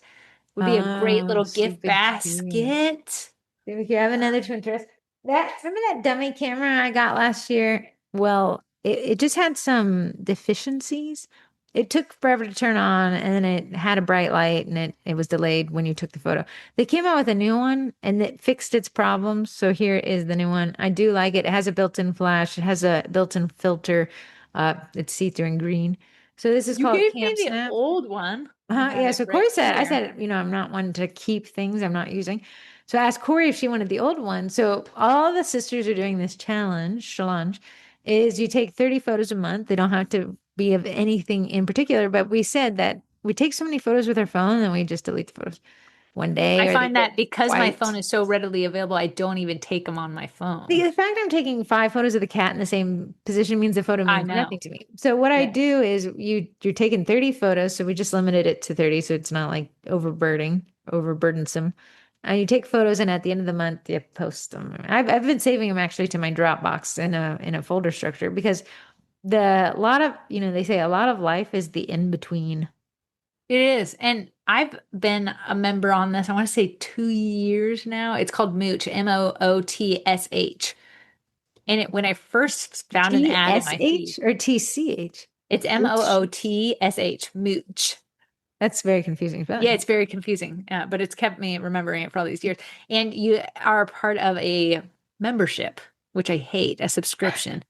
Would be a great Oh, little gift stupid kid. basket. If you have another twin dress, remember that dummy camera I got last year? Well, it just had some deficiencies. It took forever to turn on, and then it had a bright light, and it was delayed when you took the photo. They came out with a new one, and it fixed its problems. So here is the new one. I do like it. It has a built-in flash. It has a built-in filter. It's see-through and green. So this is You called gave me Camp the Snap. old one. I have Yeah, it so right Corey said, I here. said, I'm not one to keep things I'm not using. So I asked Corey if she wanted the old one. So all the sisters are doing this challenge is you take 30 photos a month. They don't have to be of anything in particular, but we said that we take so many photos with our phone and we just delete the photos one day I or they find get that because my phone wiped. is so readily available, I don't even take them on my phone. The fact I'm taking 5 photos of the cat in the same position means the photo I means nothing know. to me. So what I Yeah. do is you're taking 30 photos, so we just limited it to 30 so it's not like overburdensome. And you take photos and at the end of the month you post them. I've been saving them actually to my Dropbox in a folder structure because the lot of, they say a lot of life is the in between. It is. And I've been a member on this, I want to say 2 years now. It's called Mooch, Moothsh. And when I first found an ad in my feed, TSH or TCH? it's Moothsh, Mooch. That's very confusing Yeah, spelling. it's very confusing, but it's kept me remembering it for all these years. And you are a part of a membership, which I hate, a subscription.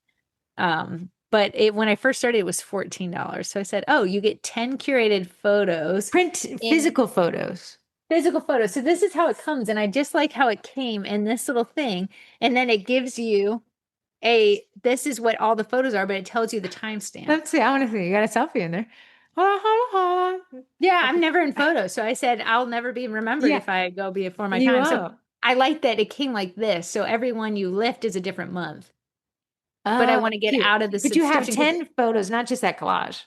But when I first started, it was $14. So I said, "Oh, you get 10 curated photos Print in physical photos. physical photos." So this is how it comes, and I just like how it came in this little thing, and then it gives you this is what all the photos are, but it tells you the timestamp. Let's see. I want to see. You got a selfie in there. Hold on, hold on, hold Yeah, on. I'm Okay. never in photos. So I said, I'll never be remembered Yeah, if I go before my you time. So will. I like that it came like this. So every one you lift is a different month. But I Oh, want to get cute. out of the But you have subscription because 10 photos, not just that collage.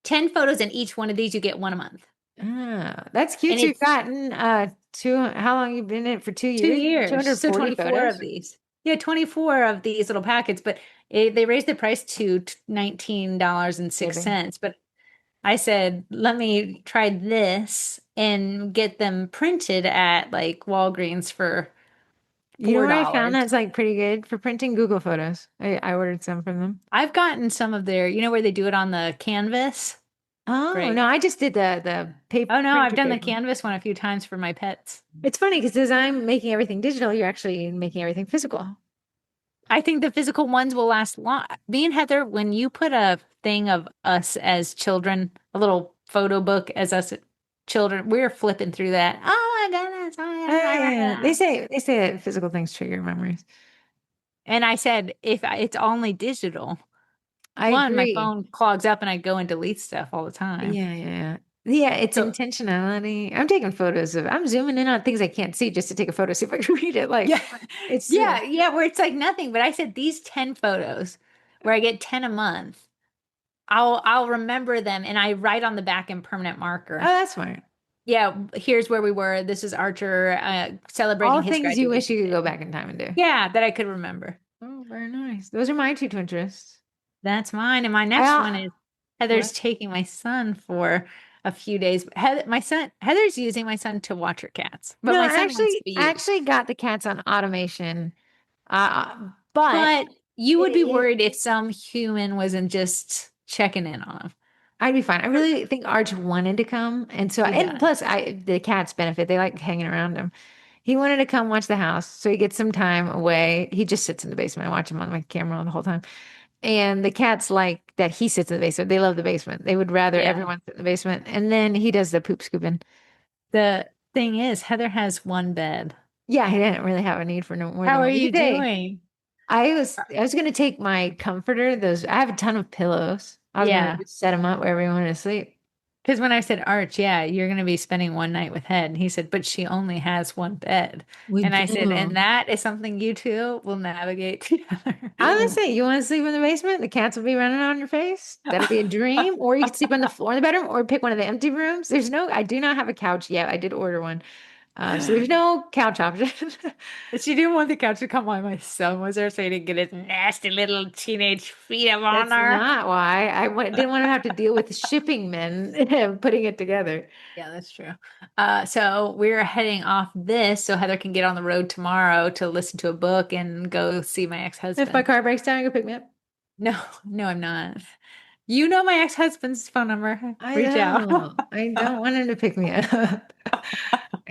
10 photos in each one of these, you get one a month. Ah, that's cute. And So you've it's gotten how long you been in it for 2 years? 2 years. So 240 24 of photos? these. Yeah, 24 of these little packets, but they raised the price to Shipping. $19.06. But I said, let me try this and get them printed at like Walgreens for You know where I found $4. that's like pretty good for printing Google Photos. I ordered some from them. I've gotten some of their, where they do it on the canvas? Oh, Great. no, I just did the paper Oh no, I've printer done the paper. canvas one a few times for my pets. It's funny because as I'm making everything digital, you're actually making everything physical. I think the physical ones will last long. Me and Heather, when you put a thing of us as children, a little photo book as us children, we're flipping through that. Oh my goodness. Oh my Oh, yeah. goodness. They say that physical things trigger memories. And I said, if it's only digital, I one, my agree. phone clogs up and I go and delete stuff all the time. Yeah, yeah, yeah. Yeah, it's So intentionality. I'm taking photos I'm zooming in on things I can't see just to take a photo, see if I can read it. Like yeah, it's yeah, where it's like nothing. But I said these 10 photos where I get 10 a month. I'll remember them and I write on the back in permanent Oh, marker. that's smart. Yeah, here's where we were. This is Archer celebrating All his things you wish graduation you could go day. back in time and do. Yeah, that I could remember. Oh, very nice. Those are my two interests. That's mine. And my next one I is Heather's what? taking my son for a few days. Heather's using my son to watch her cats, but No, my I son wants to actually be I used. actually got the cats on automation. But But you would be it, worried if some human wasn't just checking in on him. I'd be fine. I really think Arch wanted to come, and so He and does. plus, the cats benefit. They like hanging around him. He wanted to come watch the house, so he gets some time away. He just sits in the basement. I watch him on my camera the whole time. And the cats like that he sits in the basement. They love the basement. They would rather Yeah. everyone sit in the basement. And then he does the poop scooping. The thing is, Heather has one bed. Yeah, he didn't really have a need for no more How than are one. You you could say doing? I was gonna take my comforter. Those I have a ton of pillows. I was gonna Yeah. just set them up where everyone is asleep. Because when I said, Arch, yeah, you're going to be spending one night with Head. And he said, but she only has one bed. We And I said, do. and that is something you two will navigate together. I'm gonna say, you want to sleep in the basement? The cats will be running on your face. That'll be a dream. Or you can sleep on the floor in the bedroom, or pick one of the empty rooms. I do not have a couch yet. I did order one. So there's no couch option. She didn't want the couch to come while my son was there, so he didn't get his nasty little teenage feet up on That's her. not why. Didn't want to have to deal with shipping men putting it together. Yeah, that's true. So we're heading off this so Heather can get on the road tomorrow to listen to a book and go see my If my ex-husband. car breaks down, you go pick me up. No, no, I'm not. You know my ex-husband's phone number. I Reach out. know. I don't want him to pick me up.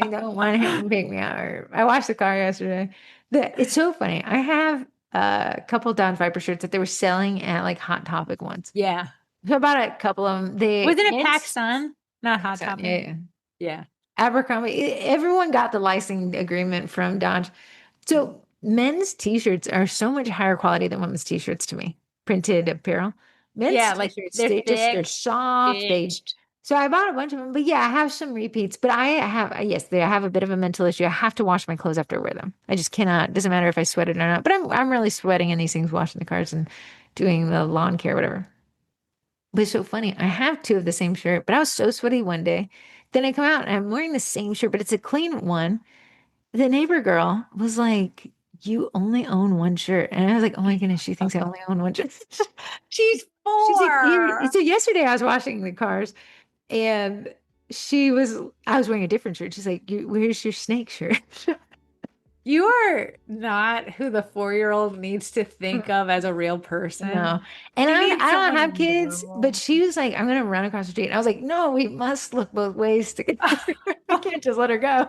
I don't want him to pick me up. I washed the car yesterday. It's so funny. I have a couple Don Viper shirts that they were selling at like Hot Topic once. Yeah. So I bought a couple of them. Wasn't it PacSun? Not Hot Yeah, Topic. yeah. Yeah. Abercrombie. Everyone got the licensing agreement from Dodge. So men's t-shirts are so much higher quality than women's t-shirts to me. Printed apparel. Men's Yeah, like t-shirts, they're they're thick, soft. stitched. So I bought a bunch of them, but yeah, I have some repeats. But I have a bit of a mental issue. I have to wash my clothes after I wear them. I just cannot. Doesn't matter if I sweat it or not. But I'm really sweating in these things, washing the cars and doing the lawn care, whatever. But it's so funny. I have two of the same shirt, but I was so sweaty one day. Then I come out and I'm wearing the same shirt, but it's a clean one. The neighbor girl was like, "You only own one shirt." And I was like, "Oh my goodness, she thinks I only own one shirt." She's She's like, "Here." four. So yesterday I was washing the cars and I was wearing a different shirt. She's like, Where's your snake shirt?" You are not who the 4-year-old needs to think of as a real person. No. And She needs I don't have someone kids, but normal. she was like, "I'm gonna run across the street." And I was like, "No, we must look both ways together. We can't just let her go."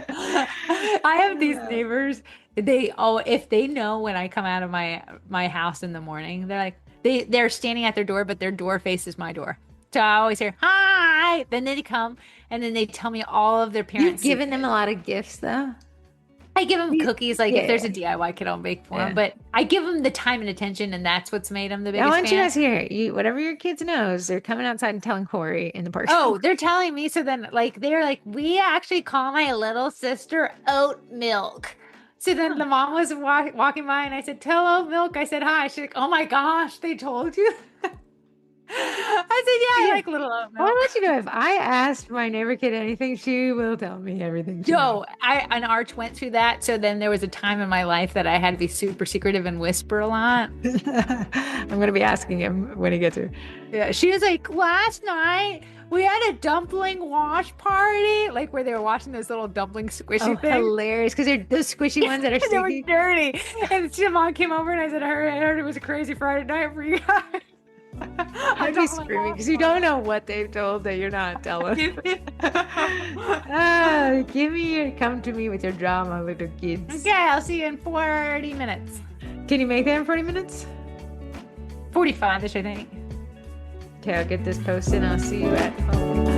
I have these neighbors. If they know when I come out of my house in the morning, they're like they're standing at their door, but their door faces my door. So I always hear hi. Then they come and then they tell me all of their You've parents' given them a secrets. lot of gifts, though. I give them cookies, like if Yeah, there's a DIY kit, I'll make for them. yeah. But I give them the time and attention, and that's what's made them the I biggest want you fan. guys here. Whatever your kids knows, they're coming outside and telling Corey in the parking Oh, lot. they're telling me. So then, like, they're like, we actually call my little sister Oat Milk. So then the mom was walking by, and I said, "Tell Oat Milk." I said, "Hi." She's like, "Oh my gosh, they told you." I said, "Yeah, I Yeah. like little Oat I want Milk." to let you know if I ask my neighbor kid anything, she will tell me everything she knows. Yo, an Arch went through that. So then there was a time in my life that I had to be super secretive and whisper a lot. I'm going to be asking him when he gets here. Yeah, she was like, last night we had a dumpling wash party, like where they were washing those little dumpling Oh, squishy things. hilarious. Because they're those squishy ones that are They were sticky. dirty. And Simon came over and I heard it was a crazy Friday night for you guys. I I'd be told my screaming mom. because you don't know what they've told that you're not telling. Ah, come to me with your drama, little kids. Okay, I'll see you in 40 minutes. Can you make that in 40 minutes? 45-ish, I think. Okay, I'll get this posted and I'll see you at home.